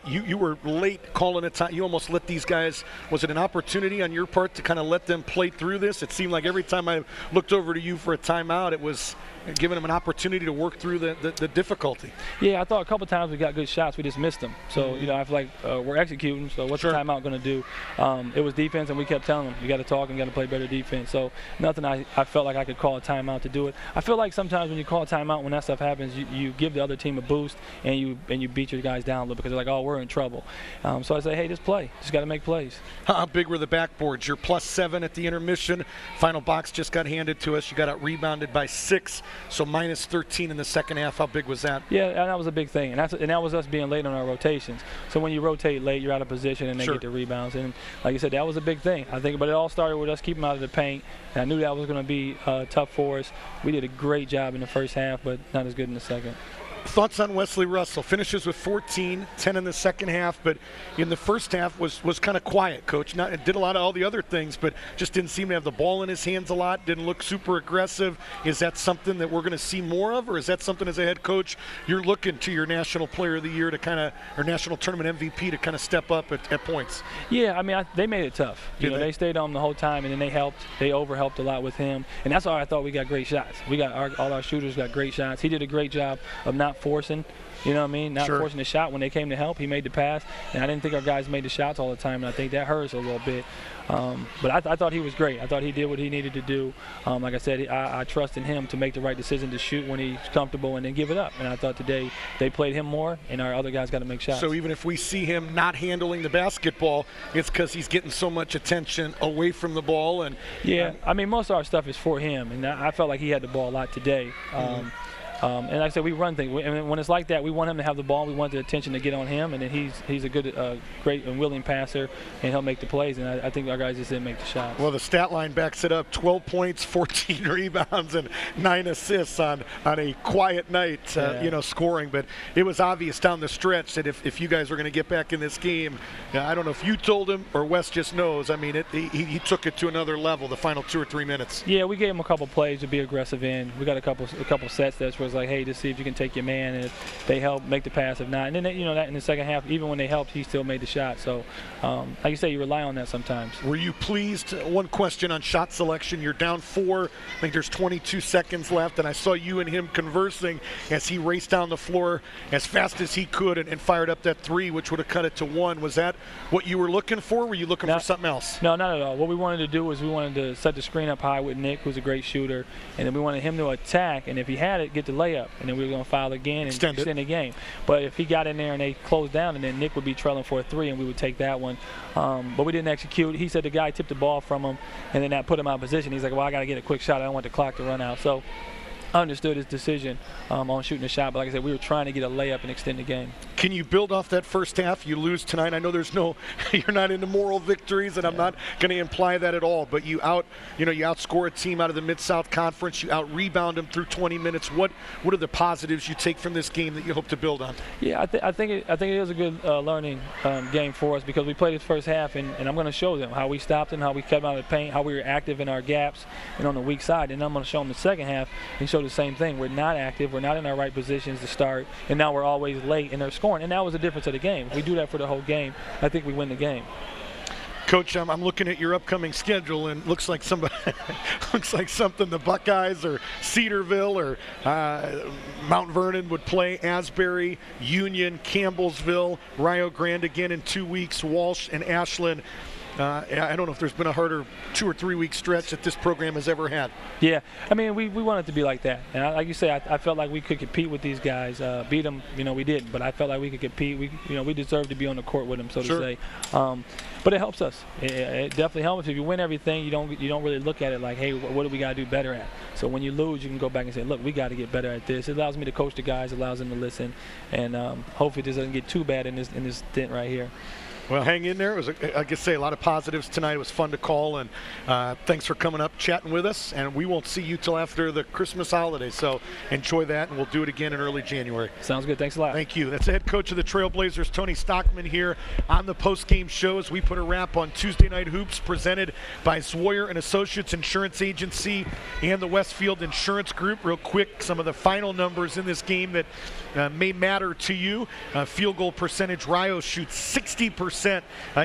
you were late calling it time. You almost let these guys, was it an opportunity on your part to kind of let them play through this? It seemed like every time I looked over to you for a timeout, it was giving them an opportunity to work through the difficulty. Yeah, I thought a couple times we got good shots. We just missed them. So, I feel like we're executing, so what's the timeout going to do? It was defense, and we kept telling them, you got to talk and got to play better defense. So nothing I felt like I could call a timeout to do it. I feel like sometimes when you call a timeout, when that stuff happens, you give the other team a boost, and you beat your guys down a little because they're like, oh, we're in trouble. So I say, hey, just play. Just got to make plays. How big were the backboards? You're +7 at the intermission. Final box just got handed to us. You got out rebounded by 6. So -13 in the second half. How big was that? Yeah, and that was a big thing. And that was us being late on our rotations. So when you rotate late, you're out of position and they get the rebounds. And like I said, that was a big thing. I think, but it all started with us keeping them out of the paint. And I knew that was going to be tough for us. We did a great job in the first half, but not as good in the second. Thoughts on Wesley Russell? Finishes with 14, 10 in the second half, but in the first half was kind of quiet, Coach. Did a lot of all the other things, but just didn't seem to have the ball in his hands a lot, didn't look super aggressive. Is that something that we're going to see more of, or is that something as a head coach you're looking to your National Player of the Year to kind of, or National Tournament MVP to kind of step up at points? Yeah, I mean, they made it tough. They stayed on him the whole time, and then they over-helped a lot with him, and that's why I thought we got great shots. All our shooters got great shots. He did a great job of not not forcing. You know what I mean? Not forcing the shot. When they came to help, he made the pass. And I didn't think our guys made the shots all the time, and I think that hurt us a little bit. But I thought he was great. I thought he did what he needed to do. Like I said, I trust in him to make the right decision to shoot when he's comfortable and then give it up. And I thought today they played him more, and our other guys got to make shots. So even if we see him not handling the basketball, it's because he's getting so much attention away from the ball. And yeah, I mean, most of our stuff is for him, and I felt like he had the ball a lot today. And like I said, we run things. And when it's like that, we want him to have the ball. We want the attention to get on him, and then he's a good, great and willing passer, and he'll make the plays. And I think our guys just didn't make the shots. Well, the stat line backs it up: 12 points, 14 rebounds, and 9 assists on a quiet night, scoring. But it was obvious down the stretch that if you guys were going to get back in this game, I don't know if you told him or Wes just knows. I mean, he took it to another level the final 2 or 3 minutes. Yeah, we gave him a couple plays to be aggressive in. We got a couple sets that was like, hey, just see if you can take your man, and if they help, make the pass. If not, and then that in the second half, even when they helped, he still made the shot. So, like you say, you rely on that sometimes. Were you pleased? One question on shot selection. You're down 4. I think there's 22 seconds left, and I saw you and him conversing as he raced down the floor as fast as he could and fired up that 3, which would have cut it to 1. Was that what you were looking for? Were you looking for something else? No, not at all. What we wanted to do was we wanted to set the screen up high with Nick, who's a great shooter, and then we wanted him to attack, and if he had it, get the layup. And then we were going to foul again and extend the game. But if he got in there and they closed down, and then Nick would be trailing for a 3, and we would take that one. But we didn't execute. He said the guy tipped the ball from him, and then that put him out of position. He's like, well, I got to get a quick shot. I don't want the clock to run out. So I understood his decision on shooting the shot, but like I said, we were trying to get a layup and extend the game. Can you build off that first half? You lose tonight. I know you're not into moral victories, and I'm not going to imply that at all. But you outscore a team out of the Mid-South Conference. You out-rebound them through 20 minutes. What are the positives you take from this game that you hope to build on? Yeah, I think it is a good learning game for us, because we played the first half, and I'm going to show them how we stopped them, how we kept out of the paint, how we were active in our gaps and on the weak side. And I'm going to show them the second half and show the same thing. We're not active. We're not in our right positions to start, and now we're always late in their scoring. And that was the difference of the game. If we do that for the whole game, I think we win the game. Coach, I'm looking at your upcoming schedule, and looks like something the Buckeyes or Cedarville or Mount Vernon would play. Asbury, Union, Campbellsville, Rio Grande again in 2 weeks, Walsh and Ashland. I don't know if there's been a harder 2 or 3 week stretch that this program has ever had. Yeah, I mean, we want it to be like that. And like you say, I felt like we could compete with these guys. Beat them, we didn't, but I felt like we could compete. We deserved to be on the court with them, so to say. But it helps us. It definitely helps. If you win everything, you don't really look at it like, hey, what do we got to do better at? So when you lose, you can go back and say, look, we got to get better at this. It allows me to coach the guys, allows them to listen, and hopefully this doesn't get too bad in this stint right here. Well, hang in there. It was, like I say, a lot of positives tonight. It was fun to call, and thanks for coming up, chatting with us. And we won't see you till after the Christmas holiday, so enjoy that, and we'll do it again in early January. Sounds good. Thanks a lot. Thank you. That's the head coach of the Trailblazers, Tony Stockman, here on the post-game show as we put a wrap on Tuesday Night Hoops, presented by Swoyer and Associates Insurance Agency and the Westfield Insurance Group. Real quick, some of the final numbers in this game that may matter to you. Field goal percentage, RIO shoots 60%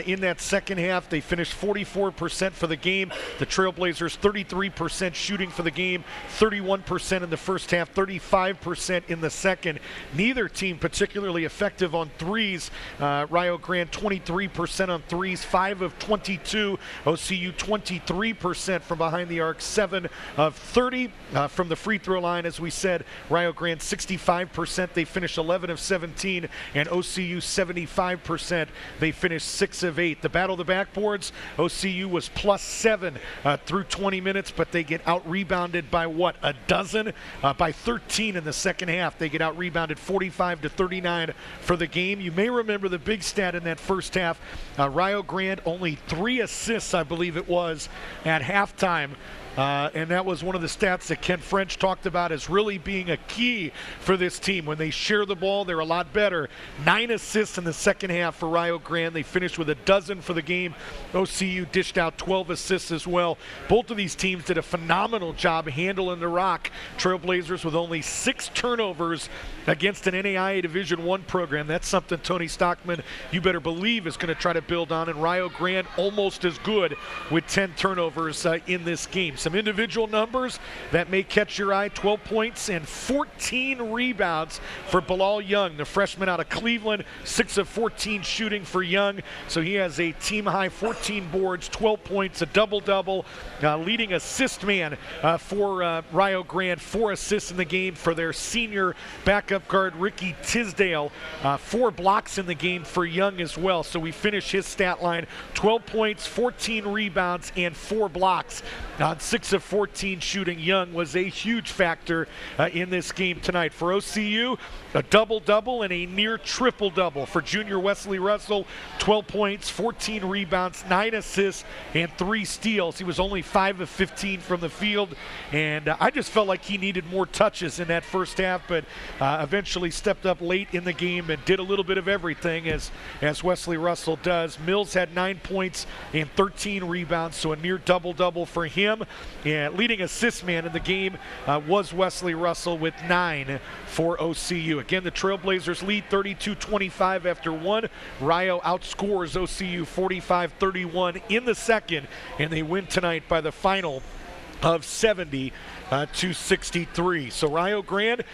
in that second half. They finished 44% for the game. The Trailblazers 33% shooting for the game, 31% in the first half, 35% in the second. Neither team particularly effective on threes. Rio Grande 23% on threes, 5 of 22. OCU 23% from behind the arc, 7 of 30 from the free throw line. As we said, Rio Grande 65%. They finished 11 of 17, and OCU 75%. They finished 6 of 8. The battle of the backboards, OCU was +7 through 20 minutes, but they get out-rebounded by what, a dozen? By 13 in the second half. They get out-rebounded 45-39 for the game. You may remember the big stat in that first half. Rio Grande only 3 assists, I believe it was, at halftime. And that was one of the stats that Ken French talked about as really being a key for this team. When they share the ball, they're a lot better. 9 assists in the second half for Rio Grande. They finished with a dozen for the game. OCU dished out 12 assists as well. Both of these teams did a phenomenal job handling the rock. Trailblazers with only 6 turnovers against an NAIA Division I program. That's something Tony Stockman, you better believe, is going to try to build on. And Rio Grande almost as good with 10 turnovers in this game. Some individual numbers that may catch your eye: 12 points and 14 rebounds for Bilal Young, the freshman out of Cleveland. 6 of 14 shooting for Young, so he has a team-high 14 boards, 12 points, a double-double. Leading assist man for RIO Grande, 4 assists in the game for their senior backup guard Ricky Tisdale. 4 blocks in the game for Young as well, so we finish his stat line: 12 points, 14 rebounds, and 4 blocks on 6 of 14 shooting. Young was a huge factor in this game tonight. For OCU, a double-double and a near triple-double for junior Wesley Russell: 12 points, 14 rebounds, 9 assists, and 3 steals. He was only 5 of 15 from the field, and I just felt like he needed more touches in that first half, but eventually stepped up late in the game and did a little bit of everything, as Wesley Russell does. Mills had 9 points and 13 rebounds, so a near double-double for him. And leading assist man in the game was Wesley Russell with 9 for OCU. Again, the Trailblazers lead 32-25 after 1. RIO outscores OCU 45-31 in the second, and they win tonight by the final of 70-63. So RIO Grande,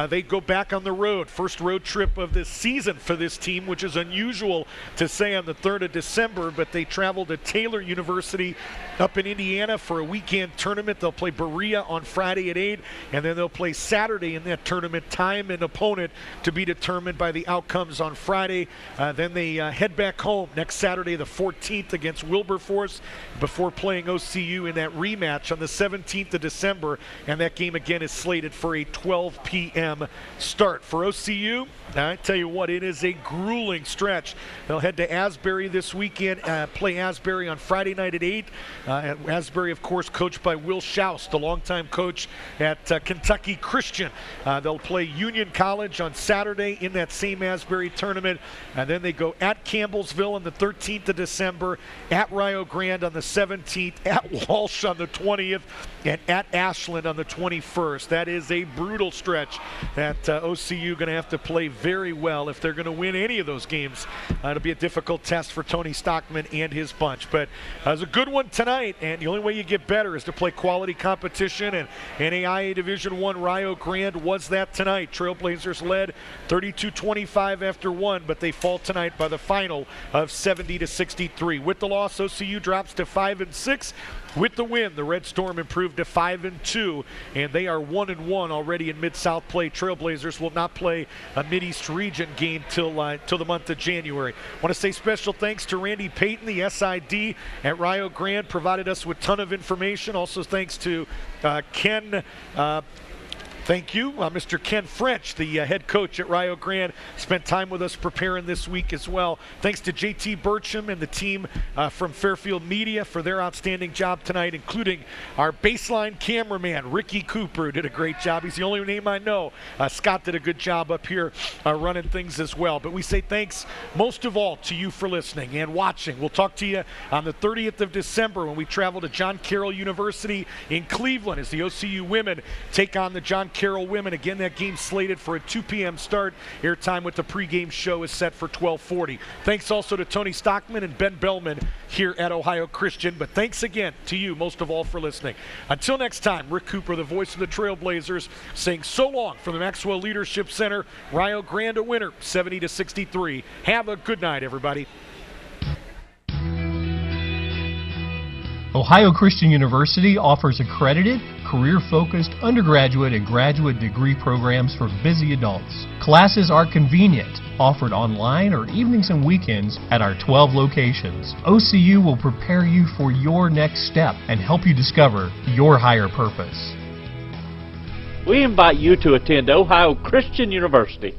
they go back on the road. First road trip of this season for this team, which is unusual to say on the 3rd of December, but they travel to Taylor University up in Indiana for a weekend tournament. They'll play Berea on Friday at 8, and then they'll play Saturday in that tournament. Time and opponent to be determined by the outcomes on Friday. Then they head back home next Saturday, the 14th, against Wilberforce, before playing OCU in that rematch on the 17th of December, and that game again is slated for a 12 p.m. start. For OCU, I tell you what, it is a grueling stretch. They'll head to Asbury this weekend, play Asbury on Friday night at 8. Asbury, of course, coached by Will Schaus, the longtime coach at Kentucky Christian. They'll play Union College on Saturday in that same Asbury tournament, and then they go at Campbellsville on the 13th of December, at RIO Grande on the 17th, at Walsh on the 20th, and at Ashland on the 21st. That is a brutal stretch that OCU going to have to play very well if they're going to win any of those games. It'll be a difficult test for Tony Stockman and his bunch, but it was a good one tonight, and the only way you get better is to play quality competition, and NAIA Division I RIO Grande was that tonight. Trailblazers led 32-25 after 1, but they fall tonight by the final of 70-63. With the loss, OCU drops to 5-6. With the win, the Redstorm improved to 5-2, and they are 1-1 already in Mid-South play. Trailblazers will not play a Mid-East region game till the month of January. I want to say special thanks to Randy Payton, the SID at RIO Grande, provided us with a ton of information. Also thanks to Ken. Thank you, Mr. Ken French, the head coach at RIO Grande, spent time with us preparing this week as well. Thanks to JT Burcham and the team from Fairfield Media for their outstanding job tonight, including our baseline cameraman, Ricky Cooper, who did a great job. He's the only name I know. Scott did a good job up here running things as well. But we say thanks most of all to you for listening and watching. We'll talk to you on the 30th of December when we travel to John Carroll University in Cleveland as the OCU women take on the John Carroll women. Again, that game slated for a 2 p.m. start. Airtime with the pregame show is set for 12:40. Thanks also to Tony Stockman and Ben Bellman here at Ohio Christian. But thanks again to you most of all for listening. Until next time, Rick Cooper, the voice of the Trailblazers, saying so long from the Maxwell Leadership Center. RIO Grande a winner, 70-63. Have a good night, everybody. Ohio Christian University offers accredited, career-focused undergraduate and graduate degree programs for busy adults. Classes are convenient, offered online or evenings and weekends at our 12 locations. OCU will prepare you for your next step and help you discover your higher purpose. We invite you to attend Ohio Christian University.